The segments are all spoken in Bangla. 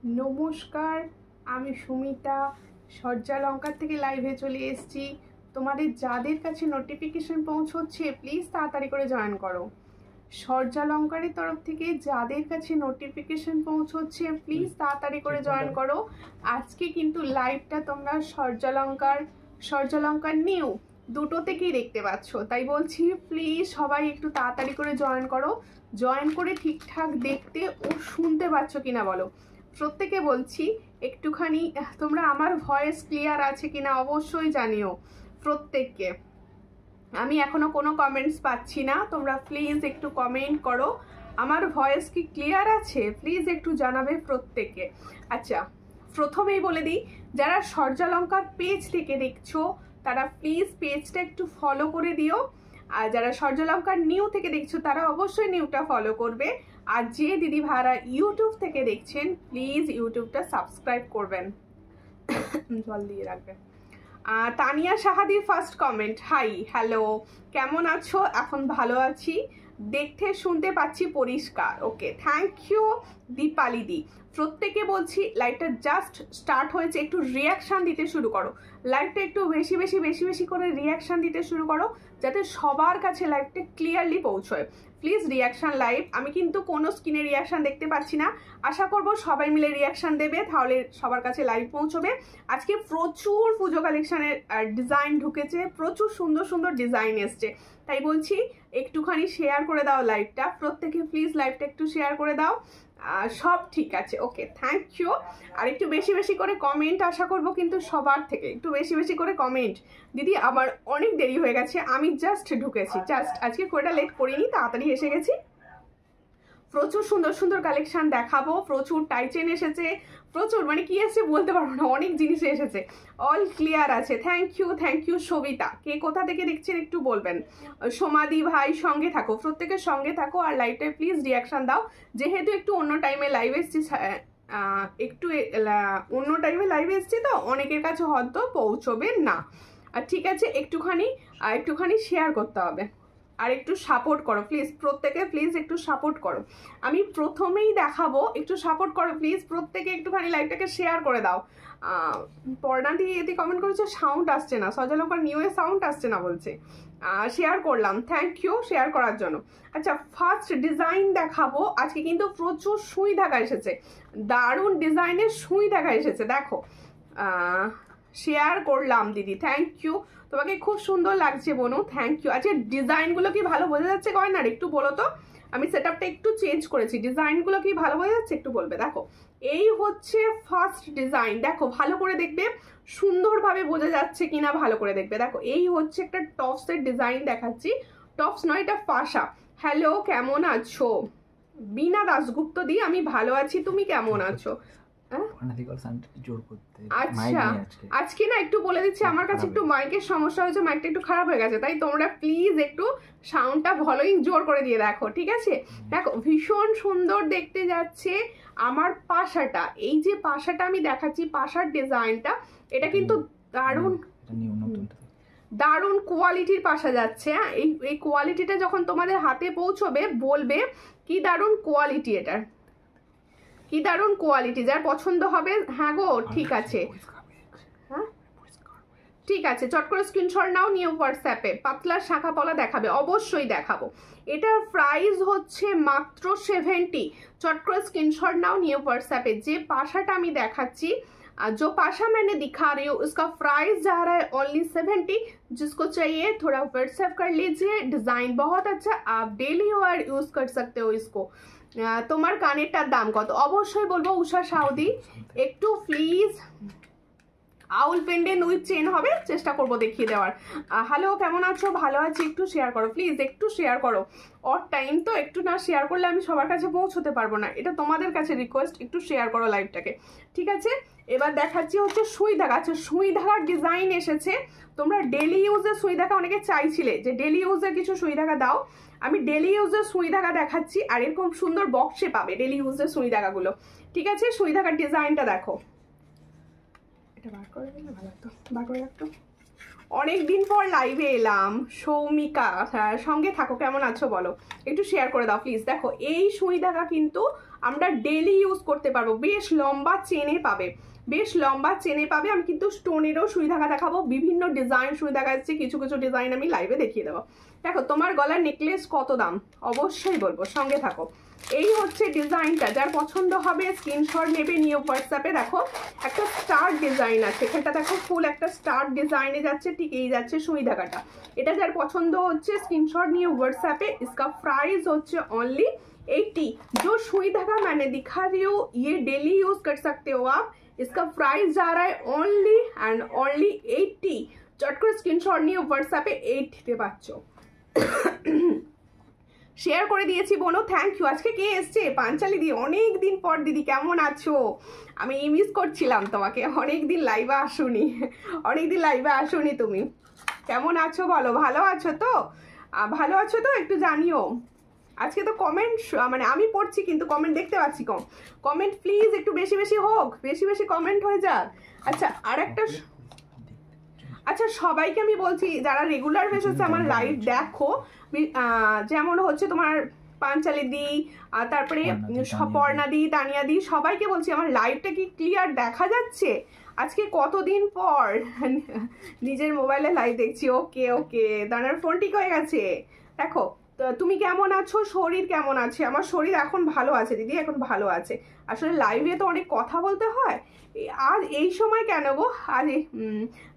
নমস্কার, আমি সুমিতা সূর্যালঙ্কার থেকে লাইভে চলে এসেছি। তোমাদের যাদের কাছে নোটিফিকেশন পৌঁছচ্ছে প্লিজ তাড়াতাড়ি করে জয়েন করো। সূর্যালঙ্কারের তরফ থেকে যাদের কাছে নোটিফিকেশন পৌঁছচ্ছে প্লিজ তাড়াতাড়ি করে জয়েন করো। আজকে কিন্তু লাইভটা তোমরা সূর্যালঙ্কার নিউ দুটো থেকেই দেখতে পাচ্ছ, তাই বলছি প্লিজ সবাই একটু তাড়াতাড়ি করে জয়েন করো। জয়েন করে ঠিকঠাক দেখতে ও শুনতে পাচ্ছ কিনা বলো। প্রত্যেকে বলছি একটুখানি তোমরা আমার ভয়েস ক্লিয়ার আছে কিনা অবশ্যই জানিও প্রত্যেককে। আমি এখনো কোনো কমেন্টস পাচ্ছি না, তোমরা প্লিজ একটু কমেন্ট করো আমার ভয়েস কি ক্লিয়ার আছে, প্লিজ একটু জানাবে প্রত্যেকে। আচ্ছা, প্রথমেই বলে দিই যারা সূর্যালঙ্কার পেজ থেকে দেখছো তারা প্লিজ পেজটা একটু ফলো করে দিও, আর যারা সূর্যালঙ্কার নিউ থেকে দেখছো তারা অবশ্যই নিউটা ফলো করবে। আর যে দিদি ভাইরা ইউটিউব থেকে দেখছেন প্লিজ ইউটিউবটা সাবস্ক্রাইব করবেন, জল দিয়ে রাখবেন। তানিয়া সাহাদির ফার্স্ট কমেন্ট, হাই হ্যালো কেমন আছো? এখন ভালো আছি, দেখতে শুনতে পাচ্ছি পরিষ্কার। ওকে, থ্যাংক ইউ দীপালি দি। প্রত্যেকে বলছি লাইভটা জাস্ট স্টার্ট হয়েছে, একটু রিয়াকশান দিতে শুরু করো। লাইভটা একটু বেশি বেশি বেশি বেশি করে রিয়াকশান দিতে শুরু করো যাতে সবার কাছে লাইভটা ক্লিয়ারলি পৌঁছয়। Please reaction live. আমি কিন্তু কোনো স্ক্রিনে রিয়াকশান দেখতে পাচ্ছি না, আশা করব সবাই মিলে রিয়াকশান দেবে, তাহলে সবার কাছে লাইভ পৌঁছবে। আজকে প্রচুর পুজো কালেকশানের ডিজাইন ঢুকেছে, প্রচুর সুন্দর সুন্দর ডিজাইন এসছে, তাই বলছি একটুখানি শেয়ার করে দাও লাইভটা। প্রত্যেকে প্লিজ লাইভটা একটু শেয়ার করে দাও। সব ঠিক আছে, ওকে থ্যাংক ইউ। আর একটু বেশি বেশি করে কমেন্ট আশা করব কিন্তু সবার থেকে, একটু বেশি বেশি করে কমেন্ট। দিদি আমার অনেক দেরি হয়ে গেছে, আমি জাস্ট ঢুকেছি, জাস্ট আজকে কোটা লেট করিনি, তাড়াতাড়ি এসে গেছি। প্রচুর সুন্দর সুন্দর কালেকশন দেখাবো, প্রচুর টাইচেন এসেছে, প্রচুর মানে কি এসেছে বলতে পারবো না, অনেক জিনিস এসেছে। অল ক্লিয়ার আছে, থ্যাংক ইউ সবিতা। কে কোথা থেকে দেখছেন একটু বলবেন। সমাধি ভাই সঙ্গে থাকো, প্রত্যেকের সঙ্গে থাকো আর লাইভটায় প্লিজ রিয়াকশান দাও। যেহেতু একটু অন্য টাইমে লাইভ এসছি, একটু অন্য টাইমে লাইভ এসছি তো অনেকের কাছে হয়তো পৌঁছবে না। আর ঠিক আছে, একটুখানি শেয়ার করতে হবে আর একটু সাপোর্ট করো প্লিজ, প্রত্যেকে প্লিজ একটু সাপোর্ট করো। আমি প্রথমেই দেখাবো, একটু সাপোর্ট করো প্লিজ, প্রত্যেকে একটুখানি লাইভটাকে শেয়ার করে দাও। পর্ণাদি এতে কমেন্ট করেছে সাউন্ড আসছে না, সূর্যালঙ্কার নিউ এর সাউন্ড আসছে না বলছে। শেয়ার করলাম, থ্যাংক ইউ শেয়ার করার জন্য। আচ্ছা, ফার্স্ট ডিজাইন দেখাবো। আজকে কিন্তু প্রচুর সুই ধাগা এসেছে, দারুণ ডিজাইনের সুই ধাগা এসেছে, দেখো। শেয়ার করলাম দিদি, থ্যাংক ইউ। তোমাকে খুব সুন্দর লাগছে বনু, থ্যাংক ইউ। আচ্ছা, ডিজাইনগুলো কি ভালো বোঝা যাচ্ছে গয়নার? একটু বলো তো, আমি সেটআপটা একটু চেঞ্জ করেছি, ডিজাইনগুলো কি ভালো বোঝা যাচ্ছে একটু বলবে। দেখো এই হচ্ছে ফার্স্ট ডিজাইন, দেখো ভালো করে দেখবে, সুন্দরভাবে বোঝা যাচ্ছে কিনা ভালো করে দেখবে। দেখো এই হচ্ছে একটা টপসের ডিজাইন দেখাচ্ছি, টপস নয় এটা পাশা। হ্যালো কেমন আছো? বিনা দাশগুপ্ত দি, আমি ভালো আছি, তুমি কেমন আছো? আচ্ছা, আজকে না একটু বলে দিচ্ছি, আমার কাছে একটু মাইকের সমস্যা হয়েছে, মাইকটা একটু খারাপ হয়ে গেছে, তাই তোমরা প্লিজ একটু সাউন্ডটা ভলিউম জোর করে দিয়ে দেখো, ঠিক আছে? দেখো ভীষণ সুন্দর দেখতে যাচ্ছে আমার পাশাটা। এই যে পাশাটা আমি দেখাচ্ছি, পাশার ডিজাইনটা এটা কিন্তু দারুণ দারুণ কোয়ালিটির পাশা যাচ্ছে। হ্যাঁ, এই কোয়ালিটিটা যখন তোমাদের হাতে পৌঁছবে বলবে কি দারুণ কোয়ালিটি, এটার কি দারুণ কোয়ালিটি, যার পছন্দ হবে। হ্যাঁ গো ঠিক আছে, হ্যাঁ ঠিক আছে, চট করে স্ক্রিনশট নাও, নিয়ে হোয়াটসঅ্যাপে পাতলা শাখা পলা দেখাবে, অবশ্যই দেখাবো। এটার প্রাইস হচ্ছে মাত্র 70। চট করে স্ক্রিনশট নাও, নিয়ে হোয়াটসঅ্যাপে। যে পাশাটা আমি দেখাচ্ছি, जो पाशा मैंने दिखा रही हूँ उसका प्राइस जा रहा है ओनली 70। जिसको चाहिए थोड़ा व्हाट्सएप कर लीजिए। डिजाइन बहुत अच्छा, आप डेली वेयर यूज कर सकते हो इसको। তোমার কানেরটার দাম কত? অবশ্যই বলবো উষা সাউদি, একটু please. Owl pendant with chain হবে, চেষ্টা করবো দেখিয়ে দেওয়ার। হ্যালো কেমন আছো? ভালো আছি, একটু শেয়ার করো প্লিজ, একটু শেয়ার করো। অর টাইম তো একটু না শেয়ার করলে আমি সবার কাছে পৌঁছতে পারবো না, এটা তোমাদের কাছে রিকোয়েস্ট, একটু শেয়ার করো লাইভটাকে, ঠিক আছে? এবার দেখাচ্ছি হচ্ছে সুই ধাগা। আচ্ছা, সুই ধাগার ডিজাইন এসেছে, তোমরা ডেলি ইউজের সুই ধাগা অনেকে চাইছিলে যে ডেলি ইউজের কিছু সুই ধাগা দাও, আমি ডেলি ইউজের সুই ধাগা দেখাচ্ছি। আর এরকম সুন্দর বক্সে পাবে ডেলি ইউজের সুই ধাগাগুলো, ঠিক আছে? সুই ধাগার ডিজাইনটা দেখো, এটা বার করে দিলে ভালো হতো, বার করে রাখতো। অনেকদিন পর লাইভে এলাম, সৌমিকা সঙ্গে থাকো, কেমন আছো বলো, একটু শেয়ার করে দাও প্লিজ। দেখো এই সুই ধাগা কিন্তু আমরা ডেলি ইউজ করতে পারবো। বেশ লম্বা চেনে পাবে, বেশ লম্বা চেনে পাবে। আমি কিন্তু স্টোনেরও সুই ধাগা দেখাবো, বিভিন্ন ডিজাইন সুই ধাগা এসছে, কিছু কিছু ডিজাইন আমি লাইভে দেখিয়ে দেবো। দেখো তোমার গলার নেকলেস কত দাম অবশ্যই বলবো, সঙ্গে থাকো। এই হচ্ছে ডিজাইনটা, যার পছন্দ হবে স্ক্রিনশট নেবে, নিয়ে হোয়াটসঅ্যাপে। দেখো একটা স্টার ডিজাইন আছে এখানটা, দেখো ফুল একটা স্টার ডিজাইনে যাচ্ছে, ঠিক এই যাচ্ছে সুই ধাগাটা। এটা যার পছন্দ হচ্ছে স্ক্রিনশট নিয়ে व्हाट्सएप पे। इसका प्राइस होচ্ছে ओनली 80। जो सुई धागा मैंने दिखा रही हूँ ये डेली यूज कर सकते हो आप। इसका प्राइस जा रहा है ओनली एंड ओनली 80। चट করে স্ক্রিনশট নিয়ে व्हाट्सएप पे 80 তে পাচ্ছ। শেয়ার করে দিয়েছি বোনো, থ্যাংক ইউ। আজকে কে এসছে? পাঞ্চালি দি, অনেক দিন পর দিদি কেমন আছো? আমি মিস করছিলাম তোমাকে, অনেক দিন লাইভে আসুনি, অনেক দিন লাইভে আসুনি। তুমি কেমন আছো বলো? ভালো আছো তো? ভালো আছো তো? একটু জানিও। আজকে তো কমেন্ট মানে আমি পড়ছি কিন্তু কমেন্ট দেখতে পাচ্ছি কম। কমেন্ট প্লিজ একটু বেশি বেশি হোক, বেশি বেশি কমেন্ট হয়ে যাক। আচ্ছা আর একটা, আচ্ছা সবাইকে আমি বলছি যারা রেগুলার বেসিসে আমার লাইভ দেখো, যেমন হচ্ছে তোমার পাঞ্চালি দি, তারপরে পর্ণা দি, তানিয়া দি, সবাইকে বলছি আমার লাইভটা কি ক্লিয়ার দেখা যাচ্ছে? আজকে কতদিন পর নিজের মোবাইলে লাইভ দেখছি। ওকে ওকে, দানার ফোন ঠিক হয়ে গেছে। দেখো তুমি কেমন আছো, শরীর কেমন আছে? আমার শরীর এখন ভালো আছে দিদি, এখন ভালো আছে। আসলে লাইভে তো অনেক কথা বলতে হয়। আজ এই সময় কেন গো,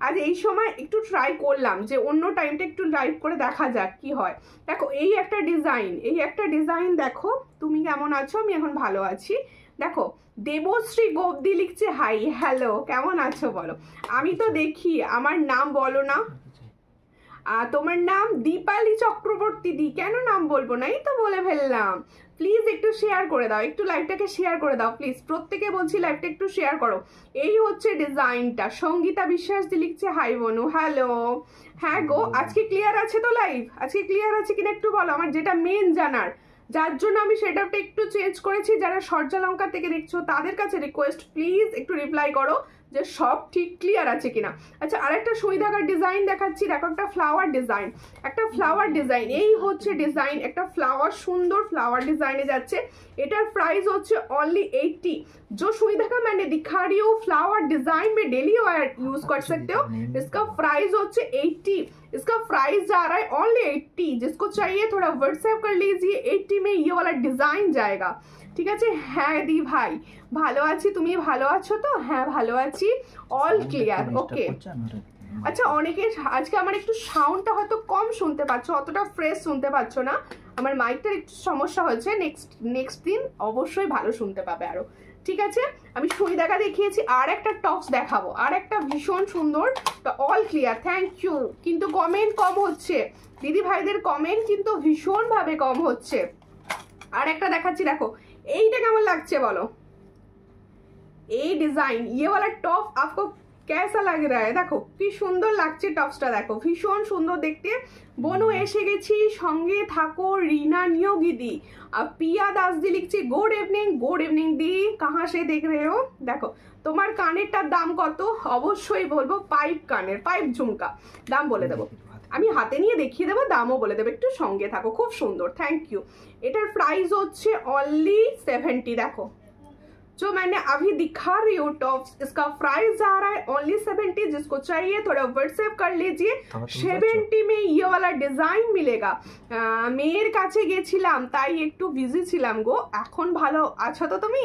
আজ এই সময় একটু ট্রাই করলাম যে অন্য টাইমটা একটু লাইভ করে দেখা যাক কি হয়। দেখো এই একটা ডিজাইন, এই একটা ডিজাইন দেখো। তুমি কেমন আছো? আমি এখন ভালো আছি। দেখো দেবশ্রী গোবদি লিখছে হাই, হ্যালো, কেমন আছো বলো? আমি তো দেখি, আমার নাম বলো না। তোমার নাম দীপালি চক্রবর্তী দি, কেন নাম বলবো না, এই তো বলে ফেললাম। প্লিজ একটু শেয়ার করে দাও, একটু লাইভটাকে শেয়ার করে দাও প্লিজ, প্রত্যেকে বলছি লাইভটা একটু শেয়ার করো। এই হচ্ছে ডিজাইনটা। সঙ্গীতা বিশ্বাস দি লিখছে হাই বনু, হ্যালো। হ্যাঁ গো, আজকে ক্লিয়ার আছে তো লাইভ? আজকে ক্লিয়ার আছে কিনা একটু বলো, আমার যেটা মেন জানার, যার জন্য আমি সেটাটা একটু চেঞ্জ করেছি। যারা সূর্যালঙ্কা থেকে দেখছো তাদের কাছে রিকোয়েস্ট, প্লিজ একটু রিপ্লাই করো যে সব ঠিক ক্লিয়ার আছে কিনা। আচ্ছা আরেকটা সুই ধাগার ডিজাইন দেখাচ্ছি। দেখো একটা ফ্লাওয়ার ডিজাইন, একটা ফ্লাওয়ার ডিজাইন। এই হচ্ছে ডিজাইন, একটা ফ্লাওয়ার, সুন্দর ফ্লাওয়ার ডিজাইনে যাচ্ছে। এটার প্রাইস হচ্ছে ओनली 80। जो सुई धागा मैंने दिखा रही हूँ फ्लावर डिजाइन में डेली यूज कर सकते हो। इसका प्राइस होচ্ছে 80। इसका प्राइस जा रहा है ओनली 80। जिसको चाहिए थोड़ा व्हाट्सएप कर लीजिए, 80 में ये वाला डिजाइन जाएगा। ঠিক আছে? হ্যাঁ দি ভাই ভালো আছি, তুমি ভালো আছো তো? হ্যাঁ ভালো আছি, অল ক্লিয়ার। ওকে আচ্ছা অনেকে আজকে আমার একটু সাউন্ডটা হয়তো কম শুনতে পাচ্ছ, অতটা ফ্রেশ শুনতে পাচ্ছ না, আমার মাইকটার একটু সমস্যা হয়েছে। নেক্সট দিন অবশ্যই ভালো শুনতে পাবে আরো। ঠিক আছে, আমি সুই ধাগা দেখিয়েছি, আর একটা টপস দেখাবো, আর একটা ভীষণ সুন্দর। All clear, thank you. কিন্তু কমেন্ট কম হচ্ছে দিদি ভাইদের, কমেন্ট কিন্তু ভীষণভাবে কম হচ্ছে। আর একটা দেখাচ্ছি, দেখো এইটা কেমন লাগছে বলো? এই ডিজাইন ये वाला टॉप आपको कैसा लग रहा है? দেখো কি সুন্দর লাগছে টপসটা, দেখো ভীষণ সুন্দর দেখতে। বনু এসে গেছি, সঙ্গে থাকো। রিনা নিয়োগী দি, আর পিয়া দাস দি লিখছে গুড ইভিনিং দি, কাহা সে দেখ রে হো? দেখো তোমার কানেরটার দাম কত অবশ্যই বলবো। পাইপ কানের, পাইপ ঝুমকা, দাম বলে দেবো, আমি হাতে নিয়ে দেখিয়ে দেবো, দামও বলে দেবো, একটু সঙ্গে থাকো। খুব সুন্দর, থ্যাংক ইউ। এটার প্রাইস হচ্ছে ओनली 70। দেখো जो मैंने अभी दिखा रही हूँ टॉप्स, इसका प्राइस जा रहा है ओनली 70। जिसको चाहिए थोड़ा व्हाट्सएप कर लीजिए। 70 में ये वाला डिजाइन मिलेगा। মেয়ের কাছে গেছিলাম তাই একটু বিজি ছিলাম গো, এখন ভালো আছো তো তুমি?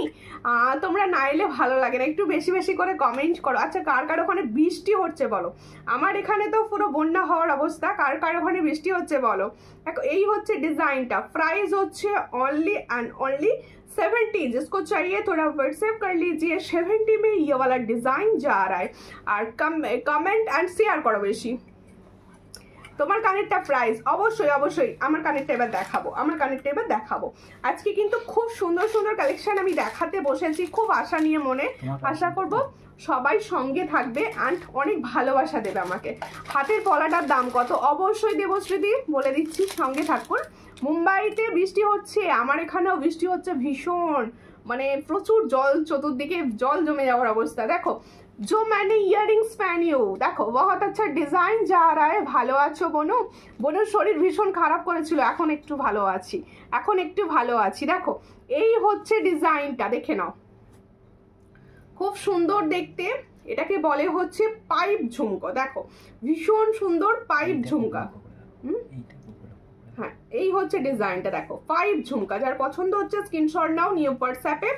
তোমরা না এলে ভালো লাগে না, একটু বেশি বেশি করে কমেন্ট করো। আচ্ছা কার কার ওখানে বৃষ্টি হচ্ছে বলো? আমার এখানে তো পুরো বন্যা হওয়ার অবস্থা, কার কার ওখানে বৃষ্টি হচ্ছে বলো? দেখো এই হচ্ছে ডিজাইনটা, প্রাইস হচ্ছে ओनली एंड ओनली 70। जिसको चाहिए थोड़ा व्हाट्सएप कर लीजिए। 70 में ये वाला डिजाइन जा रहा है। और कमेंट एंड शेयर करो বেশি। তোমার কানেরটা প্রাইস অবশ্যই অবশ্যই আমার কানেরটা এবার দেখাবো, আমার কানেরটা এবার দেখাবো। আজকে কিন্তু খুব সুন্দর সুন্দর কালেকশন আমি দেখাতে বসেছি, খুব আশা নিয়ে মনে। আশা করব সবাই সঙ্গে থাকবে অ্যান্ড অনেক ভালোবাসা দেবে আমাকে। হাতের পলাটার দাম কত অবশ্যই দেবশ্রীদি বলে দিচ্ছি, সঙ্গে থাকুন। মুম্বাইতে বৃষ্টি হচ্ছে, আমার এখানেও বৃষ্টি হচ্ছে ভীষণ, মানে প্রচুর জল, চতুর্দিকে জল জমে যাওয়ার অবস্থা। দেখো जो मैंने इयरिंग्स पहनी हूँ देखो बहुत अच्छा डिजाइन जा रहा है। ভালো আছো বনু? বনুর শরীর ভীষণ খারাপ করেছিল, এখন একটু ভালো আছি, এখন একটু ভালো আছি। দেখো এই হচ্ছে ডিজাইনটা, দেখে নাও খুব সুন্দর দেখতে। এটাকে বলে হচ্ছে পাইপ ঝুমকো। দেখো ভীষণ সুন্দর পাইপ ঝুমকা। হ্যাঁ এই হচ্ছে ডিজাইনটা, দেখো পাইপ ঝুমকা। যার পছন্দ হচ্ছে স্ক্রিনশট নাও, নিউ হোয়াটসঅ্যাপে।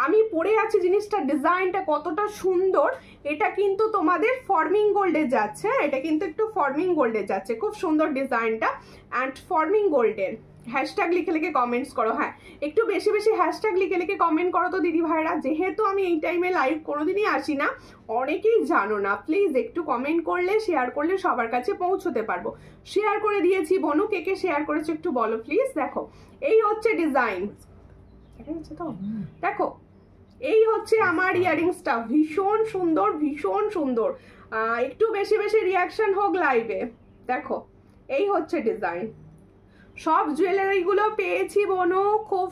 আমি পরে আছি জিনিসটা, ডিজাইনটা কতটা সুন্দর। এটা কিন্তু তোমাদের ফর্মিং গোল্ডে যাচ্ছে, এটা কিন্তু একটু ফর্মিং গোল্ডে যাচ্ছে, খুব সুন্দর ডিজাইনটা। অ্যান্ড ফর্মিং গোল্ডের হ্যাশট্যাগ লিখে লিখে কমেন্টস করো। হ্যাঁ একটু বেশি বেশি হ্যাশট্যাগ লিখে লিখে কমেন্ট করো তো দিদি ভাইরা, যেহেতু আমি এই টাইমে লাইভ কোনোদিনই আসি না, অনেকেই জানো না। প্লিজ একটু কমেন্ট করলে, শেয়ার করলে সবার কাছে পৌঁছতে পারবো। শেয়ার করে দিয়েছি বনু, কে কে শেয়ার করেছো একটু বলো প্লিজ। দেখো এই হচ্ছে ডিজাইন, তো দেখো এই হচ্ছে আমার ইয়ারিংসটা, ভীষণ সুন্দর ভীষণ সুন্দর। একটু বেশি বেশি রিয়াকশন হোক লাইভে। দেখো এই হচ্ছে ডিজাইন। সব জুয়েলারিগুলো পেয়েছি বনু, খুব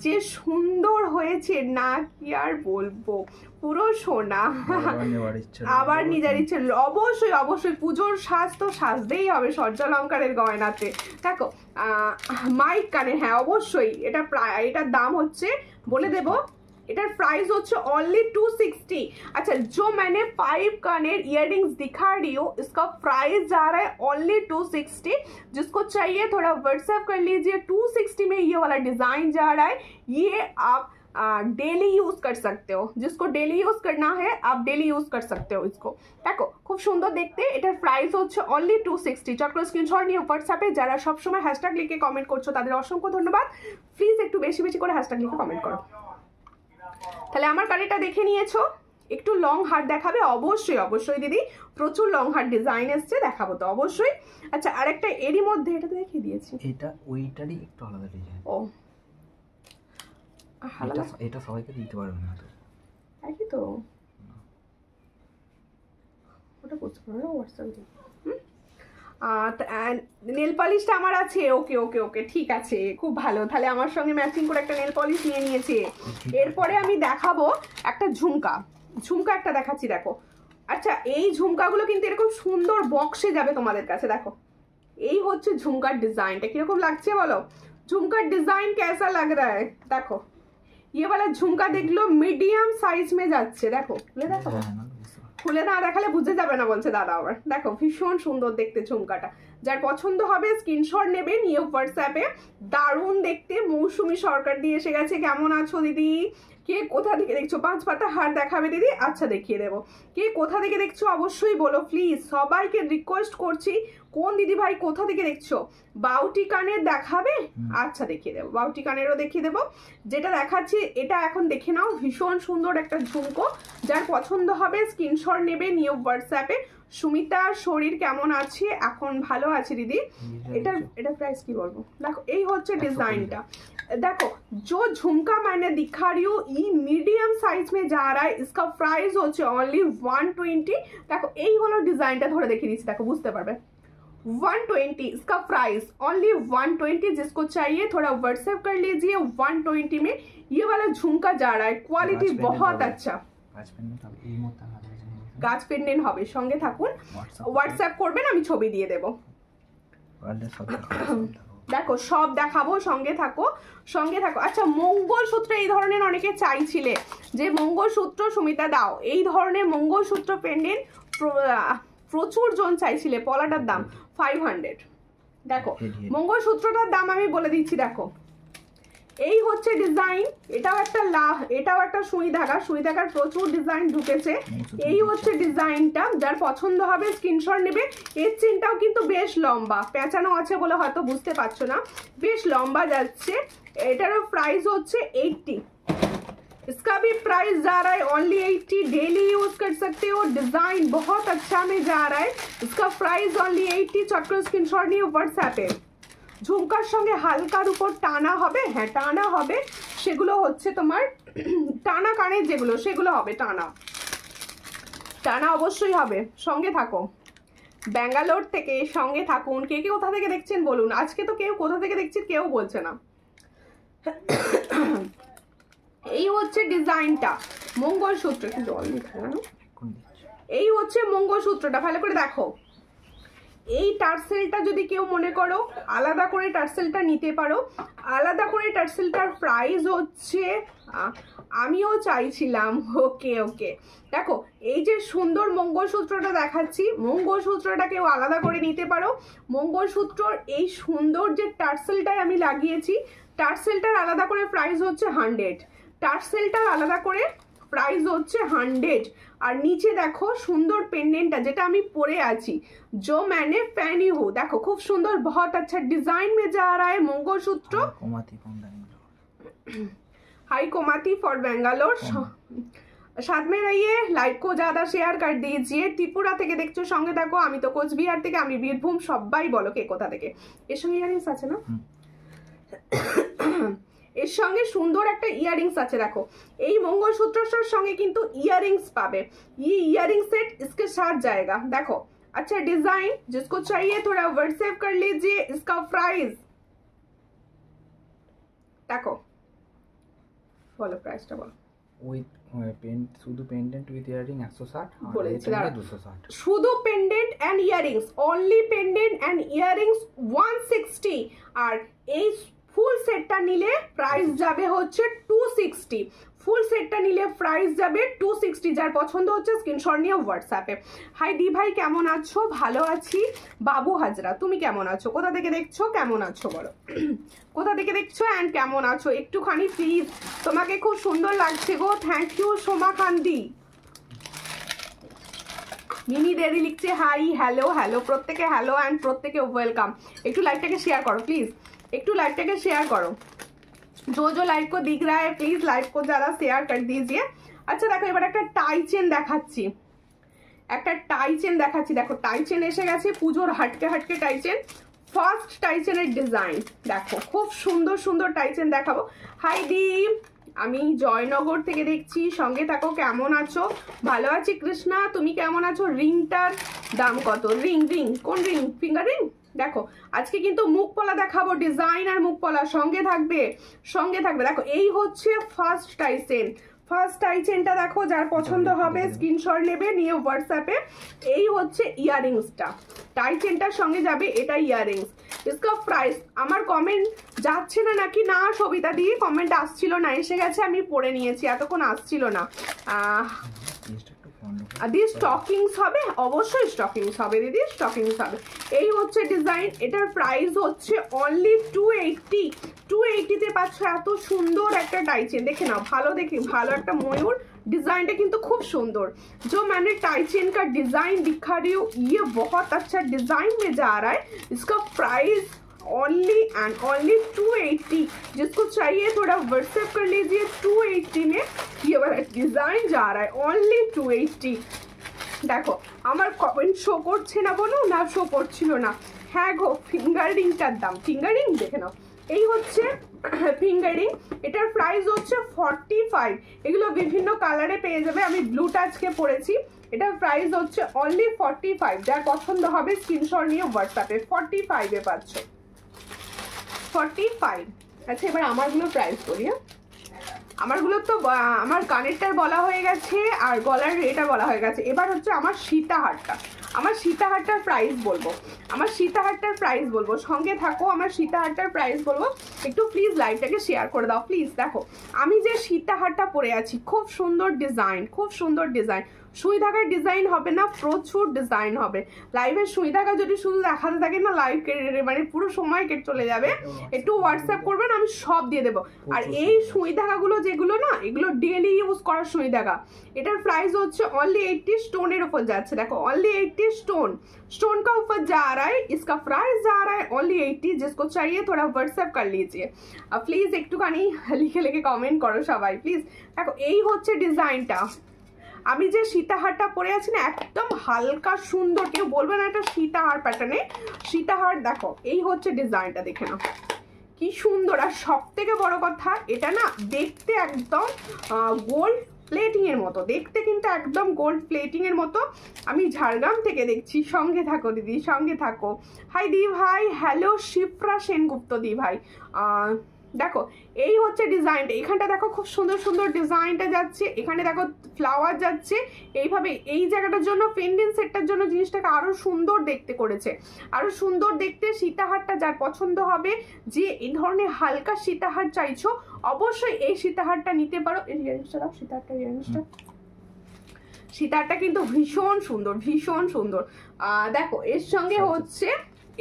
যে সুন্দর হয়েছে না কি আর বলবো, পুরো সোনা। আবার নিজের ইচ্ছে, অবশ্যই অবশ্যই পুজোর সাজ তো সাজতেই হবে সূর্যালঙ্কারের গয়নাতে। দেখো মাইক কানে, হ্যাঁ অবশ্যই। এটার দাম হচ্ছে বলে দেবো, इधर प्राइस होच्छे ओनली 260। अच्छा जो मैंने 5 कानेर इयररिंग्स दिखा रही हूँ इसका प्राइस जा रहा है ओनली 260। जिसको चाहिए थोड़ा व्हाट्सएप कर लीजिए। 260 में ये वाला डिजाइन जा रहा है, ये आप डेली यूज कर सकते हो। जिसको डेली यूज करना है आप डेली यूज कर सकते हो इसको। देखो खूब सुंदर देखते। এটার প্রাইস হচ্ছে অনলি 260। চট করে স্ক্রিনশট নিয়ে হোয়াটসঅ্যাপে যারা সব সময় হ্যাশট্যাগ লিখে কমেন্ট করছো তাদের অসংখ্য ধন্যবাদ। প্লিজ একটু বেশি বেশি করে হ্যাশট্যাগ লিখে কমেন্ট করো। তাহলে আমার কানেরটা দেখে নিয়েছো, একটু লং হার দেখাবে? অবশ্যই অবশ্যই দিদি, প্রচুর লং হার ডিজাইন এসছে, দেখাবো তো অবশ্যই। আচ্ছা আরেকটা এরই মধ্যে, এটা তো দেখিয়ে দিয়েছি, এটা ওইটারই একটু আলাদা ডিজাইন। ও এটা সবাইকে দিতে পারবে না তো, একই তো ওটা করতে পারো হোয়াটসঅ্যাপে। নেল পলিশটা আমার আছে। ওকে ওকে ওকে ঠিক আছে, খুব ভালো। তাহলে আমার সঙ্গে ম্যাচিং করে একটা নেল পলিশ নিয়ে নিয়েছে। এরপরে আমি দেখাবো একটা ঝুমকা, ঝুমকা একটা দেখাচ্ছি দেখো। আচ্ছা এই ঝুমকাগুলো কিন্তু এরকম সুন্দর বক্সে যাবে তোমাদের কাছে। দেখো এই হচ্ছে ঝুমকার ডিজাইনটা, কিরকম লাগছে বলো? ঝুমকার ডিজাइन कैसा लग रहा है? देखो ये वाला झुमका देख लो, मीडियम साइज में যাচ্ছে। দেখো খুলে দেখো, খুলে না দেখালে বুঝে যাবে না বলছে দাদা আবার। দেখো ভীষণ সুন্দর দেখতে ঝুমকাটা, যার পছন্দ হবে স্ক্রিনশট নেবে, নিয়ে হোয়াটসঅ্যাপে। দারুণ দেখতে। মৌসুমী সরকার দিয়ে এসে গেছে, কেমন আছো দিদি? কে কোথা থেকে দেখছো? 5 পাতা হার দেখাবে দিদি? আচ্ছা দেখিয়ে দেবো। কে কোথা থেকে দেখছো অবশ্যই বলো প্লিজ, সবাইকে রিকোয়েস্ট করছি। কোন দিদি ভাই কোথা থেকে দেখছো? বাউটি কানের দেখাবে? আচ্ছা দেখিয়ে দেবো, বাউটি কানেরও দেখিয়ে দেবো। যেটা দেখাচ্ছি এটা এখন দেখে নাও, ভীষণ সুন্দর একটা ঝুমকো। যার পছন্দ হবে স্ক্রিনশট নেবে, নিয়ে হোয়াটসঅ্যাপে। সুমিতার শরীর কেমন আছে? এখন ভালো আছে দিদি। এটা প্রাইস কি বলবো? দেখো এই হচ্ছে ডিজাইনটা। देखो जो झुमका मैंने दिखा रही हूँ ये मीडियम साइज में जा रहा है, इसका प्राइस होচ্ছে ओनली 120। देखो এই হলো ডিজাইনটা, ধরে দেখিয়ে দিচ্ছি, দেখো বুঝতে পারবে। 120 इसका प्राइस ओनली 120। जिसको चाहिए थोड़ा व्हाट्सएप कर लीजिए। 120 में ये वाला झुमका जा रहा है, क्वालिटी बहुत अच्छा। গাছ পেন্ডেন্ট হবে, সঙ্গে থাকুন, হোয়াটসঅ্যাপ করবেন, আমি ছবি দিয়ে দেবো। দেখো সব দেখাবো, সঙ্গে থাকো সঙ্গে থাকো। আচ্ছা মঙ্গলসূত্র এই ধরনের অনেকে চাইছিলে যে মঙ্গলসূত্র সুমিতা দাও, এই ধরনের মঙ্গলসূত্র পেন্ডেন্ট প্রচুর জন চাইছিলে। পলাটার দাম 500। দেখো মঙ্গলসূত্রটার দাম আমি বলে দিচ্ছি। দেখো এই হচ্ছে ডিজাইন, এটাও একটা সুই ধাগা, সুই ধাগার প্রচুর ডিজাইন ঢুকেছে। এই হচ্ছে ডিজাইনটা, যার পছন্দ হবে স্ক্রিনশট নেবে। এর চেনটাও কিন্তু বেশ লম্বা, পেঁচানো আছে বলে হয়তো বুঝতে পারছো না, বেশ লম্বা যাচ্ছে। এটারও প্রাইস হচ্ছে 80। इसका भी प्राइस जा रहा है ओनली 80। डेली यूज कर सकते हो, डिजाइन बहुत अच्छा में जा रहा है। इसका प्राइस ओनली 80। चट করে স্ক্রিনশট নিয়ে হোয়াটসঅ্যাপে। ঝুমকার সঙ্গে হালকার উপর টানা হবে, হ্যাঁ টানা হবে, সেগুলো হচ্ছে তোমার টানা কানের যেগুলো সেগুলো হবে, টানা টানা অবশ্যই হবে। সঙ্গে থাকো, ব্যাঙ্গালোর থেকে সঙ্গে থাকুন। কে কে কোথা থেকে দেখছেন বলুন? আজকে তো কেউ কোথা থেকে দেখছেন কেউ বলছে না। এই হচ্ছে ডিজাইনটা, মঙ্গলসূত্র একটু জল দিতে না, এই হচ্ছে মঙ্গলসূত্রটা, ভালো করে দেখো। এই টার্সেলটা যদি কেউ মনে করো আলাদা করে টার্সেলটা নিতে পারো, আলাদা করে টার্সেলটার প্রাইস হচ্ছে, আমিও চাইছিলাম, ওকে ওকে দেখো এই যে সুন্দর মঙ্গলসূত্রটা দেখাচ্ছি, মঙ্গলসূত্রটা কেউ আলাদা করে নিতে পারো। মঙ্গলসূত্রর এই সুন্দর যে টার্সেলটাই আমি লাগিয়েছি, টার্সেলটার আলাদা করে প্রাইস হচ্ছে 100, টার্সেলটার আলাদা করে প্রাইস হচ্ছে 100। আর নিচে দেখো সুন্দর পেন্ডেন্টটা যেটা আমি পরে আছি, जो मैंने पहनी हूँ, देखो खूब सुंदर, बहुत अच्छा डिजाइन में जा रहा है मंगलसूत्र। Hi Komati for Bangalore. साथ में रहिए, लाइक को ज्यादा शेयर कर दीजिए। त्रिपुरा থেকে দেখছো সঙ্গে থাকো, আমি তো কোচবিহার থেকে, আমি বীরভূম, সবাই বলো কে কোথা থেকে। এর সঙ্গে ইয়ারিংস আছে না, এর সঙ্গে সুন্দর একটা ইয়ারিংস আছে, দেখো এই মঙ্গলসূত্রটার সঙ্গে কিন্তু ইয়ারিংস পাবে, ये ইয়ারিং সেট इसके साथ जाएगा। देखो अच्छा डिजाइन, जिसको चाहिए थोड़ा व्हाट्सएप कर लीजिए। इसका प्राइस देखो, बोलो प्राइसটা বলো। উইথ পেন্ট, শুধু পেন্ডেন্ট উইথ ইয়ারিং 160, আর এটা 260। শুধু pendant and earrings, only pendant and earrings 160। আর এই ফুল সেটটা নিলে প্রাইস যাবে হচ্ছে 260। ফুল সেটটা নিলে প্রাইস যাবে 260। যার পছন্দ হচ্ছে স্ক্রিনশট নিয়ে হোয়াটসঅ্যাপে। হাই দি ভাই কেমন আছো? ভালো আছি। বাবু হাজরা তুমি কেমন আছো? কোথা থেকে দেখছো, কেমন আছো বলো, কোথা থেকে দেখছো অ্যান্ড কেমন আছো একটুখানি প্লিজ। তোমাকে খুব সুন্দর লাগছে গো, থ্যাংক ইউ সোমা কান্দি। মিনি দেরি লিখছে হাই, হ্যালো হ্যালো, প্রত্যেকে হ্যালো অ্যান্ড প্রত্যেকে ওয়েলকাম। একটু লাইভটাকে শেয়ার করো প্লিজ, একটু লাইভটাকে শেয়ার করো। जो जो लाइव को दिख रहा है प्लीज लाइव को ज़्यादा शेयर कर दीजिए। अच्छा देखो এবার একটা টাই চেন দেখাচ্ছি, একটা টাই চেন দেখাচ্ছি। দেখো টাই চেন এসে গেছে, পুজোর হাটকে হাটকে টাই চেন, ফার্স্ট টাই চেনের ডিজাইন দেখো, খুব সুন্দর সুন্দর টাই চেন দেখাবো। হাই দি, আমি জয়নগর থেকে দেখছি, সঙ্গে থাকো। কেমন আছো? ভালো আছি কৃষ্ণা, তুমি কেমন আছো? রিংটার দাম কত? রিং রিং কোন রিং? Finger ring. দেখো আজকে কিন্তু মুখ পলা দেখাবো, ডিজাইন আর মুখ পলা সঙ্গে থাকবে, সঙ্গে থাকবে। দেখো এই হচ্ছে ফার্স্ট টাই চেন, ফার্স্ট টাই চেনটা দেখো, যার পছন্দ হবে স্ক্রিনশট নেবে, নিয়ে হোয়াটসঅ্যাপে। এই হচ্ছে ইয়ারিংসটা, টাই চেনটার সঙ্গে যাবে এটা ইয়ারিংস। इसका প্রাইস, আমার কমেন্ট যাচ্ছে না নাকি? না সবিতা দিয়ে কমেন্ট আসছিল না, এসে গেছে, আমি পড়ে নিয়েছি, এতক্ষণ আসছিল না। দিদি স্টকিংস হবে, অবশ্যই স্টকিংস হবে দিদি, স্টকিংস হবে। এই হচ্ছে ডিজাইন, এটার প্রাইস হচ্ছে অনলি 280। 280-তে পাচ্ছ এত সুন্দর একটা টাই চেন। দেখে নাও, ভালো দেখে, ভালো একটা ময়ূর, डिजाइनটা কিন্তু খুব সুন্দর। जो मैंने टाई चेन का डिजाइन दिखा रही हूँ, ये बहुत अच्छा डिजाइन में जा रहा है। इसका प्राइस ओनली एंड ओनली 280। जिसको चाहिए थोड़ा व्हाट्सएप कर लीजिए। 280 में ये वाला डिजाइन जा रहा है, ओनली 280। देखो আমার কমেন্ট শো করছে না বলো না, শো করছিল না। হ্যাঁ গো, ফিঙ্গার রিংটার দাম, ফিঙ্গার রিং দেখে নাও, এই হচ্ছে ফিঙ্গার রিং, এটার প্রাইস হচ্ছে 45। এগুলো বিভিন্ন কালারে পেয়ে যাবে, আমি ব্লুটা আজকে পরেছি। এটার প্রাইস হচ্ছে অনলি 45। যার পছন্দ হবে স্ক্রিনশট নিয়ে হোয়াটসঅ্যাপে। 45-এ পাচ্ছ, 45। আচ্ছা এবার আমারগুলো প্রাইস বলি। হ্যাঁ আমারগুলো তো আমার কানেরটার বলা হয়ে গেছে আর গলার এটা বলা হয়ে গেছে। এবার হচ্ছে আমার সীতাহারটা, আমার সীতাহারটার প্রাইস বলবো, আমার সীতাহারটার প্রাইস বলবো, সঙ্গে থাকো। আমার সীতাহারটার প্রাইস বলবো, একটু প্লিজ লাইভটাকে শেয়ার করে দাও প্লিজ। দেখো আমি যে সীতাহারটা পরে আছি, খুব সুন্দর ডিজাইন, খুব সুন্দর ডিজাইন। সুই ধাগার ডিজাইন হবে না, প্রচুর ডিজাইন হবে। লাইভের সুই ধাগা যদি শুধু দেখাতে থাকে না, লাইভ মানে পুরো সময় কেটে চলে যাবে। একটু হোয়াটসঅ্যাপ করবেন, আমি সব দিয়ে দেবো। আর এই সুই ধাগাগুলো যেগুলো না, এগুলো ডেলি ইউজ করার সুই ধাগা। এটার প্রাইস হচ্ছে অনলি 80। স্টোনের উপর যাচ্ছে, দেখো অনলি 80 स्टोन, स्टोन का ऊपर जा रहा है। इसका प्राइस जा रहा है ओनली 80। जिसको चाहिए थोड़ा व्हाट्सएप कर लीजिए। प्लीज একটুখানি লিখে লিখে কমেন্ট করো সবাই প্লিজ। দেখো এই হচ্ছে ডিজাইনটা, আমি যে সীতাহারটা পরে আছি না, একদম হালকা সুন্দর, কেউ বলবে না এটা সীতাহার প্যাটার্নে, সীতাহার। দেখো এই হচ্ছে ডিজাইনটা, দেখে নাও কি সুন্দর। আর সব থেকে বড় কথা, এটা না দেখতে একদম গোল্ড প্লেটিং এর মতো, দেখতে কিন্তু একদম গোল্ড প্লেটিং এর মতো। আমি ঝাড়গ্রাম থেকে দেখছি, সঙ্গে থাকো দিদি, সঙ্গে থাকো। হাই দি ভাই, হ্যালো শিপ্রা সেনগুপ্ত দি ভাই, দেখো এই হচ্ছে ডিজাইনটা, এখানটা দেখো খুব সুন্দর সুন্দর ডিজাইনটা যাচ্ছে, এখানে দেখো ফ্লাওয়ার যাচ্ছে এইভাবে। এই জায়গাটার জন্য পেন্ডেন্ট সেটটার জন্য জিনিসটাকে আরো সুন্দর দেখতে করেছে, আরো সুন্দর দেখতে। সীতাহারটা যার পছন্দ হবে, যে এই ধরনের হালকা সীতাহার চাইছো, অবশ্যই এই সীতাহারটা নিতে পারো। এই ইয়ারিংসটা দাও, সীতাহারটা ইয়ারিংসটা, সীতাহারটা কিন্তু ভীষণ সুন্দর, ভীষণ সুন্দর। দেখো এর সঙ্গে হচ্ছে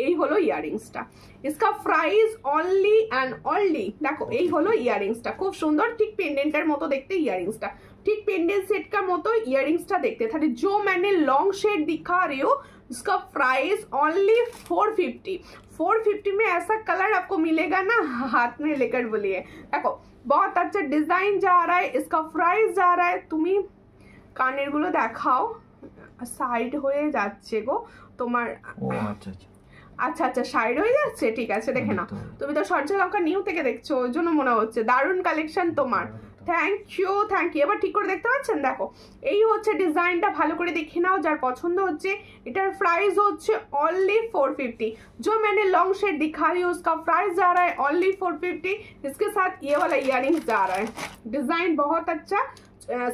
এই হলো ইয়ারিংসটা, इसका প্রাইস অনলি অ্যান্ড অনলি, দেখো এই হলো ইয়ারিংসটা, খুব সুন্দর, ঠিক পেন্ডেন্টের মতো দেখতে ইয়ারিংসটা, ঠিক पेंडेंट सेट का मतो इयरिंग्स टा देखते थे। जो मैंने लॉन्ग शेड दिखा रही हूँ उसका प्राइस ओनली 450। 450 में ऐसा कलर आपको मिलेगा ना, हाथ में लेकर बोलिए। देखो बहुत अच्छा डिजाइन जा रहा है, इसका प्राइस जा रहा है। तुम्हें कानेर गुलो देखाओ, साइड হয়ে যাচ্ছে গো তোমার। ও আচ্ছা আচ্ছা আচ্ছা আচ্ছা সাইড হয়ে যাচ্ছে, ঠিক আছে দেখে নাও। তুমি তো সরষে লঙ্কা নিউ থেকে দেখছো, ওই জন্য মনে হচ্ছে। দারুণ কালেকশন তোমার, থ্যাংক ইউ থ্যাংক ইউ। এবার ঠিক করে দেখতে পাচ্ছেন, দেখো এই হচ্ছে ডিজাইনটা, ভালো করে দেখে নাও, যার পছন্দ হচ্ছে। এটার প্রাইস হচ্ছে ओनली 450। जो मैंने लॉन्ग शेड दिखा रही हूँ उसका प्राइस जा रहा है ओनली 450। इसके साथ ये वाला इयररिंग्स जा रहा है। डिजाइन बहुत अच्छा,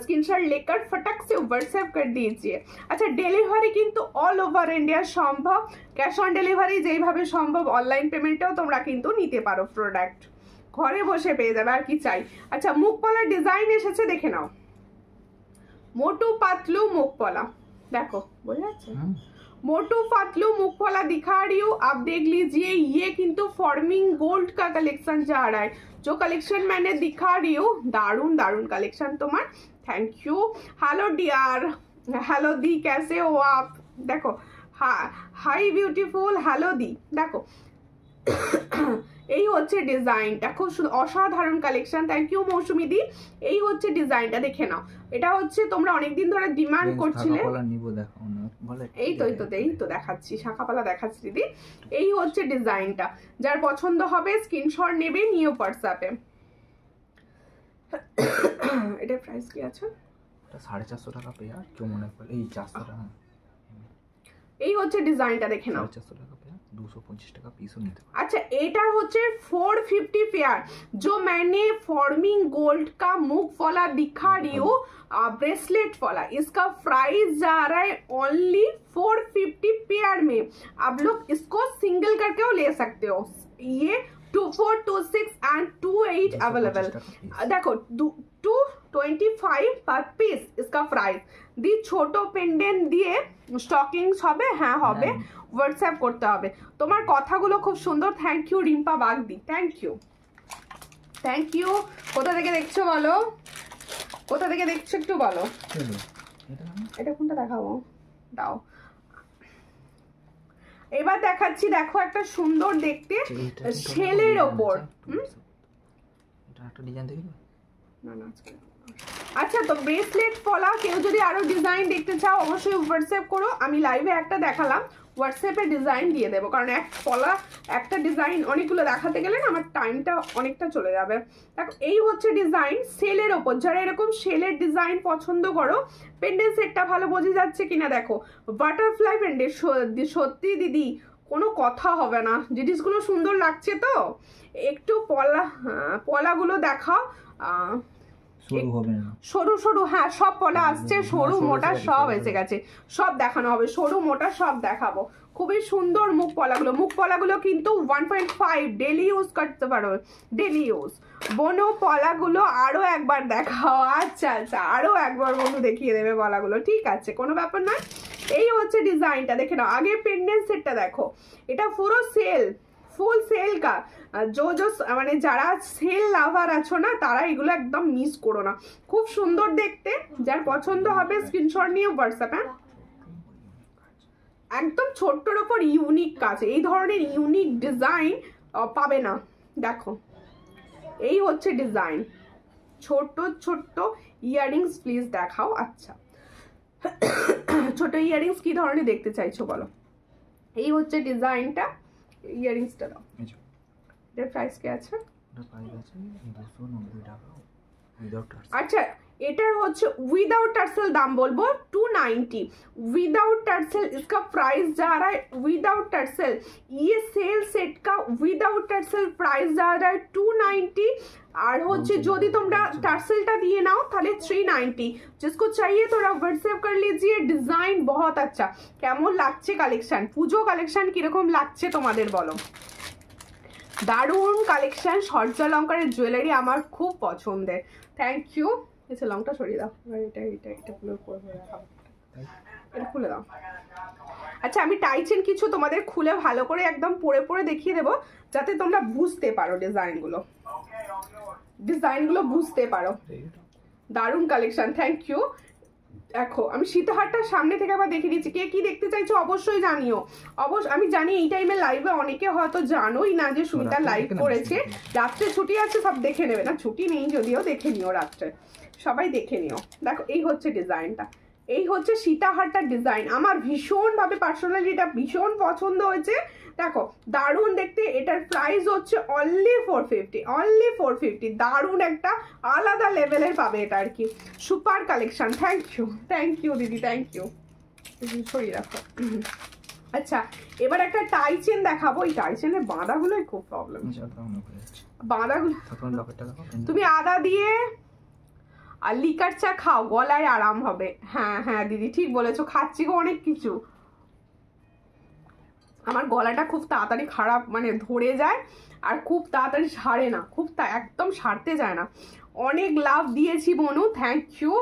स्क्रीनशॉट लेकर फटक से व्हाट्सएप कर दीजिए। अच्छा डेलिভারি কিন্তু অল ওভার ইন্ডিয়া সম্ভব, ক্যাশ অন ডেলিভারি যেইভাবে সম্ভব অনলাইন পেমেন্টেও তোমরা কিন্তু নিতে পারো প্রোডাক্ট, ঘরে বসে পেয়ে যাবে, আর কি চাই। আচ্ছা মুখ পলার ডিজাইন এসেছে, দেখে নাও। মোটু পাতলু মুখ পলা, দেখো বোঝা যাচ্ছে, मोटू पतलू मुखवाला दिखा रही हूँ, आप देख लीजिए। ये किंतु फॉर्मिंग गोल्ड का कलेक्शन जा रहा है, जो कलेक्शन मैंने दिखा रही हूँ, दारुण दारुण कलेक्शन तुम्हार। Thank you. Hello dear, hello दी, कैसे हो आप? देखो हाँ हाई ब्यूटीफुल, हेलो दी। देखो এই হচ্ছে ডিজাইনটা, খুব অসাধারণ কালেকশন। থ্যাংক ইউ মৌসুমি দি। এই হচ্ছে ডিজাইনটা, দেখে নাও। এটা হচ্ছে তোমরা অনেকদিন ধরে ডিমান্ড করছিলে। এই তো দেখাচ্ছি, শাখাপালা দেখাচ্ছি দিদি। এই হচ্ছে ডিজাইনটা, যার পছন্দ হবে স্ক্রিনশট নেবে, নিও হোয়াটসঅ্যাপে। এটার প্রাইস কি আছে? 450 টাকা পেয়ার, কেউ মনে করে এই 400 টাকা। এই হচ্ছে ডিজাইনটা, দেখে নাও। 450 টাকা পেয়ার, 250 টাকা পিসও নিতে। अच्छा এটা হচ্ছে 450 पेयर। जो मैंने फॉर्मिंग गोल्ड का मुख वाला दिखा रही हूँ, ब्रेसलेट वाला, इसका प्राइस जा रहा है ओनली 450 पेयर में। आप लोग इसको सिंगल करके ले सकते हो। ये 24, 26 एंड 28 अवेलेबल। देखो 225 पर पीस इसका प्राइस दी। छोटो पेंडेंट দিয়ে স্টকিংস হবে, হ্যাঁ হবে, হোয়াটসঅ্যাপ করতে হবে। তোমার কথাগুলো খুব সুন্দর, thank you Rimpa Bagdi, thank you thank you. কোথা থেকে দেখছো বলো, কোথা থেকে দেখছো একটু বলো। এটা কোনটা দেখাবো, দাও। এবার দেখাচ্ছি, দেখো একটা সুন্দর দেখতে ছেলের ওপর। এটা একটা ডিজাইন দেখো না না আচ্ছা, তো ব্রেসলেট পলা কেউ যদি আরো ডিজাইন দেখতে চাও অবশ্যই হোয়াটসঅ্যাপ করো। আমি লাইভে একটা দেখালাম, হোয়াটসঅ্যাপে ডিজাইন দিয়ে দেবো, কারণ এক পলা একটা ডিজাইন অনেকগুলো দেখাতে গেলে না আমার টাইমটা অনেকটা চলে যাবে। দেখো এই হচ্ছে ডিজাইন সেলের ওপর, যারা এরকম সেলের ডিজাইন পছন্দ করো। পেন্ডেন্ট সেটটা ভালো বোঝা যাচ্ছে কিনা দেখো, বাটারফ্লাই পেন্ডেন্ট, সত্যি দিদি কোনো কথা হবে না, জিনিসগুলো সুন্দর লাগছে তো। একটু পলাগুলো দেখাও, সরু সরু, হ্যাঁ সব পলা আসছে, সরু মোটা সব এসে গেছে, সব দেখানো হবে, সরু মোটা সব দেখাবো। খুবই সুন্দর মুখ পলাগুলো, মুখ পলাগুলো কিন্তু 1.5 ডেলি ইউজ করতে পারো, ডেলি ইউজ। বনো পলাগুলো আরো একবার দেখাও। আচ্ছা আচ্ছা, আরো একবার বন্ধু দেখিয়ে দেবে পলাগুলো, ঠিক আছে, কোনো ব্যাপার নয়। এই হচ্ছে ডিজাইনটা, দেখে নাও। আগে পেন্ডেন্ট সেটটা দেখো, এটা পুরো সেল, ফুল সেল কা। মানে যারা সেল লাভার আছো না, তারা এগুলো একদম মিস করো না, খুব সুন্দর দেখতে। যার পছন্দ হবে স্ক্রিনশট নিয়ে হোয়াটসঅ্যাপে। একদম ছোট্টর ওপর ইউনিক কাজ, এই ধরনের ইউনিক ডিজাইন পাবে না। দেখো এই হচ্ছে ডিজাইন, ছোট্ট ছোট্ট ইয়াররিংস প্লিজ দেখাও। আচ্ছা ছোট ইয়াররিংস কি ধরনের দেখতে চাইছো বলো। এই হচ্ছে ডিজাইনটা, ইয়াররিংসটা দাও। এটার প্রাইস কি আছে? এটা প্রাইস আছে 290 টাকা উইদাউট টার্স। আচ্ছা এটার হচ্ছে विदाउट टर्सल दाम बोलबो 290 विदाउट टर्सल इसका प्राइस जा रहा है विदाउट टर्सल ये सेल सेट का विदाउट टर्सल प्राइस जा रहा है 290 আর হচ্ছে যদি তোমরা টার্সেলটা দিয়ে নাও তাহলে 390 जिसको चाहिए थोड़ा व्हाट्सएप कर लीजिए डिजाइन बहुत अच्छा কেমন লাগছে কালেকশন পুজো কালেকশন কি রকম লাগছে তোমাদের বলো দারুণ কালেকশন সর্জা অলংকারের জুয়েলারি আমার খুব পছন্দের থ্যাংক ইউ এসে লংটা সরিয়ে দাও এটা খুলে করে রাখো এটা খুলে দাও আচ্ছা আমি টাইচেন কিছু তোমাদের খুলে ভালো করে একদম পরে পরে দেখিয়ে দেবো যাতে তোমরা বুঝতে পারো ডিজাইনগুলো বুঝতে পারো দারুণ কালেকশন থ্যাংক ইউ দেখো আমি সীতাহারটার সামনে থেকে আবার দেখে দিচ্ছি কে কি দেখতে চাইছো অবশ্যই জানিও আমি জানি এই টাইমে লাইভে অনেকে হয়তো জানোই না যে সুমিতা লাইভ করেছে রাত্রে ছুটি আছে সব দেখে নেবে না ছুটি নেই যদিও দেখে নিও রাত্রে সবাই দেখে নিও দেখো এই হচ্ছে ডিজাইনটা এই হচ্ছে সীতাহারটার ডিজাইন আমার ভীষণভাবে পার্সোনালি এটা ভীষণ পছন্দ হয়েছে দেখো দারুণ দেখতে এটার প্রাইস হচ্ছে অনলি 450 দারুণ একটা আলাদা লেভেলের পাবে এটা আর কি সুপার কালেকশন থ্যাংক ইউ দিদি থ্যাংক ইউ সরিয়ে রাখো আচ্ছা এবার একটা টাই চেন দেখাবো এই টাই চেনের বাঁধাগুলোই খুব প্রবলেম বাঁধাগুলো তুমি আদা দিয়ে আর লিকার চা খাও গলায় আরাম হবে হ্যাঁ দিদি ঠিক বলেছো খাচ্ছি গো অনেক কিছু আমার গলাটা খুব তাড়াতাড়ি খারাপ মানে ধরে যায় আর খুব তাড়াতাড়ি সারে না একদম সারতে যায় না অনেক লাভ দিয়েছি বনু থ্যাংক ইউ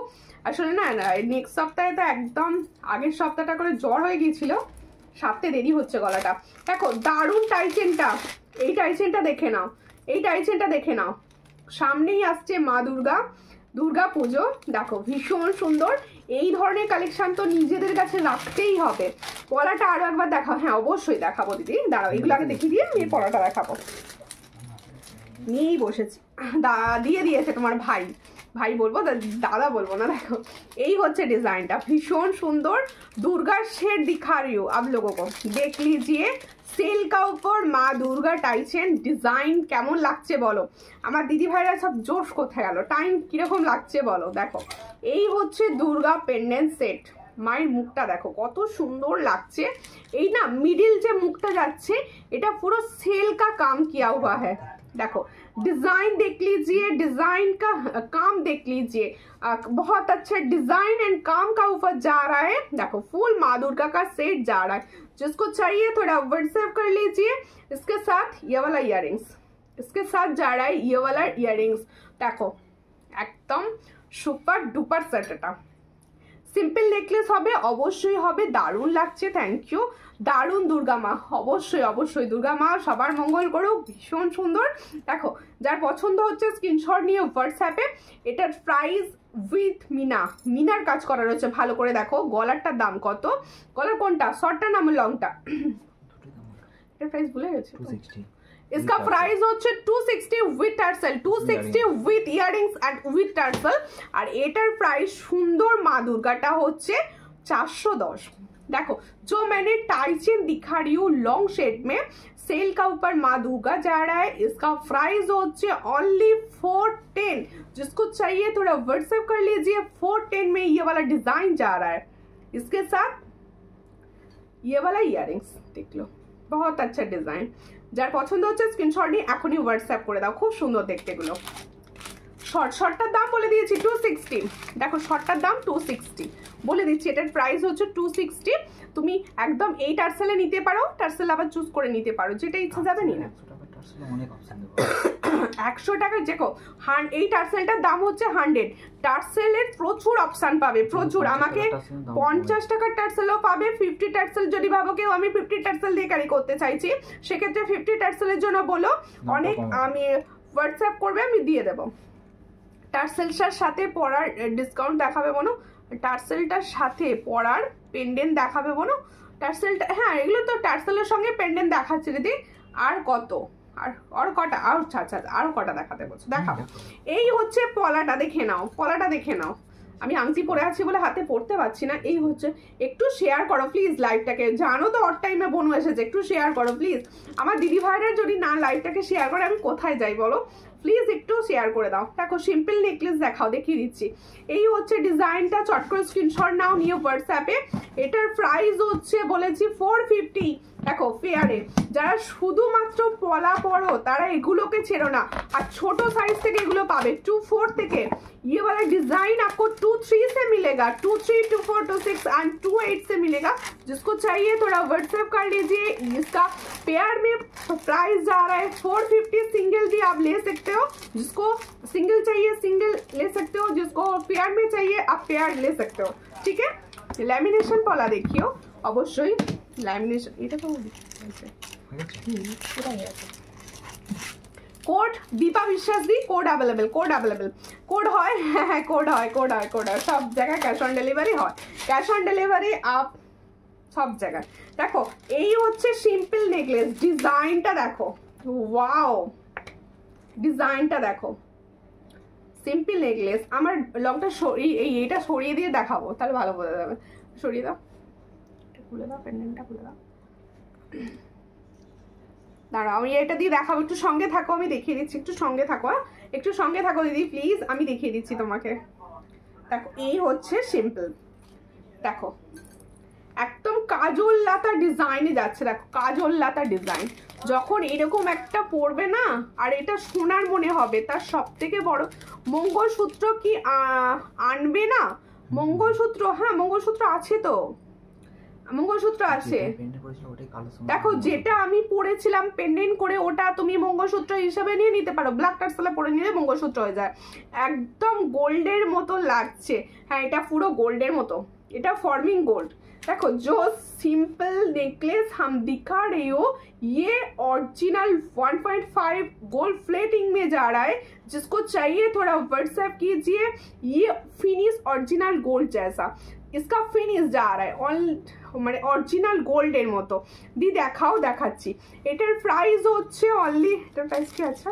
আসলে না নেক্সট সপ্তাহে তো একদম আগের সপ্তাহটা করে জ্বর হয়ে গিয়েছিল সারতে দেরি হচ্ছে গলাটা দেখো দারুণ টাইচেনটা এই টাইচেনটা দেখে নাও সামনেই আসছে মা দুর্গা পুজো দেখো ভীষণ সুন্দর এই ধরনের কালেকশন তো নিজেদের কাছে রাখতেই হবে পলাটা আরো একবার দেখাও হ্যাঁ অবশ্যই দেখাবো দিদি দাঁড়াও এগুলো আগে দেখিয়ে দিয়ে আমি পলাটা দেখাবো নিয়েই বসেছি দিয়ে দিয়েছে তোমার ভাই বলবো দাদা বলবো না দেখো এই হচ্ছে ডিজাইনটা ভীষণ সুন্দর दुर्गा शेड दिखा रही हूँ आप लोगों को देख लीजिए सेल का ऊपर মা দুর্গা টাইচেন ডিজাইন কেমন লাগছে বলো আমার দিদি ভাইরা সব জোশ কোথায় গেল টাইম কিরকম লাগছে বলো দেখো এই হচ্ছে দুর্গা পেন্ডেন্ট সেট মায়ের মুখটা দেখো কত সুন্দর লাগছে এই না মিডিল যে মুখটা যাচ্ছে এটা পুরো সেল का काम किया हुआ है देखो डिजाइन देख लीजिए डिजाइन का काम देख लीजिए बहुत अच्छा डिजाइन एंड काम का ऊपर जा रहा है देखो फुल माँ दुर्गा का सेट जा रहा है जिसको चाहिए थोड़ा व्हाट्सएप कर लीजिए इसके साथ ये वाला इयररिंग्स इसके साथ जा रहा है ये वाला इयररिंग्स देखो एकदम सुपर डुपर सेट এটা সিম্পল নেকলেস হবে অবশ্যই হবে দারুণ লাগছে থ্যাংক ইউ দারুণ দুর্গা মা অবশ্যই দুর্গা মা সবার মঙ্গল করো ভীষণ সুন্দর দেখো যার পছন্দ হচ্ছে স্ক্রিনশট নিয়ে হোয়াটসঅ্যাপে এটার প্রাইস উইথ মিনার কাজ করা রয়েছে ভালো করে দেখো গলারটার দাম কত গলার কোনটা শর্টটা না লংটা এটার প্রাইস ভুলে গেছে 260 इसका प्राइस হচ্ছে 260 with tassel 260 with earrings and with tassel আর এটার প্রাইস সুন্দর মা দুর্গাটা হচ্ছে 410 देखो जो मैंने टाइचेन दिखा रही हूँ लॉन्ग शेड में सेल का ऊपर माँ दुर्गा जा रहा है इसका प्राइस होচ্ছে ओनली 410 जिसको चाहिए थोड़ा व्हाट्सएप कर लीजिए 410 में ये वाला डिजाइन जा रहा है इसके साथ ये वाला इयररिंग्स देख लो बहुत अच्छा डिजाइन যার পছন্দ হচ্ছে স্ক্রিনশট নিয়ে এখনই হোয়াটসঅ্যাপ করে দাও খুব সুন্দর দেখতে এগুলো শর্টটার দাম বলে দিয়েছি 260 দেখো শর্টটার দাম 260 বলে দিচ্ছি এটার প্রাইস হচ্ছে 260 তুমি একদম এই টার্সেলে নিতে পারো টার্সেল আবার চুজ করে নিতে পারো যেটা ইচ্ছা যাবে নি না 100 টাকা দেখো এই টার্সেলটার দাম হচ্ছে 100 টার্সেলের প্রচুর অপশন পাবে প্রচুর আমাকে 50 টাকার টার্সেলও পাবে 50 টার্সেল যদি ভাবো কেউ আমি 50 টার্সেল দিয়ে ক্যারি করতে চাইছি সেক্ষেত্রে 50 টার্সেলের জন্য বলো অনেক আমি হোয়াটসঅ্যাপ করবে আমি দিয়ে দেবো টার্সেলটার সাথে পরার ডিসকাউন্ট দেখাবে বলো টার্সেলটার সাথে পরার পেন্ডেন্ট দেখাবে বলো টার্সেলটা হ্যাঁ এগুলো তো টার্সেলের সঙ্গে পেন্ডেন্ট দেখাচ্ছে দিদি আর কত আর কটা আর কটা দেখাতে বলছো দেখাবো এই হচ্ছে পলাটা দেখে নাও আমি আংটি পরে আছি বলে হাতে পড়তে পারছি না। এই হচ্ছে, একটু শেয়ার করো প্লিজ লাইভটাকে, জানো তো অট টাইমে বোন এসেছে, একটু শেয়ার করো প্লিজ। আমার দিদি ভাইরা যদি না লাইভটাকে শেয়ার করে আমি কোথায় যাই বলো, প্লিজ একটু শেয়ার করে দাও। দেখো সিম্পল নেকলেস দেখাও, দেখিয়ে দিচ্ছি। এই হচ্ছে ডিজাইনটা, চট করে স্ক্রিনশট নাও, নিয়ে হোয়াটসঅ্যাপে। এটার প্রাইস হচ্ছে বলেছি 450। দেখো ফেয়ারে যারা শুধুমাত্র পলা পড়ো তারা এগুলোকে ছেড়ো না, আর ছোট সাইজ থেকে এগুলো পাবে 2-4 থেকে। ये वाला डिजाइन आपको 2-3 से मिलेगा, 2-3, 2-4, 2-6 एंड 2-8 से मिलेगा। जिसको चाहिए थोड़ा व्हाट्सएप कर लीजिए। इसका पेयर में प्राइस जा रहा है 450। सिंगल भी आप ले सकते हो, जिसको सिंगल चाहिए सिंगल ले सकते हो, जिसको पेयर में चाहिए आप पेयर ले सकते हो। ठीक है, लैमिनेशन पला देखियो অবশ্যই, ল্যামিনেশন এটা তো কোড দীপা বিশ্বাস দি, code available, code available, code হয়, হ্যাঁ কোড হয়, কোড হয়, কোড হয়, সব জায়গায় ক্যাশ অন ডেলিভারি হয়, ক্যাশ অন ডেলিভারি আপ সব জায়গায়। দেখো এই হচ্ছে সিম্পল নেকলেস, ডিজাইনটা দেখো, ওয়াও ডিজাইনটা দেখো, সিম্পল নেকলেস। আমার লংটা এইটা সরিয়ে দিয়ে দেখাবো তাহলে ভালো বোঝা যাবে। সরিয়ে দাও, খুলে দাও, পেন্ডেন্টটা খুলে দাও, দাঁড়াও আমি এটা দিয়ে দেখাবো, একটু সঙ্গে থাকো, আমি দেখিয়ে দিচ্ছি, একটু সঙ্গে থাকো, একটু সঙ্গে থাকো দিদি প্লিজ, আমি দেখিয়ে দিচ্ছি তোমাকে। দেখো এই হচ্ছে সিম্পল, দেখো একদম কাজল লাতা ডিজাইনে যাচ্ছে, দেখো কাজল লাতা ডিজাইন। যখন এরকম একটা পরবে না, আর এটা সোনার মনে হবে, তার সব থেকে বড় মঙ্গলসূত্র কি আনবে না? মঙ্গলসূত্র, হ্যাঁ মঙ্গলসূত্র আছে তো, মঙ্গলসূত্র আছে। দেখো যেটা আমি পরেছিলাম পেন্ডেন্ট করে, ওটা তুমি মঙ্গলসূত্র হিসেবে নিয়ে নিতে পারো, ব্ল্যাক টার্সেলে পরে নিলে মঙ্গলসূত্র হয়ে যায়। একদম গোল্ডের মতো লাগছে, হ্যাঁ এটা পুরো গোল্ডের মতো, এটা ফর্মিং গোল্ড। देखो जो सिंपल नेकलेस हम दिखा रही हो ये ओरिजिनल 1.5 गोल्ड प्लेटिंग में जा रहा है। जिसको चाहिए थोड़ा व्हाट्सएप कीजिए। ये फिनिश ओरिजिनल गोल्ड जैसा इसका फिनिश जा रहा है, মানে অরিজিনাল গোল্ডের মতো। দি দেখাও, দেখাচ্ছি। এটার প্রাইস হচ্ছে অনলি, এটার প্রাইস কি আছে,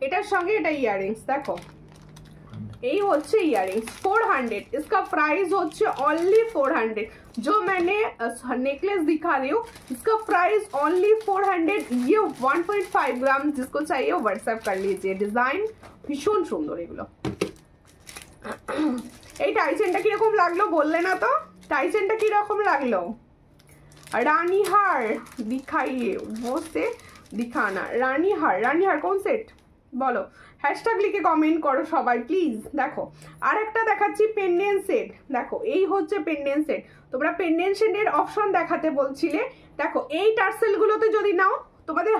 এটার সঙ্গে এটা ইয়াররিংস, দেখো এই হচ্ছে ইয়াররিংস 400। इसका प्राइस হচ্ছে ओनली 400। जो मैंने नेकलेस दिखा रही हूँ इसका प्राइस ओनली 400। ये 1.5 ग्राम, जिसको चाहिए व्हाट्सएप कर लीजिए। डिजाइन ভীষণ সুন্দর এগুলো। এই টাইচেনটা কিরকম লাগলো বললে না তো, টাইচেনটা কিরকম লাগলো? রানী হার দিখাইয়ে বসে দিখানা, রানী হার, রানী হার কোন সেট বলো, হ্যাশট্যাগ লিখে কমেন্ট করো সবাই প্লিজ। দেখো আর একটা দেখাচ্ছি পেন্ডেন্ট সেট, দেখো এই হচ্ছে পেন্ডেন্ট সেট। তোমরা পেন্ডেন্ট সেটের অপশন দেখাতে বলছিলে, দেখো এই টার্সেলগুলোতে যদি নাও তোমাদের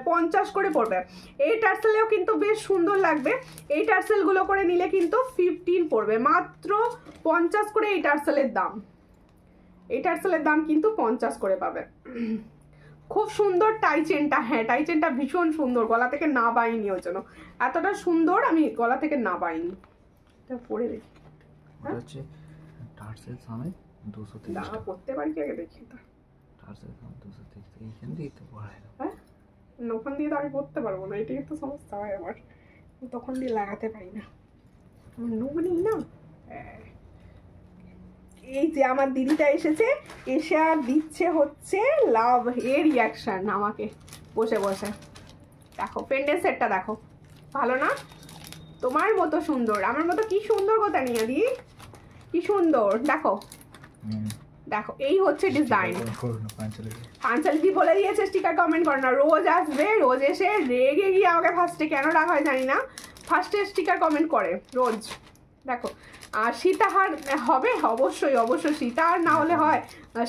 50 করে পড়বে। এই টার্সেলেও কিন্তু বেশ সুন্দর লাগবে, এই টার্সেলগুলো করে নিলে কিন্তু 15 পড়বে, মাত্র 50 করে এই টার্সেলের দাম। এই টার্সেলের দাম কিন্তু 50 করে পাবে। খুব সুন্দর টাইচেনটা, হ্যাঁ টাইচেনটা ভীষণ সুন্দর, গলা থেকে না বাইনি, ওর জন্য এতটা সুন্দর আমি গলা থেকে না বাইনি। এটা পরে দেখি, হচ্ছে টার্সেল সামনে 230 টাকা পড়তে পারি কি আগে দেখি তো, টার্সেল সামনে 230 এইখান দিয়ে তো পড়ায় না, হ্যাঁ ওখান দিয়ে তো আমি পড়তে পারবো না, এটাই তো সমস্যা হয় আমার, তখন দিয়ে লাগাতে পারি না, আমার নুব নেই না। এই যে আমার দিদিটা এসেছে, এসে আর দিচ্ছে হচ্ছে লাভ এর রিয়াকশন আমাকে বসে বসে। দেখো পেন্ডেন্ট সেটটা দেখো, ভালো না? তোমার মতো সুন্দর, আমার মতো কি সুন্দর কথা নিয়ে দি, কি সুন্দর। দেখো দেখো এই হচ্ছে ডিজাইন। পাঞ্চালি বলে দিয়েছে স্টিকার কমেন্ট করে না, রোজ আসবে, রোজ এসে রেগে গিয়ে আমাকে ফার্স্টে কেন রাখা হয় জানি না, ফার্স্টে স্টিকার কমেন্ট করে রোজ। দেখো আর সীতাহার হবে, অবশ্যই অবশ্যই সীতাহার না হলে হয়,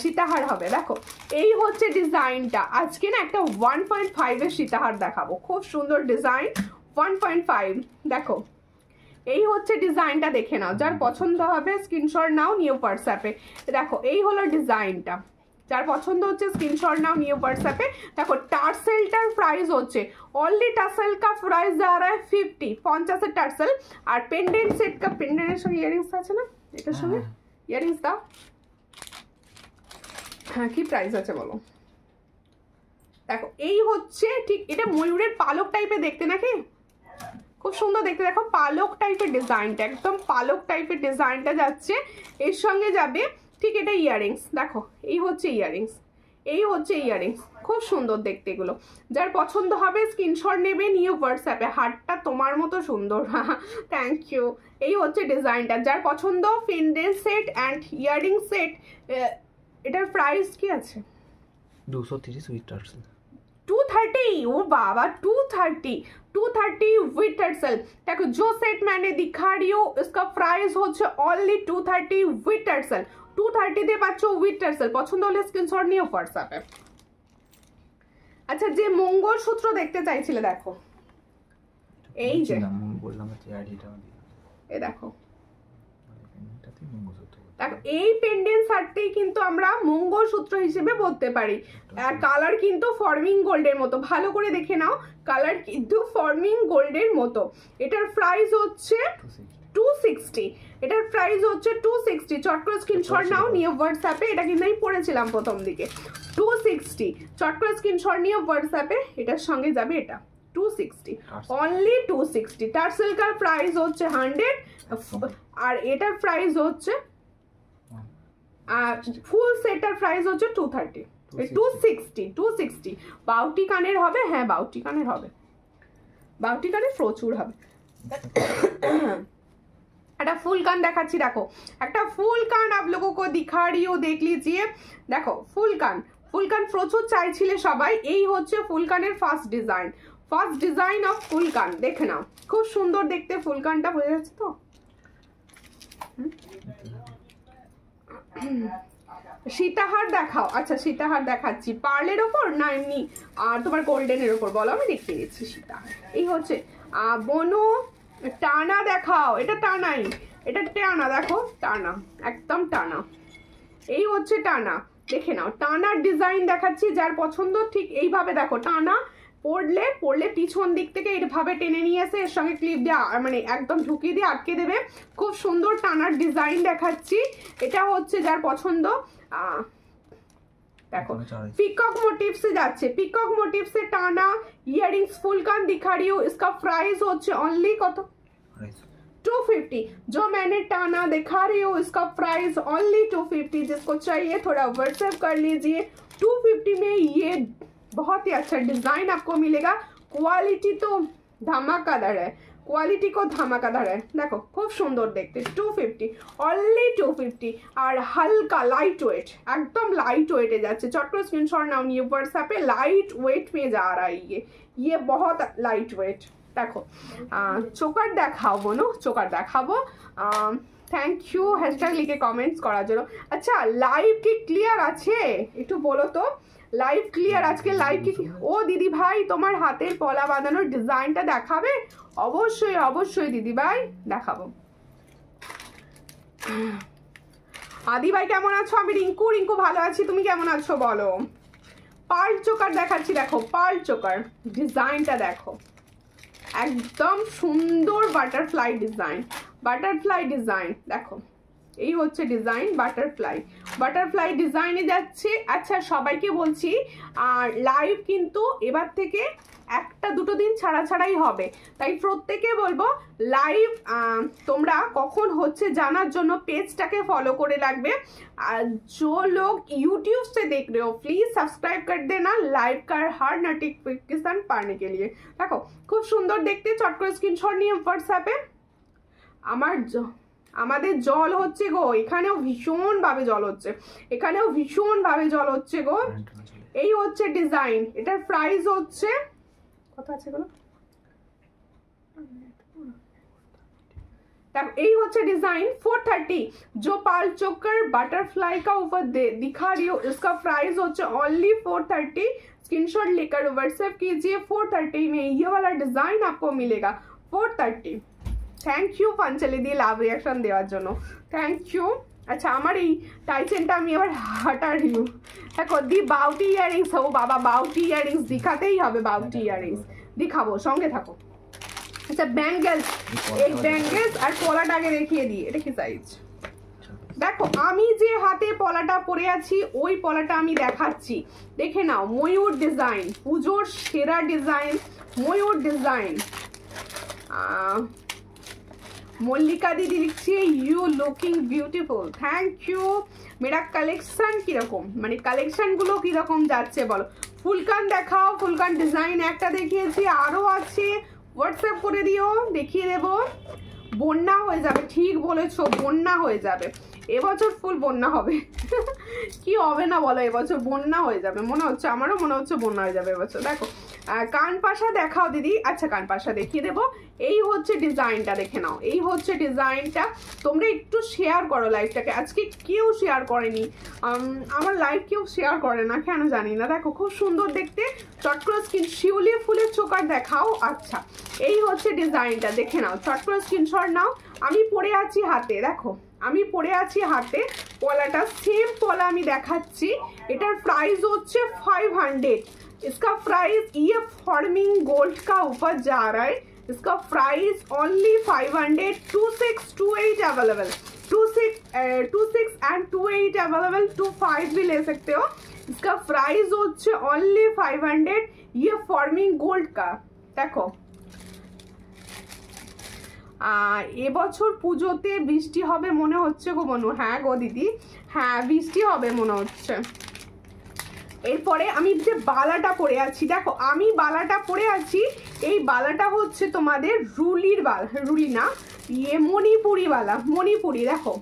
সীতাহার হবে। দেখো এই হচ্ছে ডিজাইনটা, আজকে না একটা 1.5 এর সীতাহার দেখাবো, খুব সুন্দর ডিজাইন 1.5। দেখো এই হচ্ছে ডিজাইনটা, দেখে নাও, যার পছন্দ হবে স্ক্রিনশট নাও, নিউ হোয়াটসঅ্যাপে। দেখো এই হলো ডিজাইনটা, যার পছন্দ হচ্ছে স্ক্রিনশট নাও, নিউ হোয়াটসঅ্যাপে। দেখো টার্সেলটার প্রাইস হচ্ছে অনলি টার্সেল का प्राइस जा रहा है 50, 50 এর টার্সেল। আর পেন্ডেন্ট সেট का পেন্ডেন্টের সঙ্গে ইয়ারিংস আছে না, এটার সঙ্গে ইয়ারিংস দাও, হ্যাঁ কি প্রাইস আছে বলো। দেখো এই হচ্ছে ঠিক, এটা ময়ূরের পালক টাইপের দেখতে নাকি, খুব সুন্দর দেখতে, দেখো পালক টাইপের ডিজাইনটা, একদম পালক টাইপের ডিজাইনটা যাচ্ছে। এর সঙ্গে যাবে ঠিক এটা ইয়াররিংস, দেখো এই হচ্ছে ইয়াররিংস, এই হচ্ছে ইয়াররিংস, খুব সুন্দর দেখতে এগুলো। যার পছন্দ হবে স্ক্রিনশট নেবে, নিয়ে হোয়াটসঅ্যাপে। হারটা তোমার মতো সুন্দর, থ্যাংক ইউ। এই হচ্ছে ডিজাইনটা, যার পছন্দ pendant set and earring set. এটার প্রাইস কি আছে? 230 উইথ টার্সেল। 230, ओ बाबा 230 विथ टर्सल। देखो जो सेट मैंने दिखा रही हूँ इसका प्राइस হচ্ছে only 230 with टर्सल। 230 দিয়ে পাচ্ছ with टर्सल। পছন্দ হলে স্ক্রিনশট নিও হোয়াটসঅ্যাপে। আচ্ছা, যে মঙ্গলসূত্র দেখতে চাইছিলে দেখো, এই যে বললাম যে আইডিটা এই দেখো, এটাতে মঙ্গলসূত্র। দেখো এই পেন্ডেন্ট শার্টটাই কিন্তু আমরা মঙ্গলসূত্র হিসেবে বলতে পারি। আর কালার কিন্তু ফর্মিং গোল্ডের মতো, ভালো করে দেখে নাও, কালার কিন্তু ফর্মিং গোল্ডের মতো। এটার প্রাইস হচ্ছে 260, এটার প্রাইস হচ্ছে 260। চট করে স্ক্রিনশট নাও, নিয়ে হোয়াটসঅ্যাপে। এটা কিন্তু আমি পড়েছিলাম প্রথম দিকে। 260, চট করে স্ক্রিনশট নিয়ে হোয়াটসঅ্যাপে। এটার সঙ্গে যাবে এটা 260, অনলি 260। টার্সেল কার প্রাইস হচ্ছে 100, আর এটার প্রাইস হচ্ছে ফুল সেটার প্রাইস হচ্ছে 230, 260। বাউটি কানের হবে, হ্যাঁ বাউটি কানের হবে, বাউটি কানের প্রচুর হবে। একটা ফুল कान দেখাচ্ছি, দেখো একটা ফুল कान आप लोगों को दिखा रही हूं, देख लीजिए। দেখো ফুল कान প্রচুর চাইছিলে সবাই। এই হচ্ছে ফুল काনের ফার্স্ট ডিজাইন অফ ফুল कान। দেখে নাও, খুব সুন্দর দেখতে ফুল कानটা, বোঝা যাচ্ছে তো? সীতাহার দেখাও। আচ্ছা সীতাহার দেখাচ্ছি, পার্লের ওপর না এমনি আর তোমার গোল্ডেনের ওপর বলো, আমি দেখিয়ে দিচ্ছি সীতাহার। এই হচ্ছে বনো টানা দেখাও, এটা টানাই, এটা টানা, দেখো টানা, একদম টানা। এই হচ্ছে টানা, দেখে নাও টানার ডিজাইন দেখাচ্ছি। যার পছন্দ ঠিক এইভাবে দেখো, টানা পরলে পিছন দিক থেকে এইভাবে টেনে নিয়ে এসে এর সঙ্গে ক্লিপ দিয়ে মানে একদম ঢুকিয়ে দিয়ে আটকে দেবে। খুব সুন্দর টানার ডিজাইন দেখাচ্ছি। এটা হচ্ছে যার পছন্দ। देखो पिकॉक मोटिव से जाच्छे, पिकॉक मोटिव से टाना इयरिंग्स फुल कान दिखा रही हूँ। इसका प्राइस होच्छे ओनली कत 250। जो मैंने टाना दिखा रही हूँ इसका प्राइस ओनली 250। जिसको चाहिए थोड़ा व्हाट्सएप कर लीजिए। 250 में ये बहुत ही अच्छा डिजाइन आपको मिलेगा। क्वालिटी तो धमाकादार है, क्वालिटी को धमाकादार है। देखो खूब सुंदर देखते। 250, ओनली 250। और हल्का लाइट वेट, एकदम लाइट वेट जाच्छे। चट करे स्क्रीनशॉट नाओ, निये व्हाट्सएप पे। लाइट वेट में जा रहा है ये बहुत लाइट वेट। देखो चोकार देखाओ बोनो, चोकार देखाबो। थैंक यू हैशटैग लिखे कमेंट्स करार जोन्नो। अच्छा लाइव की क्लियर आछे एकटु बोलो तो, लाइव क्लियर আজকে লাইভ কি? ও দিদি ভাই তোমার হাতের পলা বাঁধানোর ডিজাইনটা দেখাবে? অবশ্যই অবশ্যই দিদি ভাই দেখাবো। আদি ভাই কেমন আছো? আমি রিঙ্কু ভালো আছি, তুমি কেমন আছো বলো। পার্ল চোকার দেখাচ্ছি, দেখো পার্ল চোকার ডিজাইনটা দেখো, একদম সুন্দর বাটারফ্লাই ডিজাইন দেখো। এই হচ্ছে ডিজাইন বাটারফ্লাই ডিজাইনে যাচ্ছে। আচ্ছা সবাইকে বলছি আর লাইভ কিন্তু এবার থেকে একটা দুটো দিন ছাড়াই হবে, তাই প্রত্যেকে বলবো লাইভ তোমরা কখন হচ্ছে জানার জন্য পেজটাকে ফলো করে রাখবে। আর जो लोग यूट्यूब से देख रहे हो प्लीज सब्सक्राइब कर देना लाइव का हर नोटिफिकेशन पाने के लिए। देखो খুব সুন্দর দেখতে, চট করে স্ক্রিনশট নিয়ে হোয়াটসঅ্যাপে। আমাদের জল হচ্ছে গো, এখানেও ভীষণ ভাবে জল হচ্ছে গো। এই হচ্ছে ডিজাইন, এটার প্রাইস হচ্ছে কত আছে বলো? এই হচ্ছে ডিজাइन 430। जो पाल चोकर बटरफ्लाई का ऊपर दिखा रही हूँ इसका प्राइस होচ্ছে ओनली 430। स्क्रीनशॉट लेकर व्हाट्सएप कीजिए। 430 में ये वाला डिजाइन आपको मिलेगा 430। थैंक यू पंचली दी लाभ रिएक्शन देওয়ার জন্য, थैंक यू। अच्छा আমার এই টাইচেনটা আমি আবার হাঁটা रही हूँ। দেখো দি বাউটি ইয়ারিংস, ও বাবা বাউটি ইয়ারিংস দিখাতেই হবে, বাউটি ইয়ারিংস দিখাবো, সঙ্গে থাকো। আচ্ছা ব্যাঙ্গেলস, এই ব্যাঙ্গেলস আর পলাটা আগে দেখিয়ে দিই, এটা কি সাইজ দেখো। আমি যে হাতে পলাটা পরে আছি ওই পলাটা আমি দেখাচ্ছি, দেখে নাও। ময়ূর ডিজাইন, পুজোর সেরা ডিজাইন ময়ূর ডিজাইন। মল্লিকা দিদি লিখছে you looking beautiful, thank you. মেরা কালেকশন কিরকম, মানে কালেকশনগুলো কিরকম যাচ্ছে বলো। ফুলকান দেখাও, ফুলকান ডিজাইন একটা দেখিয়েছি, আরও আছে, হোয়াটসঅ্যাপ করে দিও, দেখিয়ে দেবো। বন্যা হয়ে যাবে, ঠিক বলেছো, বন্যা হয়ে যাবে এবছর, ফুল বন্যা হবে। কি হবে না বলো, এবছর বন্যা হয়ে যাবে মনে হচ্ছে, আমারও মনে হচ্ছে বন্যা হয়ে যাবে এবছর। দেখো কানপাশা দেখাও দিদি। আচ্ছা কানপাশা দেখিয়ে দেবো। এই হচ্ছে ডিজাইনটা, দেখে নাও, এই হচ্ছে ডিজাইনটা। তোমরা একটু শেয়ার করো লাইভটাকে, আজকে কেউ শেয়ার করেনি, আমার লাইভ কেউ শেয়ার করে না কেন জানি না। দেখো খুব সুন্দর দেখতে, চট করে স্ক্রিন, শিউলি ফুলের চোকার দেখাও। আচ্ছা এই হচ্ছে ডিজাইনটা, দেখে নাও, চট করে স্ক্রিনশট নাও। আমি পরে আছি হাতে, দেখো আমি পরে আছি হাতে পলাটা, সেম পলা আমি দেখাচ্ছি। এটার প্রাইস হচ্ছে 500। इसका प्राइस ये फॉर्मिंग गोल्ड का ऊपर जा रहा है, इसका price only 500। 2628 available, 26 and 28 available, 25 भी ले सकते हो। इसका प्राइस হচ্ছে ओनली 500, ये फॉर्मिंग गोल्ड का। देखो এবছর পুজোতে বৃষ্টি হবে মনে হচ্ছে গো বনু। হ্যাঁ গো দিদি, হ্যাঁ বৃষ্টি হবে মনে হচ্ছে। এরপরে আমি যে বালাটা পরে আছি, দেখো আমি বালাটা পরে আছি, এই বালাটা হচ্ছে তোমাদের রুলির বালা, রুলি না, ইয়ে মণিপুরি বালা, মণিপুরি। দেখো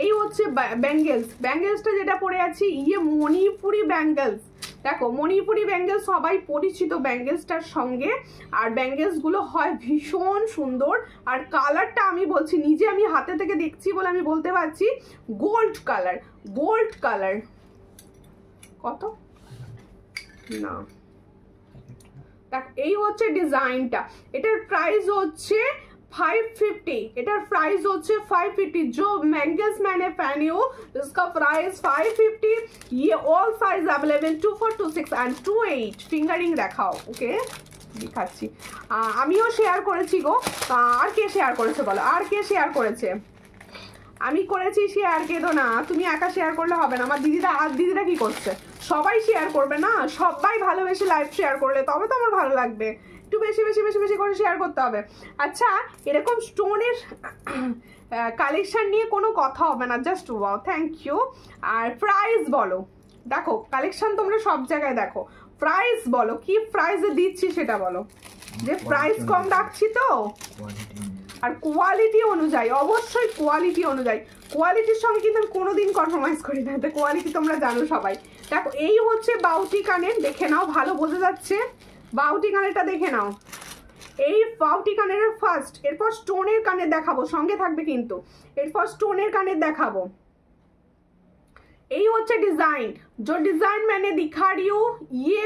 এই হচ্ছে ব্যাঙ্গেলস, ব্যাঙ্গেলসটা যেটা পরে আছি ইয়ে মণিপুরি ব্যাঙ্গেলস। দেখো মণিপুরি ব্যাঙ্গেলস সবাই পরিচিত ব্যাঙ্গেলসটার সঙ্গে, আর ব্যাঙ্গেলসগুলো হয় ভীষণ সুন্দর। আর কালারটা আমি বলছি, নিজে আমি হাতে থেকে দেখছি বলে আমি বলতে পারছি, গোল্ড কালার, গোল্ড কালার। কত না, এই হচ্ছে ডিজাইনটা, এটার প্রাইস হচ্ছে 550, এটার প্রাইস হচ্ছে 550। जो मैंगल्स मैंने पहनी हो इसका प्राइस 550। ये ऑल साइज अवेलेबल 24, 26 एंड 28। फिंगारिंग দেখাও, ওকে দেখাচ্ছি। আমিও শেয়ার করেছি গো, আর কে শেয়ার করেছে বলো, আর কে শেয়ার করেছে? আমি করেছি শেয়ার, কেঁদো না, তুমি একা শেয়ার করলে হবে না। আমার দিদিরা, আর দিদিরা কি করছে, সবাই শেয়ার করবে না, সবাই ভালোবেসে লাইভ শেয়ার করলে তবে তো আমার ভালো লাগবে, একটু বেশি বেশি বেশি বেশি করে শেয়ার করতে হবে। আচ্ছা এরকম স্টোনের কালেকশন নিয়ে কোনো কথা হবে না, জাস্ট ওয়াও, থ্যাংক ইউ। আর প্রাইস বলো, দেখো কালেকশন তোমরা সব জায়গায় দেখো, প্রাইস বলো, কি প্রাইসে দিচ্ছি সেটা বলো, যে প্রাইস কম রাখছি তো, আর কোয়ালিটি অনুযায়ী, অবশ্যই কোয়ালিটি অনুযায়ী, কোয়ালিটির সঙ্গে কিন্তু আমি কোনোদিন কম্প্রোমাইজ করি না, তো কোয়ালিটি তোমরা জানো সবাই। দেখো এই হচ্ছে বাউটি কানের, দেখে নাও, ভালো বোঝা যাচ্ছে, বাউটি কানেরটা দেখে নাও, এই বাউটি কানের ফার্স্ট, এরপর স্টোনের কানের দেখাবো, সঙ্গে থাকবে কিন্তু, এরপর স্টোনের কানের দেখাবো। এই হচ্ছে ডিজাइन, जो डिजाइन मैंने दिखा रही हूँ ये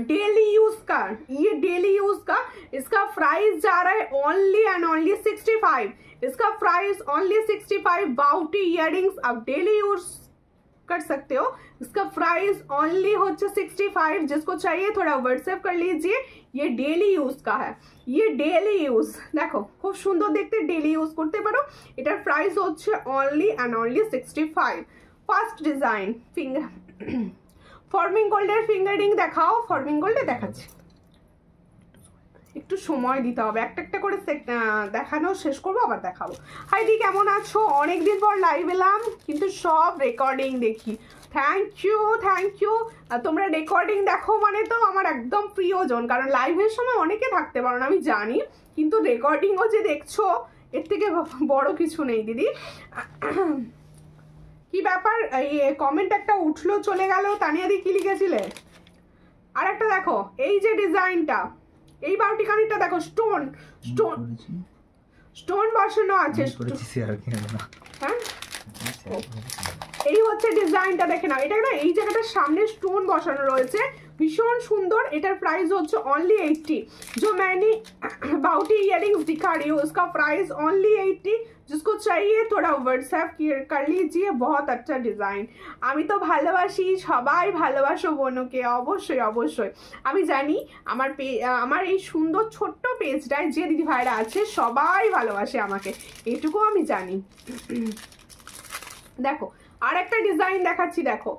डेली यूज का, ये डेली यूज का, इसका प्राइस जा रहा है ओनली एंड ओनली 65। इसका प्राइस ओनली 65। बाउटी इयररिंग्स आप डेली यूज कर सकते हो, इसका प्राइस ओनली होচ্ছে 65। जिसको चाहिए थोड़ा व्हाट्सएप कर लीजिए, ये डेली यूज का है, ये डेली यूज। देखो খুব সুন্দর দেখতে, डेली यूज করতে পারো। এটার প্রাইস হচ্ছে only and only 65। First design finger, forming গোল্ডের ফিঙ্গারিং দেখাও, ফর্মিং গোল্ডে দেখাচ্ছি, একটু সময় দিতে হবে, একটা একটা করে দেখানো শেষ করবো আবার দেখাবো। হাইদি কেমন আছো, অনেকদিন পর লাইভ এলাম, কিন্তু সব রেকর্ডিং দেখি, থ্যাংক ইউ থ্যাংক ইউ। তোমরা রেকর্ডিং দেখো মানে তো আমার একদম প্রিয়জন, কারণ লাইভের সময় অনেকে থাকতে পারো না আমি জানি, কিন্তু রেকর্ডিংও যে দেখছো এর থেকে বড় কিছু নেই দিদি। কি ব্যাপার, এই কমেন্ট একটা উঠলো চলে গেল, তানিয়াদি কি লিখেছিলে? আর একটা দেখো, এই যে ডিজাইনটা, এই বাউটি কানিটা দেখো, স্টোন স্টোন স্টোন বসানো আছে, হ্যাঁ এই হচ্ছে ডিজাইনটা দেখে নাও, এটা না এই জায়গাটার সামনে স্টোন বসানো রয়েছে, ভীষণ সুন্দর। এটার প্রাইস হচ্ছে ओनली 80। जो मैंने बाउटी इयररिंग्स दिखा रही हूँ उसका प्राइस ओनली 80। जिसको चाहिए थोड़ा व्हाट्सएप कर लीजिए, बहुत अच्छा डिजाइन। আমি তো ভালোবাসি, সবাই ভালোবাসো বনুকে, অবশ্যই অবশ্যই। আমি জানি আমার এই সুন্দর ছোট্ট পেজটায় যে দিদি ভাইরা আছে সবাই ভালোবাসে আমাকে, এটুকু আমি জানি। দেখো আর একটা ডিজাইন দেখাচ্ছি, দেখো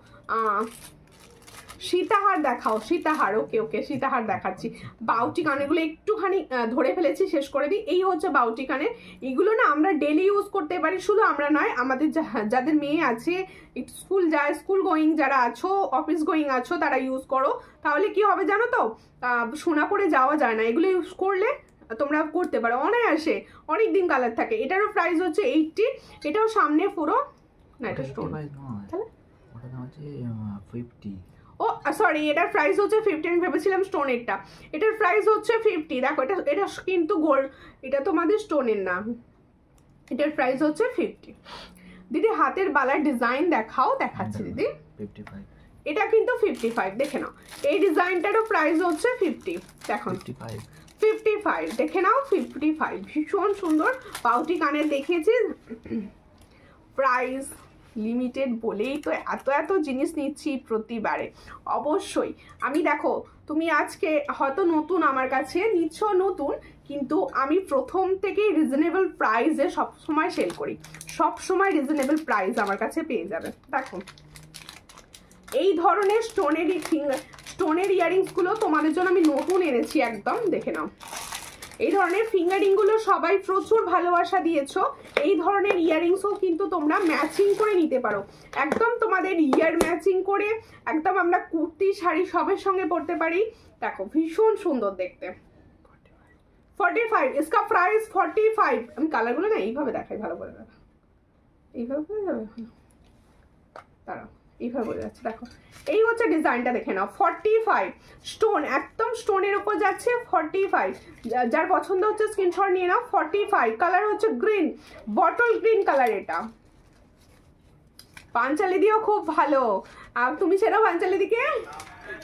সীতাহার দেখাও, সীতাহার। ওকে ওকে, সীতাহার দেখাচ্ছি। বাউটি কানেরগুলো একটুখানি ধরে ফেলেছি, শেষ করে দিই। এই হচ্ছে বাউটি কানের। এগুলো না আমরা ডেলি ইউজ করতে পারি, শুধু আমরা নয়, আমাদের যাদের মেয়ে আছে, স্কুল যায়, স্কুল গোয়িং যারা আছো, অফিস গোয়িং আছো, তারা ইউজ করো। তাহলে কি হবে জানো তো, সোনা পরে যাওয়া যায় না। এগুলো ইউজ করলে তোমরা করতে পারো অনায়াসে, অনেক দিন কালার থাকে। এটারও প্রাইস হচ্ছে 80। এটাও সামনে পুরো না, এটা স্টোন, তাহলে ওটা দাম হচ্ছে 50। ও সরি, এটার প্রাইস হচ্ছে 50। আমি ভেবেছিলাম স্টোনেরটা। এটার প্রাইস হচ্ছে 50। দেখো এটা এটা কিন্তু গোল্ড, এটা তোমাদের স্টোনের না। এটার প্রাইস হচ্ছে 50। দিদি হাতের বালার ডিজাইন দেখাও। দেখাচ্ছি দিদি। 55। এটা কিন্তু 55, দেখে নাও। এই ডিজাইনটারও প্রাইস হচ্ছে 50। দেখো 55, দেখে নাও 55। ভীষণ সুন্দর বাউটি কানের দেখিয়েছি। প্রাইস লিমিটেড বলেই তো এত এত জিনিস নিচ্ছি প্রতিবারে। অবশ্যই আমি, দেখো তুমি আজকে হয়তো নতুন আমার কাছে নিচ্ছ, নতুন, কিন্তু আমি প্রথম থেকেই রিজনেবল প্রাইসে সবসময় সেল করি। সবসময় রিজনেবল প্রাইস আমার কাছে পেয়ে যাবে। দেখো এই ধরনের স্টোনের ইয়ারিংসগুলো তোমাদের জন্য আমি নতুন এনেছি একদম, দেখে নাও। এই ধরনের ফিঙ্গারিংগুলো সবাই প্রচুর ভালোবাসা দিয়েছো। এই ধরনের ইয়ারিংসও কিন্তু তোমরা ম্যাচিং করে নিতে পারো, একদম তোমাদের ইয়ার ম্যাচিং করে, একদম আমরা কুর্তি শাড়ি সবের সঙ্গে পরতে পারি। দেখো ভীষণ সুন্দর দেখতে। 45, इसका प्राइस 45। আমি কালারগুলো না এইভাবে দেখাই, ভালো করে দেখা, এইভাবে করে যাবে, দাঁড়াও, এইভাবে বলে যাচ্ছে। দেখো এই হচ্ছে ডিজাইনটা, দেখে নাও। 45 স্টোন, একদম স্টোনের উপর যাচ্ছে। 45, যার পছন্দ হচ্ছে স্ক্রিনশট নিয়ে নাও। 45 কালার হচ্ছে গ্রিন, বটল গ্রিন কালার। এটা পাঞ্চালি দিও খুব ভালো। আর তুমি সেটা পাঞ্চালি দিকে,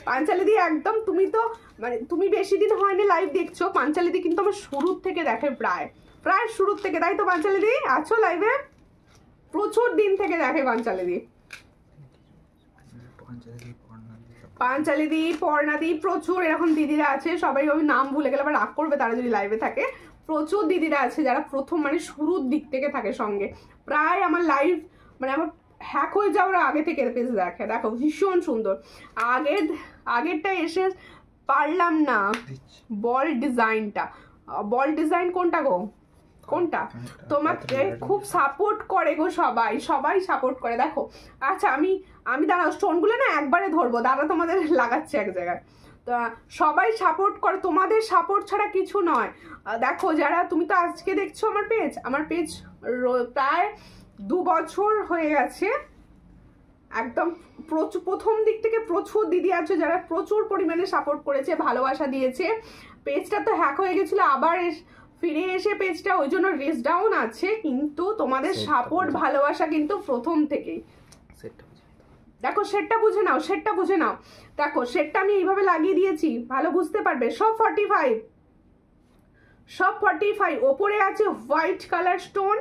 পাঞ্চালি দি একদম, তুমি তো মানে তুমি বেশি দিন হয়নি লাইভ দেখছো। পাঞ্চালি দি কিন্তু আমার শুরুর থেকে দেখে, প্রায় শুরুর থেকে, তাই তো পাঞ্চালি দি? আছো লাইভে? প্রচুর দিন থেকে দেখে পাঞ্চালি দি। পাঞ্চালি দি, পর্ণা দি, প্রচুর এরকম দিদিরা আছে। সবাই আমি নাম ভুলে গেলে আবার রাগ করবে তারা যদি লাইভে থাকে। প্রচুর দিদিরা আছে যারা প্রথম মানে শুরুর দিক থেকে থাকে সঙ্গে। প্রায় আমার লাইভ মানে আমার হ্যাক হয়ে যাওয়ার আগে থেকে পেজ দেখে। দেখো ভীষণ সুন্দর। আগেরটা এসে পারলাম না, বল ডিজাইনটা, বল ডিজাইন কোনটা গো, কোনটা? তোমাকে খুব সাপোর্ট করে গো সবাই, সবাই সাপোর্ট করে। দেখো আচ্ছা আমি দাঁড়াও, স্টোনগুলো না একবারে ধরবো, দাদা তোমাদের লাগাচ্ছে এক জায়গায়। সবাই সাপোর্ট করে, তোমাদের সাপোর্ট ছাড়া কিছু নয়। দেখো যারা, তুমি তো আজকে দেখছো আমার পেজ প্রায় 2 বছর হয়ে গেছে। একদম প্রথম দিক থেকে প্রচুর দিদি আছে যারা প্রচুর পরিমাণে সাপোর্ট করেছে, ভালোবাসা দিয়েছে। পেজটা তো হ্যাক হয়ে গেছিল, আবার ফিরে এসে পেজটা ওই জন্য রেস ডাউন আছে, কিন্তু তোমাদের সাপোর্ট ভালোবাসা কিন্তু প্রথম থেকেই। দেখো সেটটা বুঝে নাও, সেটটা বুঝে নাও। দেখো সেটটা আমি এইভাবে লাগিয়ে দিয়েছি, ভালো বুঝতে পারবে। সব 45, সব 45। ওপরে আছে হোয়াইট কালার স্টোন,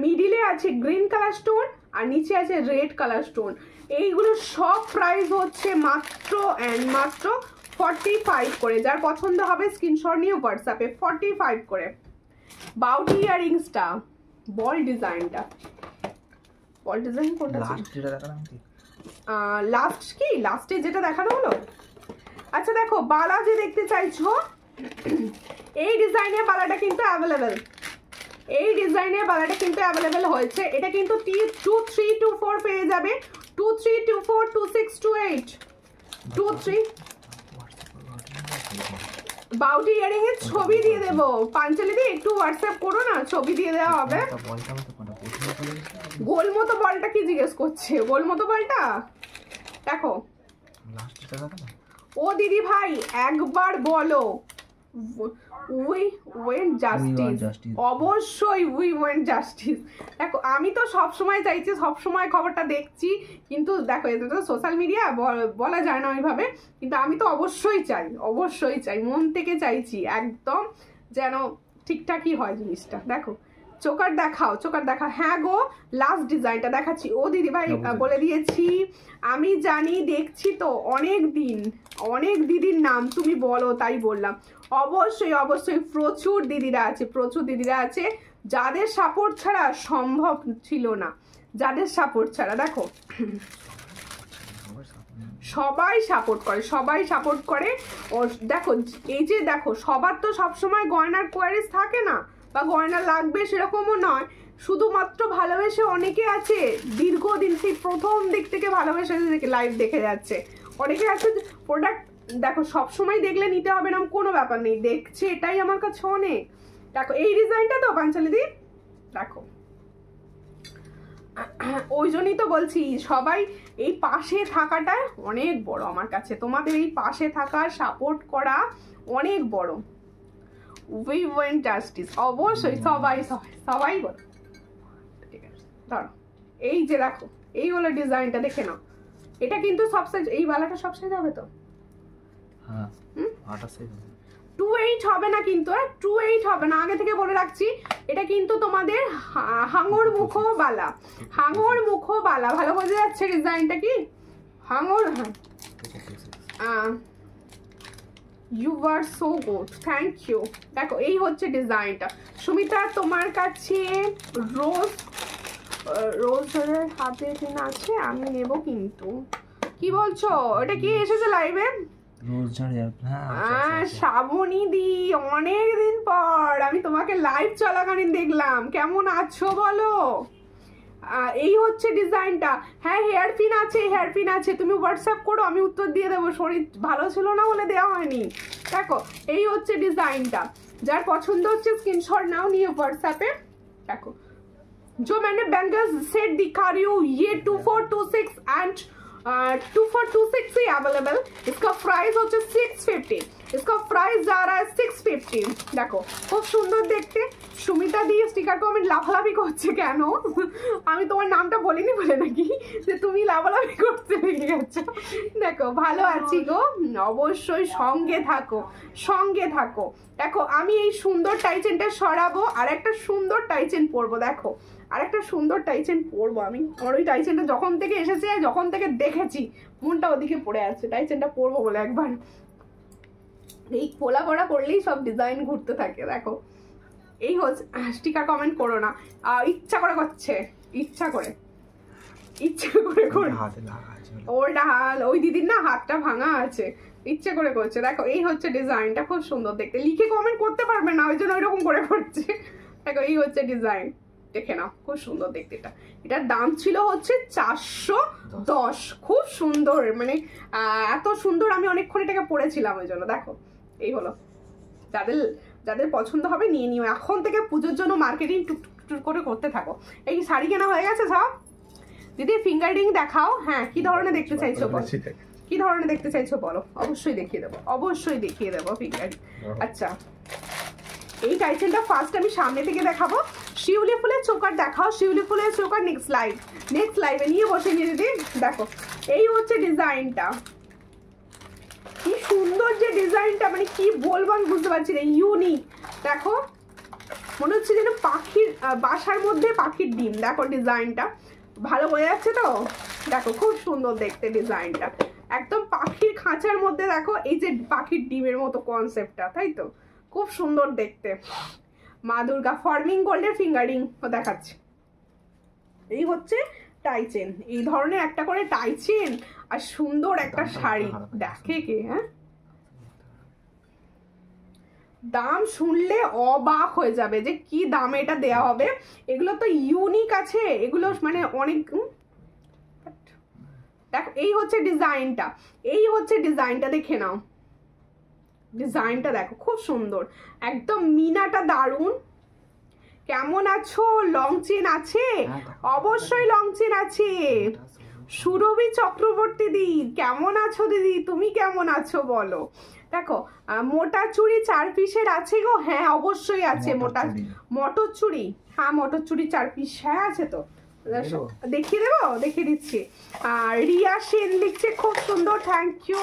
মিডিলে আছে গ্রিন কালার স্টোন, আর নিচে আছে রেড কালার স্টোন। এইগুলো সব প্রাইস হচ্ছে মাত্র 45 করে। যার পছন্দ হবে স্ক্রিনশট নিয়ে হোয়াটসঅ্যাপে 45 করে। বাউটি ইয়ারিংসটা, বল ডিজাইনটা, বল ডিজাইন কোনটা? লাস্ট কি, লাস্টে যেটা দেখানো হলো। আচ্ছা দেখো বালা যে দেখতে চাইছো, এই ডিজাইনের বালাটা কিন্তু অ্যাভেলেবেল, এই ডিজাইনের বালাটা কিন্তু অ্যাভেলেবেল হয়েছে। এটা কিন্তু 2324 পেয়ে যাবে, 2324, 2628, 23। বাউটি ইয়ারিং এর ছবি দিয়ে দেবো। পাঞ্চালি দি একটু হোয়াটসঅ্যাপ করো না, ছবি দিয়ে দেওয়া হবে। গোল মতো বলটা কি জিজ্ঞেস করছে? গোল মতো বলটা দেখো। ও দিদি ভাই একবার বলো, উই ওয়েন্ট জাস্টিস। অবশ্যই উই ওয়েন্ট জাস্টিস। দেখো আমি তো সবসময় চাইছি, সবসময় খবরটা দেখছি, কিন্তু দেখো এটা তো সোশ্যাল মিডিয়া, বলা যায় না ওইভাবে, কিন্তু আমি তো অবশ্যই চাই, অবশ্যই চাই, মন থেকে চাইছি একদম যেন ঠিকঠাকই হয় জিনিসটা। দেখো চোকার দেখাও, চোকার দেখা। হ্যাঁ গো লাস্ট ডিজাইনটা দেখাচ্ছি। ও দিদি ভাই বলে দিয়েছি, আমি জানি, দেখছি তো অনেক দিন, অনেক দিদির নাম তুমি বলো তাই বললাম। অবশ্যই অবশ্যই প্রচুর দিদিরা আছে, প্রচুর দিদিরা আছে যাদের সাপোর্ট ছাড়া সম্ভব ছিল না, যাদের সাপোর্ট ছাড়া। দেখো সবাই সাপোর্ট করে, সবাই সাপোর্ট করে। ও দেখো এই যে দেখো, সবার তো সবসময় গয়নার কোয়ারিজ থাকে না, বা গয়না লাগবে সেরকমও নয়, শুধুমাত্র ভালোবেসে অনেকে আছে দীর্ঘদিন সেই প্রথম দিক থেকে ভালোবেসে লাইভ দেখে যাচ্ছে, অনেকে আছে প্রোডাক্ট দেখো সবসময় দেখলে নিতে হবে না কোনো ব্যাপার নেই, দেখছে এটাই আমার কাছে অনেক। দেখো এই ডিজাইনটা তো পাঞ্চালি দি দেখো, ওই জন্যই তো বলছি সবাই এই পাশে থাকাটা অনেক বড় আমার কাছে, তোমাদের এই পাশে থাকা সাপোর্ট করা অনেক বড়। উই ওয়ান্ট জাস্টিস, অবশ্যই সবাই সবাই সবাই বলো। ঠিক আছে ধরো, এই যে দেখো এই হলো ডিজাইনটা, দেখে নাও। এটা কিন্তু সব সাইজ, এই বালাটা সব সাইজ হবে তো? হ্যাঁ 28 সাইজ 28 হবে না কিন্তু, 28 হবে না, আগে থেকে বলে রাখছি। এটা কিন্তু তোমাদের হাঙর মুখো বালা, হাঙর মুখো বালা, ভালো বোঝা যাচ্ছে ডিজাইনটা কি হাঙর। হ্যাঁ you are so good, thank you. দেখো এই হচ্ছে ডিজাইনটা। সুমিতা তোমার কাছে রোজ রোজের হাতে কিনা আছে, আমি নেব কিন্তু। কি বলছো, এটা কি এসেছে লাইভে? শ্রাবণী দি অনেক দিন পর আমি তোমাকে লাইভ চলাকালীন দেখলাম, কেমন আছো বলো? এই হচ্ছে ডিজাইনটা। হ্যাঁ হেয়ার পিন আছে, হেয়ার পিন আছে, তুমি হোয়াটসঅ্যাপ করো আমি উত্তর দিয়ে দেবো, শরীর ভালো ছিল না বলে দেওয়া হয়নি। দেখো এই হচ্ছে ডিজাইনটা, যার পছন্দ হচ্ছে স্ক্রিনশট নাও নিয়ে হোয়াটসঅ্যাপে। দেখো जो मैंने बैंगल्स सेट दिखा रही हूँ ये 2426 एंड 2426 ही अवेलेबल। इसका प्राइस হচ্ছে 650, इसका प्राइस जा रहा है 650। দেখো খুব সুন্দর দেখতে। সুমিতা দি স্টিকার কমেন্ট লাফালাফি করছে কেন? আমি তোমার নামটা বলিনি বলে নাকি যে তুমি লাফালাফি করতে লেগে গেছো? দেখো ভালো আছি গো, অবশ্যই সঙ্গে থাকো, সঙ্গে থাকো। দেখো আমি এই সুন্দর টাইচেনটা সরাবো, আর একটা সুন্দর টাইচেন পরবো। দেখো আর একটা সুন্দর টাইচেন পরবো আমি, আমার ওই টাইচেনটা যখন থেকে এসেছে, যখন থেকে দেখেছি মনটা ওদিকে পড়ে আছে, টাইচেনটা পরবো বলে একবার। এই খোলা পড়া করলেই সব ডিজাইন ঘুরতে থাকে। দেখো এই হচ্ছে, স্টিকার কমেন্ট করো না, ইচ্ছা করে করছে, ইচ্ছা করে ওর হাল, ওই দিদির না হাতটা ভাঙা আছে, ইচ্ছে করে করছে। দেখো এই হচ্ছে ডিজাইনটা, খুব সুন্দর দেখতে, লিখে কমেন্ট করতে পারবে না ওই জন্য ওইরকম করে করছে। দেখো এই হচ্ছে ডিজাইন, দেখে নাও খুব সুন্দর দেখতে। এটা এটার দাম ছিল হচ্ছে 410, খুব সুন্দর, মানে এত সুন্দর আমি অনেকক্ষণ এটাকে পরেছিলাম ওই জন্য। দেখো এই হলো, যাদের যাদের পছন্দ হবে নিয়ে নিও, এখন থেকে পুজোর জন্য মার্কেটিং টুক করে করতে থাকো। এই শাড়ি কেনা হয়ে গেছে সব? দিদি ফিঙ্গার রিং দেখাও। হ্যাঁ কি ধরনের দেখতে চাইছো বলো, কি ধরনের দেখতে চাইছো বলো, অবশ্যই দেখিয়ে দেবো, অবশ্যই দেখিয়ে দেবো ফিঙ্গার রিং। আচ্ছা এই টাইটেলটা ফার্স্ট আমি সামনে থেকে দেখাবো। শিউলি ফুলের চোকার দেখাও, শিউলি ফুলের চোকার নেক্সট লাইভে নিয়ে বসে নিয়ে দিদি। দেখো এই হচ্ছে ডিজাইনটা, কি সুন্দর যে ডিজাইনটা, মানে কি বলবো আমি বুঝতে পারছি না, ইউনিক। দেখো মনে হচ্ছে যেন পাখির বাসার মধ্যে পাখির ডিম। দেখো ডিজাইনটা ভালো বোঝা যাচ্ছে তো? দেখো খুব সুন্দর দেখতে ডিজাইনটা, একদম পাখির খাঁচার মধ্যে। দেখো এই যে পাখির ডিমের মতো কনসেপ্টটা, তাই তো খুব সুন্দর দেখতে। মা দুর্গা ফর্মিং গোল্ডের ফিঙ্গারিং দেখাচ্ছে। এই হচ্ছে টাইচেন, এই ধরনের একটা করে টাইচেন আর সুন্দর একটা শাড়ি। দেখে কে? হ্যাঁ দাম শুনলে অবাক হয়ে যাবে যে কি দামে এটা দেয়া হবে। এগুলো তো ইউনিক আছে, এগুলো মানে অনেক। দেখো এই হচ্ছে ডিজাইনটা, এই হচ্ছে ডিজাইনটা, দেখে নাও ডিজাইনটা, দেখো খুব সুন্দর একদম, মিনাটা দারুন। কেমন আছো? লং চেন আছে? অবশ্যই লং চেন আছে। সুরভি চক্রবর্তী দি কেমন আছো? দিদি তুমি কেমন আছো বলো? দেখো মোটা চুড়ি 4 পিসের আছে গো। হ্যাঁ অবশ্যই আছে মটর চুড়ি। হ্যাঁ মটর চুড়ি 4 পিস হ্যাঁ আছে তো, দেখিয়ে দেবো, দেখিয়ে দিচ্ছি। আর রিয়া সেন লিখছে খুব সুন্দর, থ্যাংক ইউ।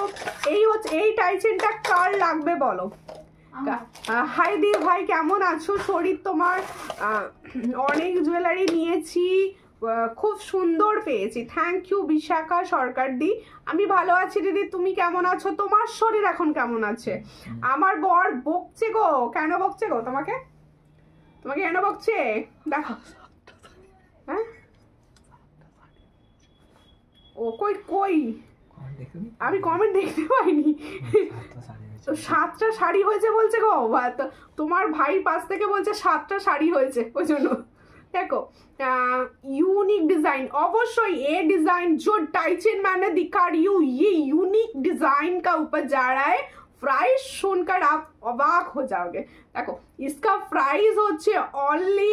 এই হচ্ছে এই টাইচেনটা কার লাগবে বলো? হাই দি ভাই কেমন আছো? শরীর তোমার অনেক জুয়েলারি নিয়েছি, খুব সুন্দর পেয়েছি, থ্যাংক ইউ বিশাখা সরকার দি। আমি ভালো আছি দিদি, তুমি কেমন আছো? তোমার শরীর এখন কেমন আছে? আমার বর বকছে গো, কেন বকছে গো তোমাকে? তোমাকে কেন বকছে দেখো। হ্যাঁ ও কই কই আমি কমেন্ট দেখতে পাইনি। তো 7টা শাড়ি হয়েছে বলছে গো, তোমার ভাই পাশ থেকে বলছে 7টা শাড়ি হয়েছে, ওই জন্য। देखो यूनिक डिजाइन, अवश्य ये डिजाइन जो टाइचेन मैंने दिखा रही हूँ ये यूनिक डिजाइन का ऊपर जा रहा है। प्राइस सुनकर आप अवाक हो जाओगे। देखो इसका प्राइस होच्छे ओनली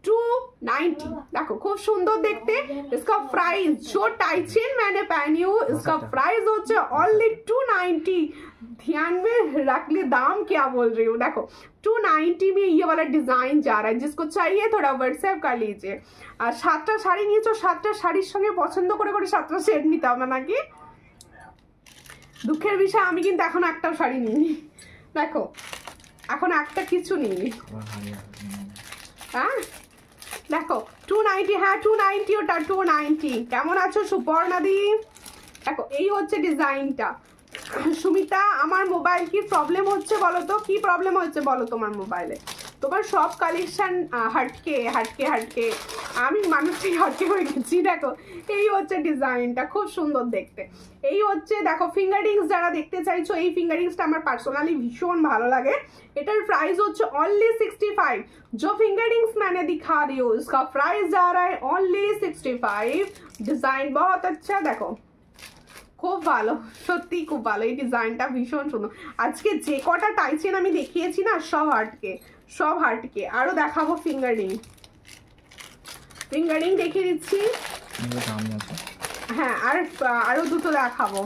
290। देखो खूब सुंदर देखते, इसका प्राइस जो टाइचेन मैंने पहनी हूँ इसका प्राइस होच्छे ओनली 290। ध्यान में रख ले दाम क्या बोल रही हूँ। देखो 290 में ये वाला डिजाइन जा रहा है, जिसको चाहिए थोड़ा व्हाट्सएप कर लीजिए। আর 7টা শাড়ি নিয়েছো, 7টা শাড়ির সঙ্গে পছন্দ করে করে 7টা সেট নিতে হবে নাকি? দুঃখের বিষয় আমি কিন্তু এখন একটাও শাড়ি নিইনি। দেখো এখন একটা কিছু নিইনি। হ্যাঁ দেখো 290, হ্যাঁ 290 ওটা 290। কেমন আছো সুপর্ণা দি? দেখো এই হচ্ছে ডিজাইনটা। সুমিতা আমার মোবাইল কি প্রবলেম হচ্ছে বলো তো, কি প্রবলেম হচ্ছে বলো তোমার মোবাইলে? তোমার সব কালেকশন হাটকে হাটকে হাটকে আমি মানুষই হাটকে হয়ে গেছি। দেখো এই হচ্ছে ডিজাইনটা, খুব সুন্দর দেখতে। এই হচ্ছে দেখো ফিঙ্গারিংস, যারা দেখতে চাইছো এই ফিঙ্গারিংসটা আমার পার্সোনালি ভীষণ ভালো লাগে। এটার প্রাইস হচ্ছে অনলি 65। जो फिंगरिंग्स मैंने दिखा रही हूँ इसका प्राइस जा रहा है ओनली 65। डिजाइन बहुत अच्छा, देखो খুব ভালো, সত্যি খুব ভালো। এই ডিজাইনটা ভীষণ সুন্দর। আজকে যে কটা টাইচেন আমি দেখিয়েছি না সব হার্টকে আরো দেখাবো ফিঙ্গারিং দেখিয়ে দিচ্ছি। হ্যাঁ আর আরো দুটো দেখাবো।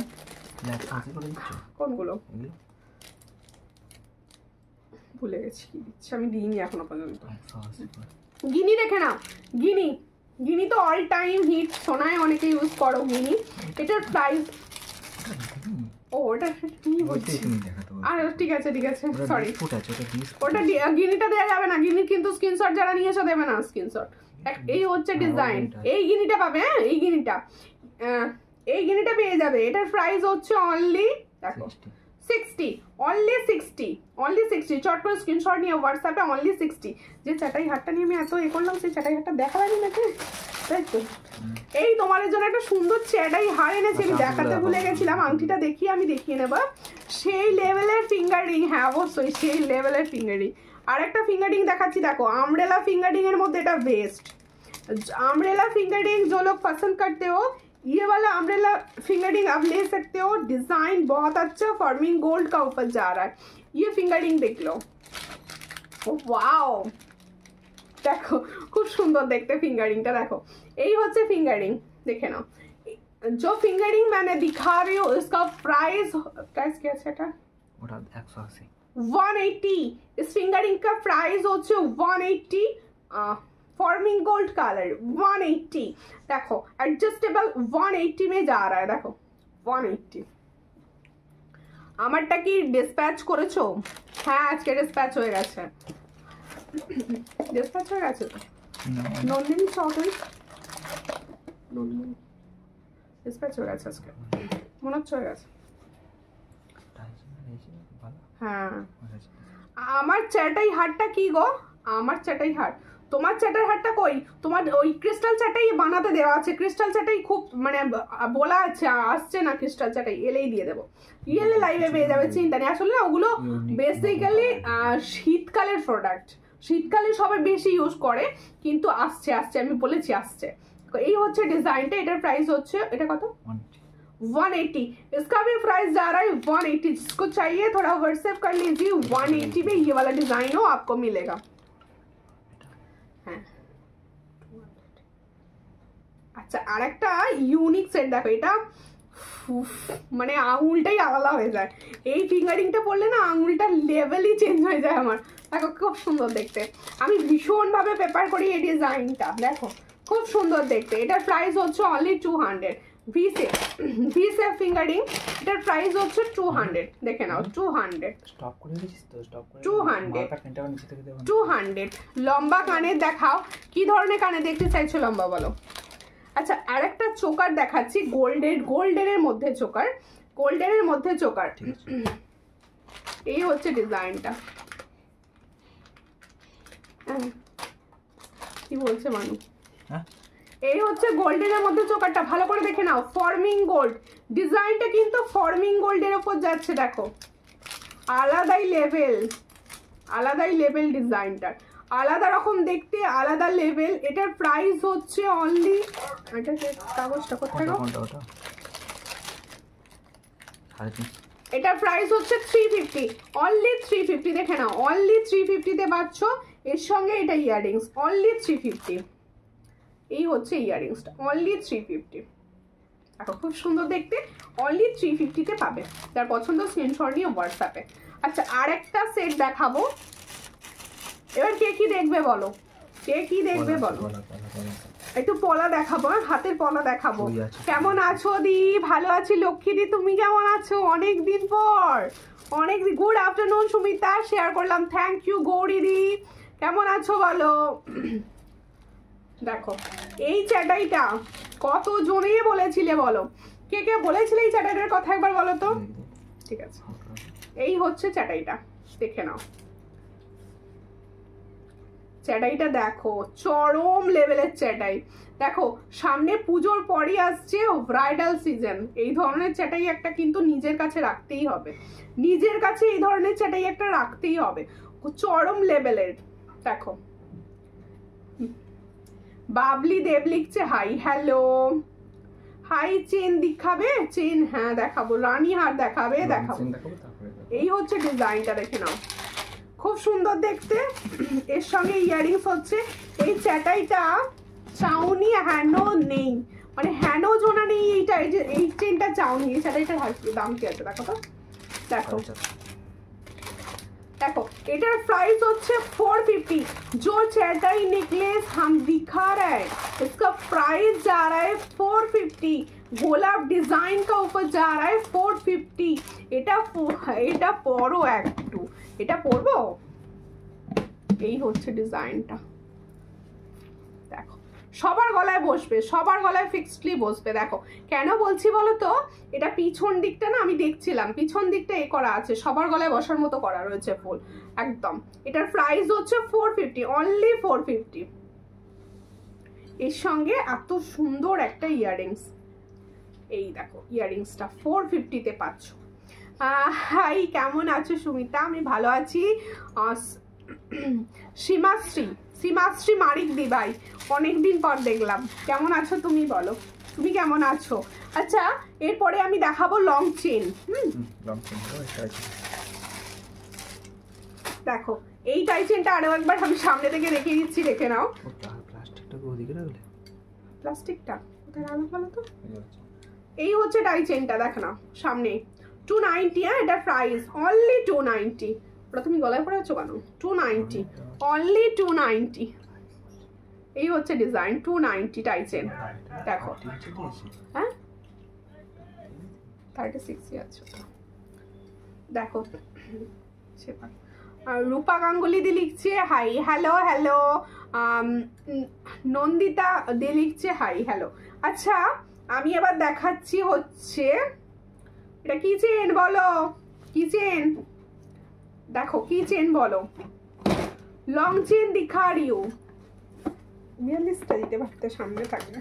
কোনগুলো ভুলে গেছি, কি দিচ্ছি আমি দিইনি এখনো পর্যন্ত। গিনি দেখে নাও, গিনি তো অল টাইম হিট, সোনায় অনেকে ইউজ করো গিনি। এটার প্রাইস ও ওটা আর ঠিক আছে সরি, ওটা গিনিটা দেওয়া যাবে না। গিনির কিন্তু স্ক্রিনশট যারা নিয়েছো দেবে না স্ক্রিনশট। এই হচ্ছে ডিজাইন, এই গিনিটা পাবে। হ্যাঁ এই গিনিটা পেয়ে যাবে। এটার প্রাইস হচ্ছে অনলি দেখো 60, অনলি 60। চট করে স্ক্রিনশট নিয়ে হোয়াটসঅ্যাপে অনলি 60। যে চাটাই হাটটা নিয়ে আমি এত করলাম, সেই চাটাই হাটটা দেখালাম নাকি? তাই তো এই তোমার জন্য একটা সুন্দর চাটাই হার এনেছি, আমি দেখাতে ভুলে গেছিলাম। আংটিটা আমি দেখিয়ে নেব। সেই লেভেলের ফিঙ্গারিং, হ্যাঁ অবশ্যই সেই লেভেলের ফিঙ্গারিং। আর একটা ফিঙ্গারিং দেখাচ্ছি, দেখো আমব্রেলা ফিঙ্গারিং এর মধ্যে এটা বেস্ট। আমব্রেला फिंगरिंग जो लोग पसंद करते हो ये वाला अम्ब्रेला फिंगरिंग आप ले सकते हो। डिजाइन बहुत अच्छा फॉर्मिंग गोल्ड का ऊपर जा रहा है। ये फिंगरिंग देख लो, वाओ देखो खूब सुंदर देखते फिंगरिंगটা। देखो এই হচ্ছে ফিঙ্গারিং, দেখে নাও। जो फिंगरिंग मैंने दिखा रही हूँ इसका प्राइस क्या है এটা? ওটা 180 180। इस फिंगरिंग का प्राइस হচ্ছে 180। Forming gold colour 180। देखो एडजस्टेबल 180 में जा रहा है। देखो 180। আমারটা কি ডিসপ্যাচ করেছো? হ্যাঁ আজকে ডিসপ্যাচ হয়ে গেছে। তো নন্দিনী চৌধুরী ডিসপ্যাচ হয়ে গেছে আজকে, মনে হচ্ছে হয়ে গেছে। হ্যাঁ আমার চাটাই হাটটা কি গো? আমার চাটাই হাট, তোমার চাটাই হাটটা কই? তোমার ওই ক্রিস্টাল চাটাই বানাতে দেওয়া আছে। ক্রিস্টাল চাটাই খুব মানে বলা আছে, আসছে না ক্রিস্টাল চাটাই, এলেই দিয়ে দেবো। এলে লাইভে পেয়ে যাবে, চিন্তা নেই। আসলে না ওগুলো বেসিক্যালি শীতকালের প্রোডাক্ট, শীতকালে সবাই বেশি ইউজ করে, কিন্তু আসছে আমি বলেছি আসছে। এই হচ্ছে ডিজাইনটা। এটার প্রাইস হচ্ছে এটা কত? 180। इसका भी प्राइस जा रहा है 180। जिसको चाहिए थोड़ा व्हाट्सएप कर लीजिए। 180 में ये वाला डिजाइन हो आपको मिलेगा। হ্যাঁ আচ্ছা আর একটা ইউনিক সেট দেখো, এটা মানে আঙুলটাই আলাদা হয়ে যায়। এই ফিঙ্গারিংটা পড়লে না আঙুলটার লেভেলই চেঞ্জ হয়ে যায় আমার। দেখো খুব সুন্দর দেখতে, আমি ভীষণভাবে প্রেফার করি এই ডিজাইনটা। দেখো খুব সুন্দর দেখতে। এটার প্রাইস হচ্ছে অনলি 200। ভিসেফ ফিঙ্গারিং, এটার প্রাইস হচ্ছে 200। দেখে নাও 200। স্টপ করে দিয়েছিস তো? স্টপ করে 200। 200 লম্বা কানে দেখাও, কি ধরনের কানে দেখতে চাইছো লম্বা বলো। আচ্ছা আরেকটা চোকার দেখাচ্ছি, গোল্ডেনের মধ্যে চোকার। এই হচ্ছে ডিজাইনটা। কি বলছে মানু? এই হচ্ছে গোল্ডেনের মধ্যে চোকারটা, ভালো করে দেখে নাও, ফর্মিং গোল্ড ডিজাইনটা, কিন্তু ফর্মিং গোল্ডের ওপর যাচ্ছে, দেখো আলাদাই লেভেল ডিজাইনটার, আলাদা রকম দেখতে, আলাদা লেভেল। এটার প্রাইস হচ্ছে অনলি, এটা কাগজটা কোথায়, এটার প্রাইস হচ্ছে 350, অনলি 350, দেখে নাও অনলি 350 তে পাচ্ছ। এর সঙ্গে এটা ইয়াররিংস, অনলি 350, এই হচ্ছে ইয়াররিংসটা, অনলি 350। দেখো খুব সুন্দর দেখতে, অনলি 350 তে পাবে। যার পছন্দ স্ক্রিনশট নিয়ে হোয়াটসঅ্যাপে। আচ্ছা আর একটা সেট দেখাবো, এবার কে কি দেখবে বলো, কে কি দেখবে বলো। একটু পলা দেখাবো, হাতের পলা দেখাবো। কেমন আছো দি? ভালো আছি লক্ষ্মী দি, তুমি কেমন আছো? অনেকদিন পর, অনেকদিন। গুড আফটারনুন সুমিতা, শেয়ার করলাম, থ্যাংক ইউ। গৌরী দি কেমন আছো বলো। দেখো এই চ্যাটাইটা কত জনে বলেছিলে বলো, কে কে বলেছিলে এই চ্যাটাইটার কথা একবার বলো তো। ঠিক আছে, এই হচ্ছে চ্যাটাইটা, দেখে নাও চ্যাটাইটা, দেখো চরম লেভেলের চ্যাটাই। দেখো সামনে পুজোর পরই আসছে ব্রাইডাল সিজন, এই ধরনের চ্যাটাই একটা কিন্তু নিজের কাছে রাখতেই হবে, নিজের কাছে এই ধরনের চ্যাটাই একটা রাখতেই হবে, চরম লেভেলের। দেখো বাবলি দেব লিখছে হাই, হ্যালো হাই। চেন দেখাবে? চেন হ্যাঁ দেখাবো, রানী হার দেখাবে, দেখাবো। এই হচ্ছে ডিজাইনটা, দেখে নাও খুব সুন্দর দেখতে। এর সঙ্গে ইয়াররিংস হচ্ছে। এই চ্যাটাইটা চাউনি হ্যানো নেই, মানে হ্যানো জোনা নেই এইটা, এই চেনটা চাউনি। এই চ্যাটাইটার দাম কি আছে দেখো তো, দেখো देखो इधर प्राइस होच्छे 450। जो चैटाई नेकलेस हम दिखा रहे हैं इसका प्राइस जा रहा है 450। গোলাপ ডিজাইন का ऊपर जा रहा है 450। এটা পরো একটু, এটা পরবো, এই হচ্ছে ডিজাইনটা। দেখো সবার গলায় বসবে, সবার গলায় ফিক্সডলি বসবে। দেখো কেন বলছি বলো তো, এটা পিছন দিকটা না আমি দেখছিলাম, পিছন দিকটা এ করা আছে, সবার গলায় বসার মতো করা রয়েছে ফুল একদম। এটার প্রাইস হচ্ছে 450, অনলি 450। এর সঙ্গে এত সুন্দর একটা ইয়াররিংস, এই দেখো ইয়াররিংসটা 450 তে পাচ্ছ। হাই কেমন আছো সুমিতা? আমি ভালো আছি। সীমাশ্রী মারিক দি ভাই, অনেকদিন পর দেখলাম, কেমন আছো তুমি বলো, তুমি কেমন আছো? আচ্ছা এরপরে আমি দেখাবো লং চেন। দেখো এই টাই চেনটা আরো একবার আমি সামনে থেকে দেখিয়ে দিচ্ছি, দেখে নাও। প্লাস্টিকটা কোথায় রাখবো বলো তো। এই হচ্ছে টাই চেনটা, দেখো না সামনে 290। হ্যাঁ এটা প্রাইস অনলি 290। ওটা তুমি গলায় পরে আছো কেন? 290, অনলি 290। এই হচ্ছে ডিজাইন 290 টাই চেন। দেখো হ্যাঁ 36 আছে। দেখো রূপা গাঙ্গুলি দি লিখছে হাই, হ্যালো হ্যালো। নন্দিতা দি লিখছে হাই, হ্যালো। আচ্ছা আমি এবার দেখাচ্ছি হচ্ছে এটা কি চেন বলো, কি চেন? দেখো কি চেন বলো, লং চেন দিখা রিও। লিস্টটা দিতে পারতে সামনে থাকবে,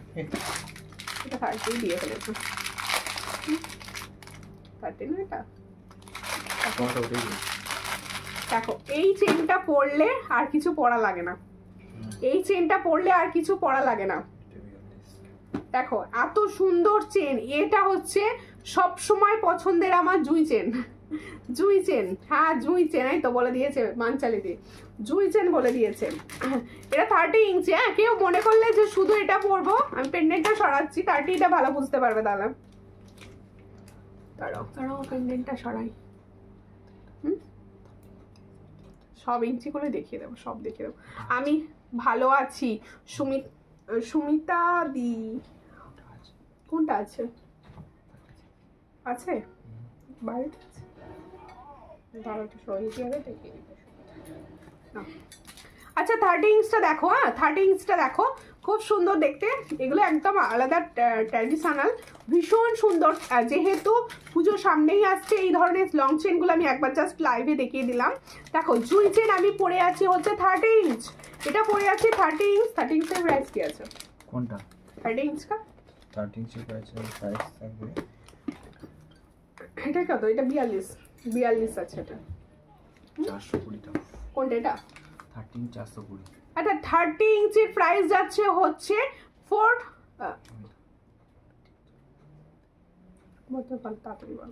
এটা থাকতেই দিয়ে ফেলেছো। এটা দেখো এই চেনটা পরলে আর কিছু পরা লাগে না, এই চেনটা পরলে আর কিছু পরা লাগে না। দেখো এত সুন্দর চেন, এটা হচ্ছে সব সময় পছন্দের আমার জুই চেন। জুই চেন, হ্যাঁ জুই চেন, এই তো বলে দিয়েছে মানচালি দিয়ে, জুই চেন বলে দিয়েছে। এটা 30 ইঞ্চি। হ্যাঁ কেউ মনে করলে যে শুধু এটা পরবো, আমি পেন্ডেন্টটা সরাচ্ছি, 30টা ভালো বুঝতে পারবে তাহলে। তারাও পেন্ডেন্টটা সরাই, সব ইঞ্চি করে দেখিয়ে দেবো, সব দেখিয়ে দেবো। আমি ভালো আছি। সুমিতা দি কোনটা আছে? আছে বাড়িতে আছে, আচ্ছা 30 ইঞ্চটা দেখো। হ্যাঁ 30 ইঞ্চটা দেখো, খুব সুন্দর দেখতে। এগুলো একদম আলাদা ট্র্যাডিশনাল, ভীষণ সুন্দর। যেহেতু পুজো সামনেই আসছে, এই ধরনের লং চেনগুলো আমি একবার জাস্ট লাইভে দেখিয়ে দিলাম। দেখো জুই চেন আমি পরে আছি হচ্ছে 30 ইঞ্চ, এটা পরে আছি 30 ইঞ্চ। 30 ইঞ্চের প্রাইস কি আছে? কোনটা? 30 इंच का 30 इंच का साइज থাকবে এটা কত এটা 42 আছে এটা 420 টাকা কোনটা এটা 13 420 আচ্ছা 30 ইঞ্চির প্রাইস যাচ্ছে হচ্ছে 4 তাড়াতাড়ি বল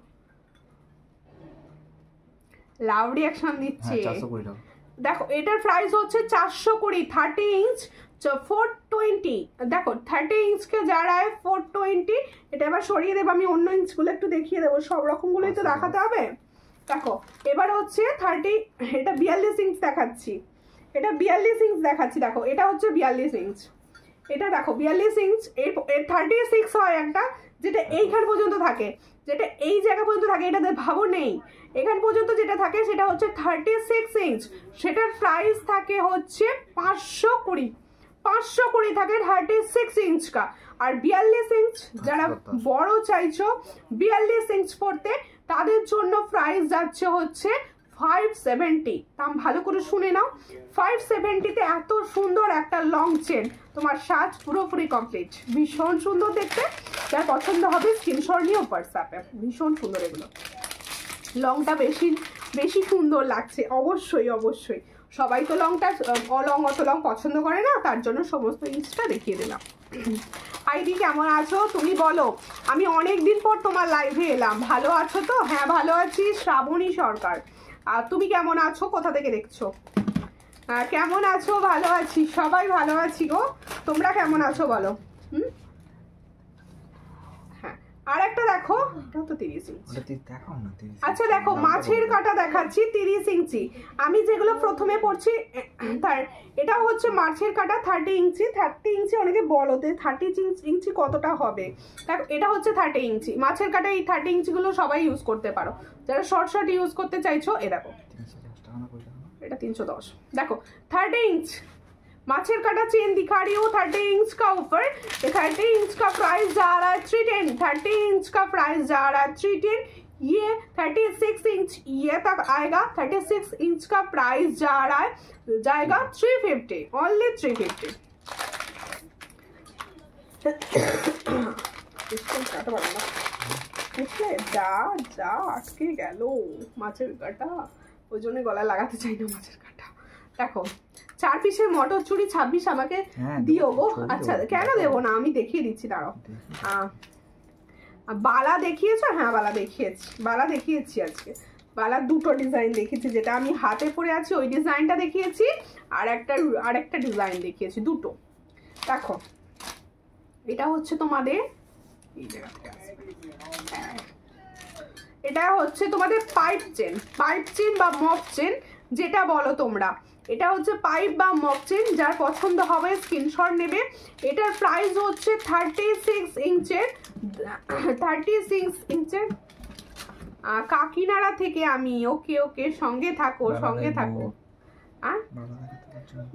লাভ রিঅ্যাকশন দিচ্ছে 420 টাকা দেখো এটার প্রাইস হচ্ছে 420 30 ইঞ্চ 420 দেখো 30 ইঞ্চকে যারা 420 এটা এবার সরিয়ে দেবো আমি অন্য ইঞ্চগুলো একটু দেখিয়ে দেবো সব রকমগুলোই তো দেখাতে হবে দেখো এবার হচ্ছে 30 এটা 42 ইঞ্চ দেখাচ্ছি এটা 42 ইঞ্চ দেখাচ্ছি দেখো এটা হচ্ছে 42 ইঞ্চ এটা দেখো 42 ইঞ্চ এর 36 হয় একটা যেটা এইখান পর্যন্ত থাকে যেটা এই জায়গা পর্যন্ত থাকে এটাতে ভাবো নেই এখান পর্যন্ত যেটা থাকে সেটা হচ্ছে 36 ইঞ্চ সেটার প্রাইস থাকে হচ্ছে 520 থাকে 36 इंच का আর 42 इंच যারা বড় চাইছো 42 इंच পড়তে তাদের জন্য প্রাইস যাচ্ছে হচ্ছে 570 দাম ভালো করে শুনে নাও 570 তে এত সুন্দর একটা লং চেন তোমার সাজ পুরোপুরি কমপ্লিট ভীষণ সুন্দর দেখতে যার পছন্দ হবে স্ক্রিনশট নিও হোয়াটসঅ্যাপে ভীষণ সুন্দর এগুলো লংটা বেশি সুন্দর লাগছে অবশ্যই সবাই তো লংটা অত লং পছন্দ করে না তার জন্য সমস্ত ইঞ্চটা দেখিয়ে দিলাম আইডি কেমন আছো তুমি বলো আমি অনেক দিন পর তোমার লাইভে এলাম ভালো আছো তো হ্যাঁ ভালো আছি শ্রাবণী সরকার আর তুমি কেমন আছো কোথা থেকে দেখছো কেমন আছো ভালো আছি সবাই ভালো আছি গো তোমরা কেমন আছো বলো আর একটা দেখো এটা তো 30 ইঞ্চি দেখাও না 30 আচ্ছা দেখো মাছের কাটা দেখাচ্ছি 30 ইঞ্চি আমি যেগুলো প্রথমে পড়ছি তার এটা হচ্ছে মাছের কাটা 30 ইঞ্চি অনেকে বলতে 30 ইঞ্চি কতটা হবে দেখো এটা হচ্ছে 30 ইঞ্চি মাছের কাটা এই 30 ইঞ্চিগুলো সবাই ইউজ করতে পারো যারা শর্ট ইউজ করতে চাইছো এ দেখো এটা 310 देखो 30 इंच माछेर काटा चेन दिखा रही हूँ 30 इंच का ऊपर 30 इंच का प्राइस जा रहा है 310 30 इंच का प्राइस जा रहा है 310 ये 36 इंच ये तक आएगा 36 इंच का प्राइस जाएगा 350 ओनली 350 যা আটকে গেল মাছের কাটা ওই জন্য গলায় লাগাতে চাই না মাছের কাটা দেখো 4 পিসের মটর চুড়ি 26 আমাকে দিও গো আচ্ছা কেন দেবো না আমি দেখিয়ে দিচ্ছি দাঁড়াও বালা দেখিয়েছো হ্যাঁ বালা দেখিয়েছি আজকে বালা দুটো ডিজাইন দেখিয়েছি যেটা আমি হাতে পরে আছি ওই ডিজাইনটা দেখিয়েছি আর একটা ডিজাইন দেখিয়েছি দুটো দেখো এটা হচ্ছে তোমাদের এই জায়গা থেকে এটা হচ্ছে তোমাদের পাইপ চেন বা মপ চেন যেটা বলো তোমরা এটা হচ্ছে পাইপ বা মপ চেন যার পছন্দ হবে স্ক্রিনশট নেবে এটার প্রাইস হচ্ছে 36 ইঞ্চের কাকিনাড়া থেকে আমি ওকে সঙ্গে থাকো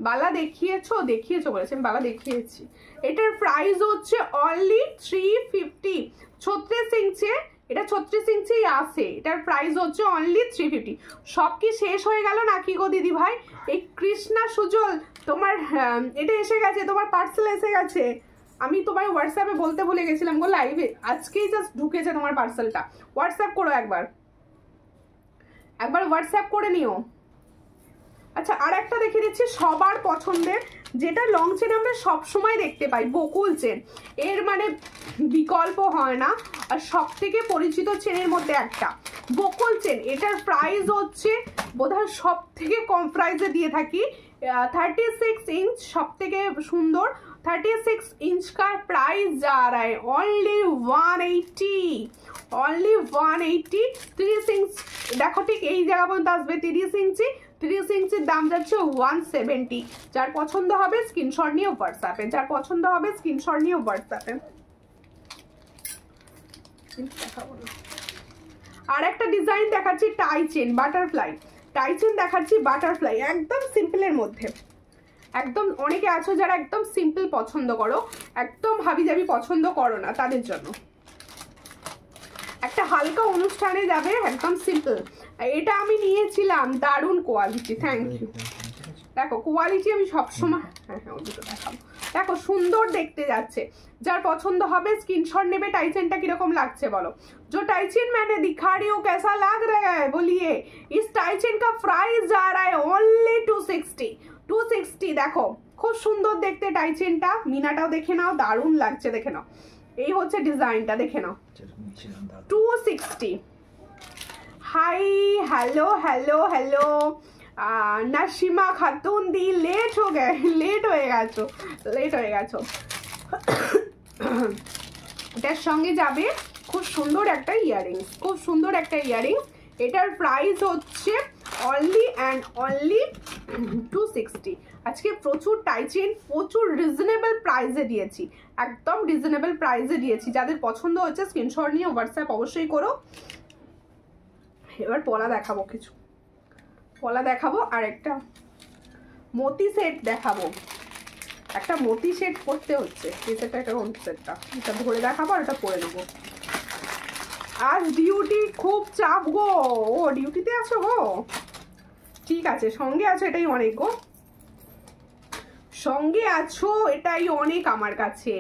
বালা দেখিয়েছো বলেছেন বালা দেখিয়েছি এটার প্রাইস হচ্ছে অনলি 350 36 ইঞ্চে এটা 36 ইঞ্চি আছে এটার প্রাইস হচ্ছে অনলি 350 সব কি শেষ হয়ে গেল নাকি গো দিদি ভাই এই কৃষ্ণা সুজল তোমার এটা এসে গেছে তোমার পার্সেল এসে গেছে আমি তোমার হোয়াটসঅ্যাপে বলতে ভুলে গেছিলাম গো লাইভে আজকেই জাস্ট ঢুকেছে তোমার পার্সেলটা হোয়াটসঅ্যাপ করো একবার হোয়াটসঅ্যাপ করে নিও আচ্ছা আর একটা দেখিয়ে দিচ্ছি সবার পছন্দের যেটা লং চেন আমরা সব সময় দেখতে পাই বকুল চেন এর মানে বিকল্প হয় না আর সবথেকে পরিচিত চেনের মধ্যে একটা বকুল চেন এটার প্রাইস হচ্ছে বোধহয় সবথেকে কম প্রাইসে দিয়ে থাকি 36 इंच सबसे सुंदर 36 इंच का प्राइस जा रहा है ओनली 180 30 इंच देखो ठीक এই জায়গা পর্যন্ত আসবে 30 इंच দাম যাচ্ছে 170 যার পছন্দ হবে স্ক্রিনশট নিয়ে হোয়াটসঅ্যাপে আর একটা ডিজাইন দেখাচ্ছি টাই চেন বাটারফ্লাই দেখাচ্ছি বাটারফ্লাই একদম সিম্পলের মধ্যে একদম অনেকে আছো যারা একদম সিম্পল পছন্দ করো একদম হাবিজাবি পছন্দ করো না তাদের জন্য একটা হালকা অনুষ্ঠানে যাবে একদম সিম্পল এটা আমি নিয়েছিলাম দারুণ কোয়ালিটি থ্যাংক ইউ দেখো কোয়ালিটি আমি সবসময় হ্যাঁ ওই দুটো দেখাবো দেখো সুন্দর দেখতে যাচ্ছে, যার পছন্দ হবে স্ক্রিনশট নেবে। টাইচেনটা কিরকম লাগছে বলো? जो टाइचिन मैंने दिखा रही हूँ कैसा लग रहा है बोलिए। इस टाइचिन का प्राइस जा रहा है ओनली 260। দেখো খুব সুন্দর দেখতে টাইচেনটা, মিনাটাও দেখে নাও, দারুণ লাগছে দেখে নাও। এই হচ্ছে ডিজাইনটা, দেখে নাও 260। Hi hello hello hello Nasima Khatun দি, লেট হয়ে গেছো। এটার সঙ্গে যাবে খুব সুন্দর একটা ইয়াররিংস, এটার প্রাইস হচ্ছে অনলি অ্যান্ড অনলি 260। আজকে প্রচুর টাইচেন প্রচুর রিজনেবল প্রাইসে দিয়েছি, একদম রিজনেবল প্রাইসে দিয়েছি। যাদের পছন্দ হচ্ছে স্ক্রিনশট নিয়ে হোয়াটসঅ্যাপ অবশ্যই করো। এবার পলা দেখাবো আর একটা মতি সেট দেখাবো। একটা মতি সেট করতে হচ্ছে, এই সেটটা একটা কোন সেটটা, এটা ধরে দেখাবো আর এটা পরে নেবো। আজ ডিউটি খুব চাপ গো। ও ডিউটিতে আছো গো, ঠিক আছে, সঙ্গে আছো এটাই অনেক গো, সঙ্গে আছো এটাই অনেক আমার কাছে।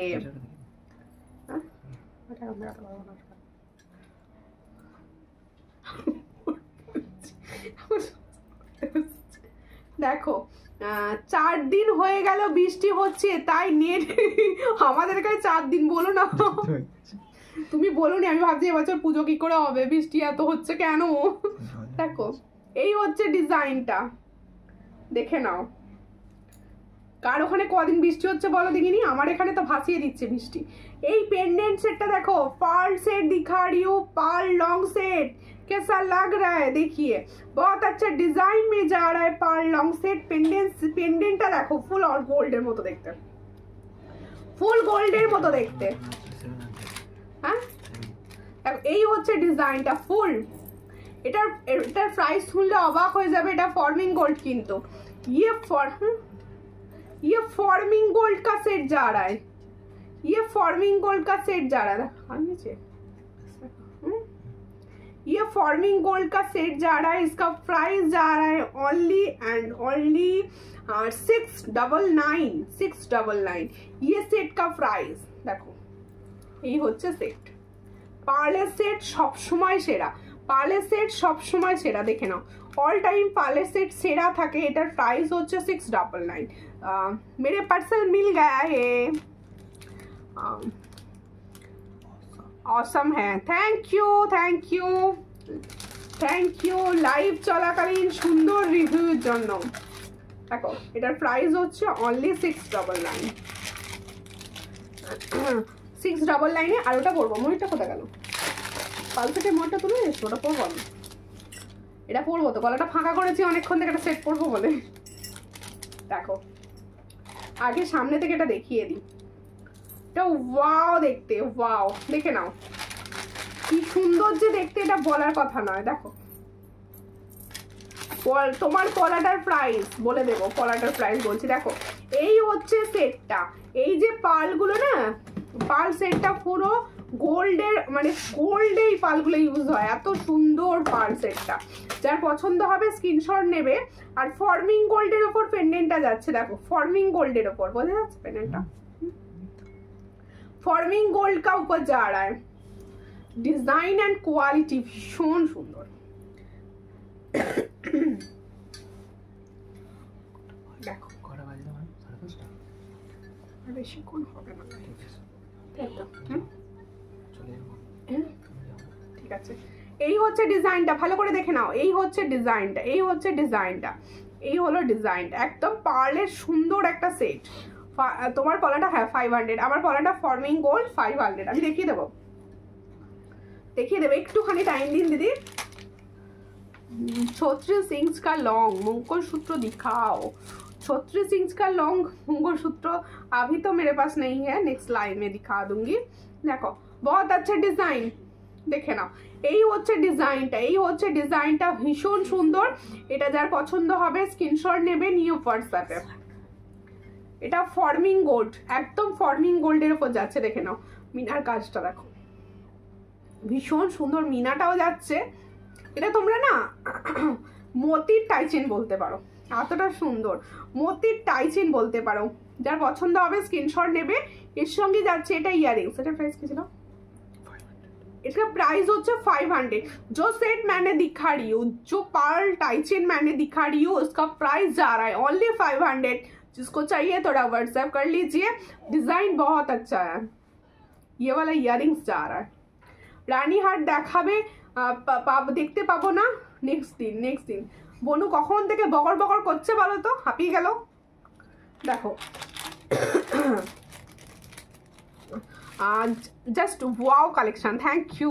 দেখো 4 দিন হয়ে গেল বৃষ্টি হচ্ছে, তাই নেট আমাদের কাছে 4 দিন বলো না, তুমি বলো নি, আমি ভাবছি এবছর পুজো কি করে হবে, বৃষ্টি এত হচ্ছে কেন। দেখো এই হচ্ছে ডিজাইনটা, দেখে নাও। কার ওখানে কদিন বৃষ্টি হচ্ছে বলো দেখিনি, আমার এখানে তো ভাসিয়ে দিচ্ছে বৃষ্টি। এই পেंडेंट सेटটা देखो, पर्ल सेट दिखा रही हूँ, पर्ल लॉन्ग सेट कैसा लग रहा है देखिए, बहुत अच्छा डिजाइन में जा रहा है पर्ल लॉन्ग सेट। पेंडेंटটা দেখো ফুল और গোল্ডের মতো দেখতে, ফুল গোল্ডের মতো দেখতে। হ্যাঁ এই হচ্ছে ডিজাইনটা ফুল। এটার প্রাইস শুনলে অবাক হয়ে যাবে, এটা ফর্মিং গোল্ড, কিন্তু ये फॉर्मिंग गोल्ड का सेट जा रहा है, ये फॉर्मिंग गोल्ड का सेट जा रहा है, ये फॉर्मिंग गोल्ड का सेट जा रहा है। इसका प्राइस जा रहा है ओनली एंड ओनली 699। ये सेट का प्राइस देखो, এই হচ্ছে সেট। পার্লের সেট সবসময় সেরা, পার্লের সেট সবসময় সেরা, দেখে নাও অল টাইম পার্লের সেট সেরা থাকে। এটার প্রাইস হচ্ছে 699। मेरे पार्सल मिल गया है, ऑसम है, थैंक यू লাইভ চলাকালীন সুন্দর রিভিউর জন্য। দেখো এটার প্রাইস হচ্ছে অনলি 699। আর ওটা পরবো, ময়ূরটা কোথায় গেল, পালসেটের ময়ূরটা তুলে এসছো, ওটা পরবো আমি, এটা পরবো তো, গলাটা ফাঁকা করেছি অনেকক্ষণ থেকে, একটা সেট পরবো বলে। দেখো আগে সামনে থেকে এটা দেখিয়ে দিই, এটা ওয়াও দেখতে, ওয়াও দেখে নাও কি সুন্দর যে দেখতে, এটা বলার কথা নয়। দেখো তোমার পলাটার প্রাইস বলে দেবো, পলাটার প্রাইস বলছি। দেখো এই হচ্ছে সেটটা, এই যে পালগুলো না, পাল সেটটা পুরো গোল্ডের, মানে গোল্ডে এই পালগুলো ইউজ হয়, এত সুন্দর পাল সেটটা। যার পছন্দ হবে স্ক্রিনশট নেবে। আর ফর্মিং গোল্ডের ওপর পেন্ডেন্টটা যাচ্ছে, দেখো ফর্মিং গোল্ডের ওপর, বোঝা যাচ্ছে পেন্ডেন্টটা, ফর্মিং গোল্ড কা উপর যা রা হ্যায়। ডিজাইন এন্ড কোয়ালিটি ভীষণ সুন্দর। দেখো বেশিক্ষণ হবে না, ঠিক আছে। এই হচ্ছে ডিজাইনটা, ভালো করে দেখে নাও, এই হচ্ছে ডিজাইনটা, এই হচ্ছে ডিজাইনটা, এই হলো ডিজাইনটা, একদম পার্লের সুন্দর একটা সেট। তোমার পলাটা হ্যাঁ 500, আমার পলাটা ফর্মিং গোল্ড 500। আমি দেখিয়ে দেবো, একটুখানি টাইম দিন দিদি। 36 इंच का लॉन्ग मंगलसूत्र दिखाओ, 36 इंच का लॉन्ग मंगलसूत्र अभी तो मेरे पास नहीं है, नेक्स्ट लाइन में दिखा दूंगी। देखो बहुत अच्छा डिजाइन, দেখে নাও এই হচ্ছে ডিজাইনটা, এই হচ্ছে ডিজাইনটা ভীষণ সুন্দর। এটা যার পছন্দ হবে স্ক্রিনশট নেবে, নিউ হোয়াটসঅ্যাপে। এটা ফর্মিং গোল্ড, একদম ফর্মিং গোল্ডের উপর যাচ্ছে, দেখে নাও মিনার কাজটা দেখো ভীষণ সুন্দর, মিনাটাও যাচ্ছে। এটা তোমরা না মতির টাইচেন বলতে পারো, এতটা সুন্দর মতির টাইচেন বলতে পারো, যার পছন্দ হবে স্ক্রিনশট নেবে। এর সঙ্গে যাচ্ছে এটা ইয়ারিংস, এটা প্রাইস কি ছিল? इसका प्राइस होता है 500। जो सेट मैंने दिखा रही हूँ, जो पर्ल टाइचेन मैंने दिखा रही हूँ, उसका प्राइस जा रहा है ओनली 500। जिसको चाहिए थोड़ा व्हाट्सएप कर लीजिए। डिजाइन बहुत अच्छा है। ये वाला इयरिंग्स जा रहा है। रानी हाट দেখাবে দেখতে পাবো না নেক্সট দিন। বনু কখন থেকে বকর বকর করছে বলো তো, হাঁপিয়ে গেল। দেখো just wow collection, thank you.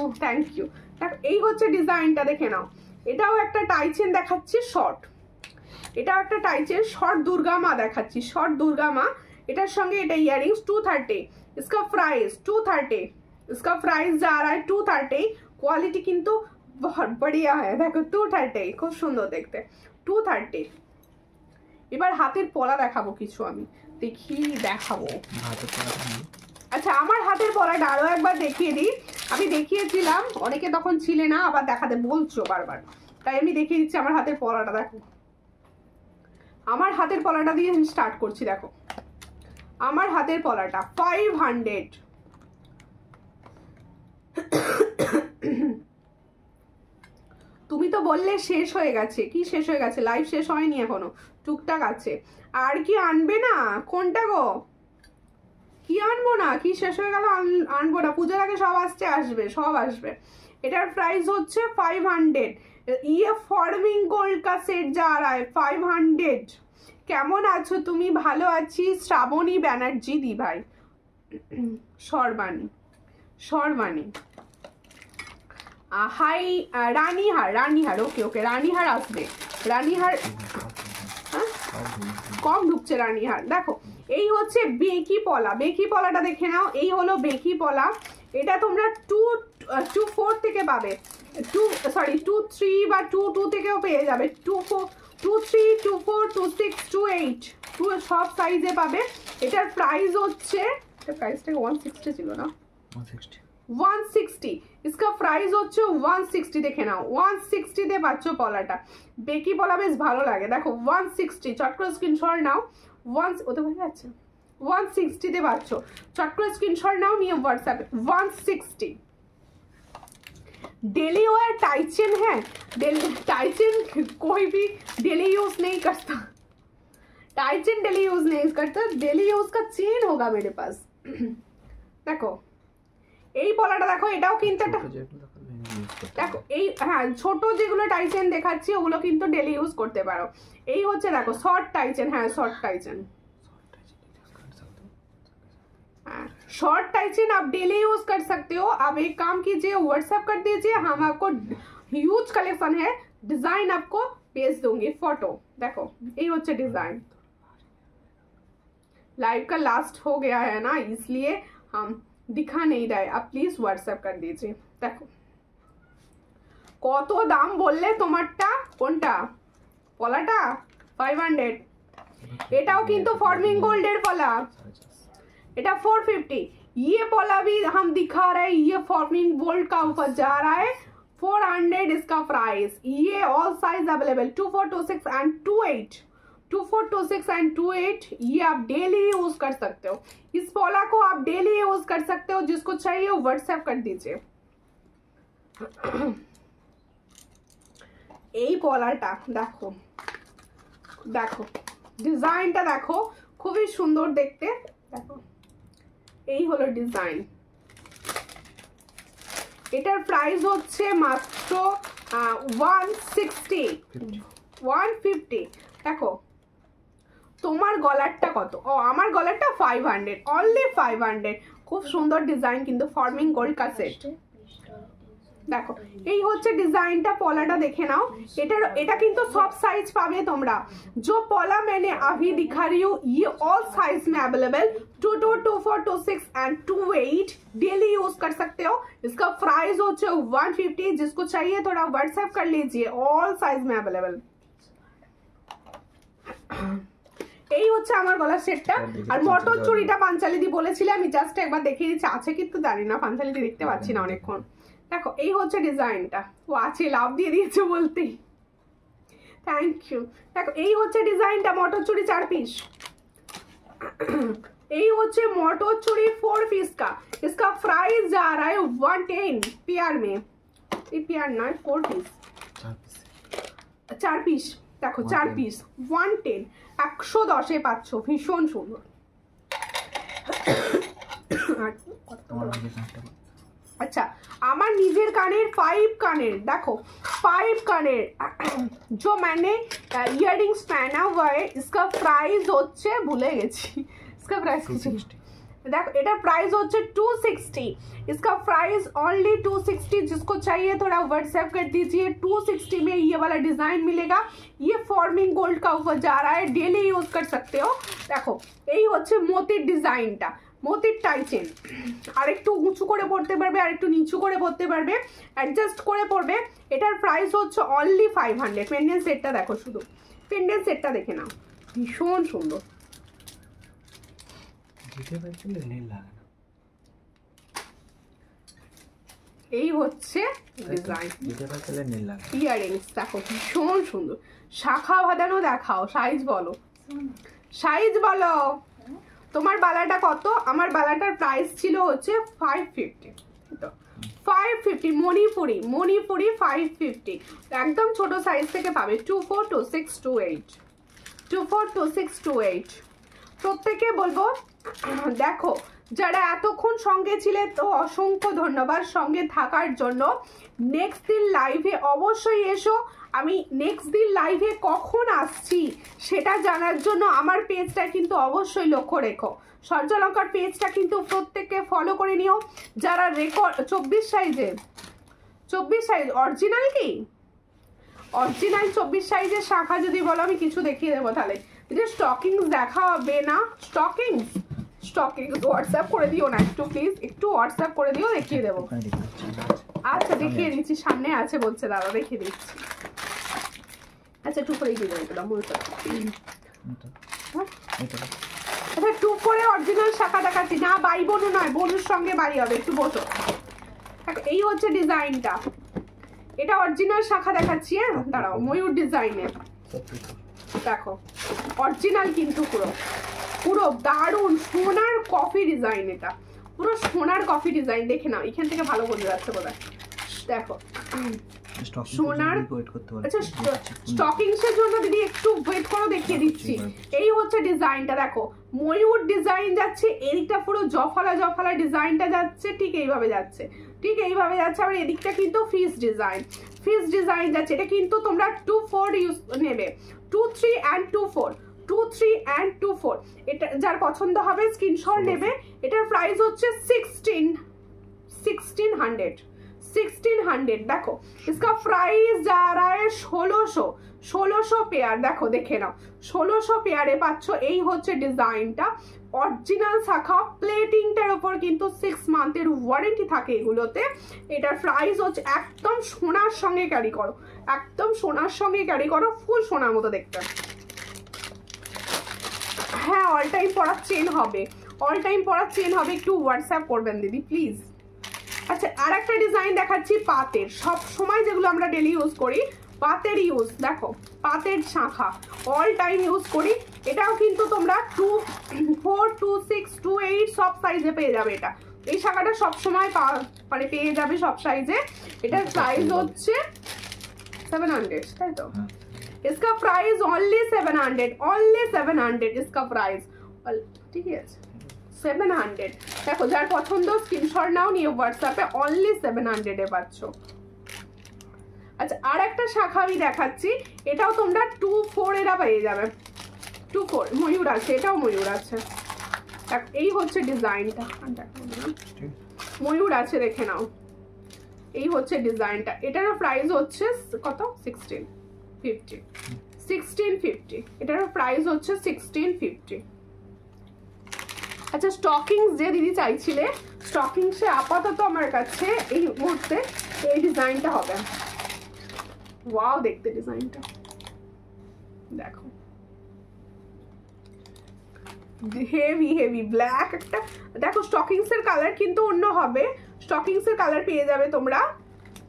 দেখো এই হচ্ছে ডিজাইনটা, দেখে নাও। এটাও একটা টাইচেন দেখাচ্ছি শর্ট, এটাও একটা টাইচেন শর্ট দুর্গা মা দেখাচ্ছি, শর্ট দুর্গা মা। এটার সঙ্গে এটা ইয়ারিংস 230। इसका प्राइस 230, इसका प्राइस जा रहा है 230। क्वालिटी किंतु बहुत बढ़िया है। देखो 230, খুব সুন্দর দেখতে 230। এবার হাতের পলা দেখাবো কিছু, আমি দেখাবো। আচ্ছা আমার হাতের পলাটা আরো একবার দেখিয়ে দিই। আমি দেখিয়েছিলাম, অনেকে তখন ছিলে না, আবার দেখাতে বলছো বারবার, তাই আমি দেখিয়ে দিচ্ছি আমার হাতের পলাটা। দেখো আমার হাতের পলাটা দিয়ে আমি স্টার্ট করছি। দেখো আমার হাতের পলাটা 500। তুমি তো বললে শেষ হয়ে গেছে, কি শেষ হয়ে গেছে? লাইভ শেষ হয়নি এখনো, টুকটাক আছে। আর কি আনবে না? কোনটা গো? কি আনবো না? কি শেষ হয়ে গেল আনবো না? পূজার আগে সব আসবে, সব আসবে। এটার প্রাইস হচ্ছে 500। ये फॉर्मिंग गोल्ड का सेट जा रहा है 500। কেমন আছো তুমি? ভালো আছি। শ্রাবণী ব্যানার্জি দি ভাই, শর্বাণী হাই। রানীহার ওকে রানীহার আসবে, রানীহার কম ঢুকছে রানীহার। দেখো এই হচ্ছে বেকি পলাটা দেখে নাও। এই হলো বেকি পলা। এটা তোমরা 224 থেকে পাবে, 23 বা 22 থেকেও পেয়ে যাবে। 24, 23, 24, 26, 28 সব সাইজে পাবে। এটার প্রাইস হচ্ছে, প্রাইসটা 160 ছিল না? 160। इसका प्राइस হচ্ছে 160। দেখে নাও 160 তে পাচ্ছ পলাটা। বেকি পলা বেশ ভালো লাগে। দেখো 160, চট করে স্ক্রিনশট নাও। ওতে বোঝা যাচ্ছে 160 তে পাচ্ছ, চট করে স্ক্রিনশট নাও, নিয়ে হোয়াটসঅ্যাপে 160। डेली वेयर टाइचन है, टाइचन कोई भी डेली यूज नहीं करता, टाइचन डेली यूज नहीं करता, डेली यूज का चेन होगा मेरे पास। देखो এই পলাটা দেখো, এটাও কিন্তু একটা, দেখো এই হ্যাঁ ছোট যেগুলো টাইচেন দেখাচ্ছি ওগুলো কিন্তু ডেলি ইউজ করতে পারো। এই হচ্ছে দেখো শর্ট টাইচেন, হ্যাঁ শর্ট टाइचन आप डेली यूज कर सकते हो। आप एक काम कीजिए, व्हाट्सएप कर दीजिए, हम आपको ह्यूज कलेक्शन है, डिजाइन आपको भेज दूंगी फोटो। देखो ये होচ্ছে डिजाइन। लाइव का लास्ट हो गया है ना, इसलिए हम दिखा नहीं रहे, आप प्लीज व्हाट्सएप कर दीजिए। देखो কত দাম বললে তোমারটা? কোনটা পলাটা? 500। এটাও কিন্তু ফর্মিং গোল্ডের পলা, এটা 450। ये पॉला भी हम दिखा रहे हैं, ये फॉर्मिंग गोल्ड का ऊपर जा रहा है 400 इसका प्राइस। ये all size available 2426 and 28, 2426 and 28। ये आप डेली यूज कर सकते हो, इस पॉला को आप डेली यूज कर सकते हो। जिसको चाहिए व्हाट्सएप कर दीजिए। এই পলাটা দেখো, দেখো ডিজাইনটা দেখো, খুবই সুন্দর দেখতে। দেখো এই হলো ডিজাইন। এটার প্রাইস হচ্ছে মাত্র 150। দেখো তোমার গলারটা কত? ও আমার গলারটা 500, অনলি 500। খুব সুন্দর ডিজাইন কিন্তু ফর্মিং গোল্ড का सेट। দেখো এই হচ্ছে ডিজাইনটা, পলাটা দেখে নাও। এটা কিন্তু সব সাইজ পাবে তোমরা। जो पॉला मैंने अभी दिखा रही हूँ ये ऑल साइज में अवेलेबल 22, 24, 26 एंड 28 डेली यूज कर सकते हो। इसका प्राइस হচ্ছে 150। जिसको चाहिए थोड़ा व्हाट्सएप कर लीजिए, ऑल साइज में अवेलेबल। এই হচ্ছে আমার গলার সেটটা। আর মটর চুড়িটা পাঞ্চালিদি বলেছিলে, আমি জাস্ট একবার দেখিয়ে দিচ্ছি, আছে কিন্তু জানি না, পাঞ্চালিদি দেখতে পাচ্ছি না অনেকক্ষণ। দেখো এই হচ্ছে ডিজাইনটা। ও আছে, লাভ দিয়ে দিয়েছে বলতেই। Thank you. দেখো এই হচ্ছে ডিজাইনটা, মটরচুরি 4 পিস। এই হচ্ছে মটরচুরি 4 पीस का। इसका प्राइस जा रहा है 110 पेयर में, ये पेयर ना 4 पीस, 4 পিস। দেখো 4 পিস 110, 110 এ পাচ্ছ, ভীষণ সুন্দর। আচ্ছা আমার নিজের কানের 5 কানের, দেখো 5 কানের जो मैंने इयररिंग्स पहना हुआ है, इसका प्राइस হচ্ছে ভুলে গেছি, इसका प्राइस देखो एटा प्राइस होচ্ছে 260, इसका प्राइस ओनली 260। जिसको चाहिए थोड़ा व्हाट्सएप कर दीजिए। 260 में ये वाला डिजाइन मिलेगा। ये फॉर्मिंग गोल्ड का ऊपर जा रहा है, डेली यूज कर सकते हो। देखो এই হচ্ছে মোতির ডিজাইনটা, মোতির টাইচেন, আর একটু উঁচু করে পড়তে পারবে আর একটু নিচু করে পড়তে পারবে, অ্যাডজাস্ট করে পড়বে। এটার প্রাইস হচ্ছে অনলি 500। পেন্ডেন্ট সেটটা দেখো, শুধু পেন্ডেন্ট সেটটা দেখে নাও, ভীষণ সুন্দর। এই হচ্ছে ডিজাইন, ইয়ারিংস দেখো ভীষণ সুন্দর, শাখা বাঁধানো। দেখাও সাইজ বলো, সাইজ বলো। তোমার বালাটা কত? আমার বালাটার প্রাইস ছিল হচ্ছে 550, 550 মণিপুরি, মণিপুরি 550। একদম ছোট সাইজ থেকে পাবে 242628, 242628। প্রত্যেকে বলবো দেখো যারা এতক্ষণ সঙ্গে ছিলে তো অসংখ্য ধন্যবাদ সঙ্গে থাকার জন্য। নেক্সট দিন লাইভে অবশ্যই এসো। আমি নেক্সট দিন লাইভে কখন আসছি সেটা জানার জন্য আমার পেজটা কিন্তু অবশ্যই লক্ষ্য রেখো। সূর্যালঙ্কার পেজটা কিন্তু প্রত্যেককে ফলো করে নিও। যারা রেকর্ড 24 সাইজে, 24 সাইজ অরিজিনাল, কি অরিজিনাল 24 সাইজের শাখা যদি বলো আমি কিছু দেখিয়ে দেবো। তাহলে যে স্টকিংস দেখা হবে না, স্টকিংস হোয়াটসঅ্যাপ করে দিও না একটু প্লিজ, একটু হোয়াটসঅ্যাপ করে দিও, দেখিয়ে দেবো। আচ্ছা দেখিয়ে দিচ্ছি, সামনে আছে বলছে দাদা, দেখিয়ে দিচ্ছি। আচ্ছা একটু করে দিয়ে দেবো বলতে। আচ্ছা টু করে অরিজিনাল শাখা দেখাচ্ছি না, বাই বোনও নয়, বোনের সঙ্গে বাই হবে, একটু বসো। এই হচ্ছে ডিজাইনটা, এটা অরিজিনাল শাখা দেখাচ্ছি। হ্যাঁ দাঁড়াও, ময়ূর ডিজাইনের দেখো, অরিজিনাল কিন্তু পুরো পুরো দারুণ সোনার কফি ডিজাইন, এটা পুরো সোনার কফি ডিজাইন। দেখে নাও এখান থেকে ভালো বোঝা যাচ্ছে বোধ হয়। দেখো সোনার, আচ্ছা স্টকিংস এর জন্য দিদি একটু ওয়েট করো, দেখিয়ে দিচ্ছি। এই হচ্ছে ডিজাইনটা, দেখো ময়ূর ডিজাইন যাচ্ছে, এদিকটা পুরো জফলা জফলা ডিজাইনটা যাচ্ছে, ঠিক এইভাবে যাচ্ছে, ঠিক এইভাবে যাচ্ছে। আবার এদিকটা কিন্তু ফিস ডিজাইন, ফিস ডিজাইন যাচ্ছে। এটা কিন্তু তোমরা 24 ইউজ নেবে, 23 and 24, 23 and 24। এটা যার পছন্দ হবে স্ক্রিনশট নেবে। এটার প্রাইস হচ্ছে 1600। देखो इसका प्राइस जा रहा है 1600 পেয়ার। দেখো দেখে নাও 1600 পেয়ারে পাচ্ছ। এই হচ্ছে ডিজাইনটা, অরিজিনাল শাখা প্লেটিংটার উপর কিন্তু 6 মান্থের ওয়ারেন্টি থাকে এগুলোতে। এটার প্রাইস হচ্ছে একদম সোনার সঙ্গে ক্যারি করো, একদম সোনার সঙ্গে ক্যারি করো, ফুল সোনার মতো দেখতে। হ্যাঁ অল টাইম পরার চেন হবে, অল টাইম পরার চেন হবে, একটু হোয়াটসঅ্যাপ করবেন দিদি প্লিজ। আচ্ছা আর একটা ডিজাইন দেখাচ্ছি পাতের, সব সময় যেগুলো আমরা ডেলি ইউজ করি পাতের ইউজ। দেখো পাতের শাখা অল টাইম ইউজ করি। এটাও কিন্তু তোমরা 2, 4, 2, 6, 2, 8 সব সাইজে পেয়ে যাবে। এটা এই শাখাটা সব সময় মানে পেয়ে যাবে সব সাইজে। এটার প্রাইস হচ্ছে 700, তাই তো? इसका प्राइस ओनली 700, ओनली 700 इसका प्राइस, ঠিক আছে 700। দেখো যার পছন্দ স্ক্রিনশট নাও, নিয়ে হোয়াটসঅ্যাপে অনলি 700 এ পাচ্ছ। আচ্ছা আর একটা শাখা আমি দেখাচ্ছি, এটাও তোমরা 24 এরা পেয়ে যাবে। 24 ময়ূর আছে, এটাও ময়ূর আছে। এই হচ্ছে ডিজাইনটা, ময়ূর আছে দেখে নাও। এই হচ্ছে ডিজাইনটা, এটারও প্রাইস হচ্ছে কত 1650। এটারও প্রাইস হচ্ছে 1650। আচ্ছা স্টকিংস যে দিদি চাইছিলে, স্টকিংসে আপাতত আমার কাছে এই মুহূর্তে এই ডিজাইনটা হবে। ওয়াও দেখতে ডিজাইনটা দেখো, হেভি হেভি ব্ল্যাক একটা। দেখো স্টকিংস এর কালার কিন্তু অন্য হবে, স্টকিংস এর কালার পেয়ে যাবে তোমরা।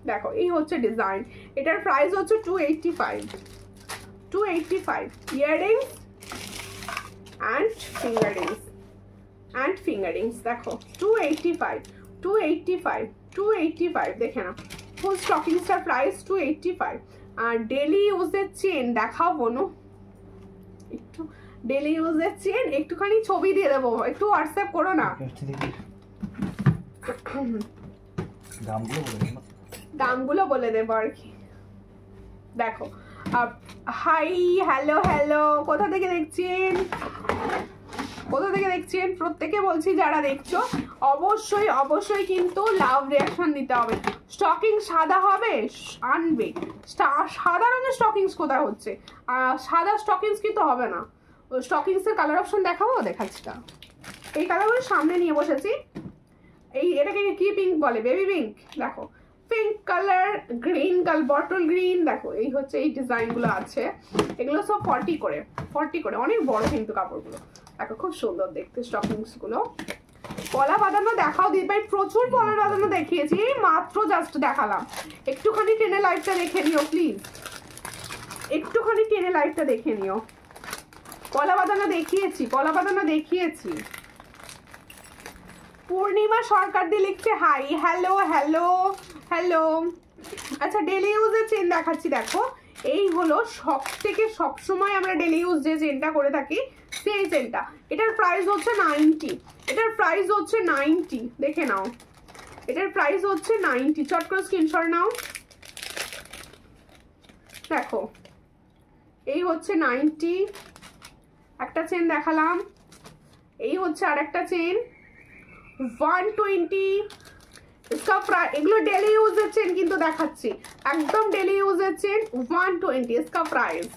দেখো এই হচ্ছে ডিজাইন, এটার প্রাইস হচ্ছে 285, 285 ইয়াররিংস অ্যান্ড ফিঙ্গারিংস দেখো 285 দেখে না ফুল স্টকিংসটার প্রাইস 285। আর ডেলি ইউজের চেন দেখাবো না, একটু ডেলি ইউজের চেন একটুখানি ছবি দিয়ে দেবো, একটু হোয়াটসঅ্যাপ করো না। দামগুলো বলে দেবো আর কি। দেখো হাই হ্যালো কোথা থেকে দেখছেন প্রত্যেকে বলছি যারা দেখছো অবশ্যই কিন্তু লাভ রিয়াকশন দিতে হবে। স্টকিং সাদা হবে আনবে, সাদা রঙের স্টকিংস কোথায় হচ্ছে, সাদা স্টকিংস কিন্তু হবে না। স্টকিংসের কালার অপশন দেখাবো, দেখাচ্ছি তা এই কালারগুলো সামনে নিয়ে বসেছি। এটাকে কি পিঙ্ক বলে, বেবি পিঙ্ক, দেখো pink colour, green colour, bottle green, দেখো এই হচ্ছে এই ডিজাইনগুলো আছে। এগুলো সব 40 করে, অনেক বড় কিন্তু কাপড়গুলো, দেখো খুব সুন্দর দেখতে স্টকিংসগুলো। পলা বাঁধানো দেখাও দিদি ভাই, প্রচুর পলা বাঁধানো দেখিয়েছি, এই মাত্র জাস্ট দেখালাম। একটুখানি টেনে লাইভটা দেখে নিও প্লিজ, একটুখানি টেনে লাইভটা দেখে নিও। পলা বাঁধানো দেখিয়েছি। পূর্ণিমা সরকার দিয়ে লিখছে হাই হ্যালো। আচ্ছা ডেলি ইউজের চেন দেখাচ্ছি, দেখো এই হলো সবসময় আমরা ডেলি ইউজ যে চেনটা করে থাকি সেই চেনটা। এটার প্রাইস হচ্ছে 90, দেখে নাও এটার প্রাইস হচ্ছে 90, চট করে স্ক্রিনশট নাও। দেখো এই হচ্ছে 90, একটা চেন দেখালাম, এই হচ্ছে আর একটা চেন 120। এগুলো ডেলি ইউজের চেন কিন্তু দেখাচ্ছি, একদম ডেলি ইউজের চেন 120। इसका प्राइस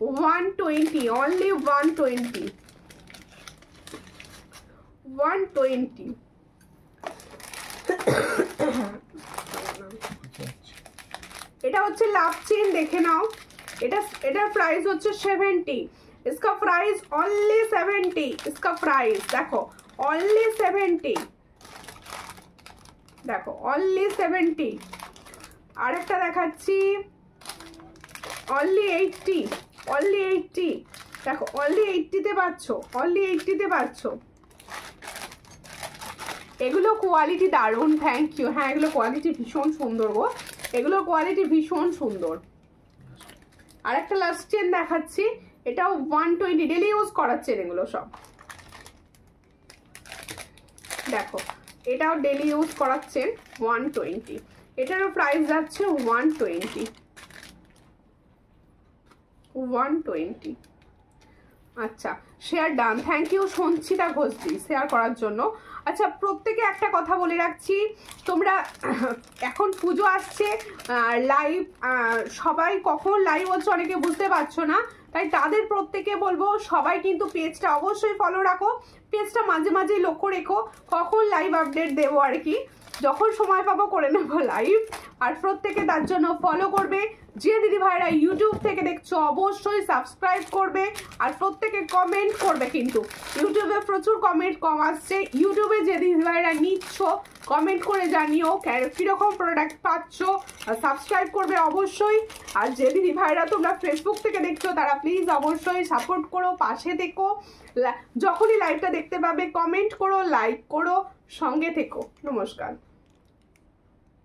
120, only 120। এটা হচ্ছে লাভ চেন, দেখে নাও এটার প্রাইস হচ্ছে 70। इसका प्राइस only 70, इसका प्राइस देखो only 70, দেখো only 70। আরেকটা দেখাচ্ছি only 80, দেখো only 80 তে পাচ্ছ। এগুলো কোয়ালিটি দারুণ, থ্যাংক ইউ। হ্যাঁ এগুলো কোয়ালিটি ভীষণ সুন্দর গো, এগুলোর কোয়ালিটি ভীষণ সুন্দর। আর একটা লাস্ট চেন দেখাচ্ছি, এটাও 120, ডেলি ইউজ করার চেন এগুলো সব। দেখো এটাও ডেলি ইউজ করাচ্ছেন 120, এটারও প্রাইস যাচ্ছে 120। আচ্ছা share done, thank you Sanchita ঘোষদি শেয়ার করার জন্য। আচ্ছা প্রত্যেকে একটা কথা বলে রাখছি, তোমরা এখন পুজো আসছে, লাইভ সবাই কখন লাইভ হচ্ছে অনেকে বুঝতে পারছো না, তাই তাদের প্রত্যেকে বলবো সবাই কিন্তু পেজটা অবশ্যই ফলো রাখো, পেজটা মাঝে মাঝে লক্ষ্য রেখো কখন লাইভ আপডেট দেবো আর কি, যখন সময় পাবো করে নেবো লাইভ। আর প্রত্যেকে তার জন্য ফলো করবে, যে দিদি ভাইরা ইউটিউব থেকে দেখছো অবশ্যই সাবস্ক্রাইব করবে, আর প্রত্যেকে কমেন্ট করবে। কিন্তু ইউটিউবে প্রচুর কমেন্ট কম আসছে, ইউটিউবে যে দিদি ভাইরা নিচ্ছ কমেন্ট করে জানিও কিরকম প্রোডাক্ট পাচ্ছ, সাবস্ক্রাইব করবে অবশ্যই। আর যে দিদি ভাইরা তোমরা ফেসবুক থেকে দেখছো তারা প্লিজ অবশ্যই সাপোর্ট করো, পাশে থেকো, যখনই লাইভটা দেখতে পাবে কমেন্ট করো, লাইক করো, সঙ্গে থেকো। নমস্কার।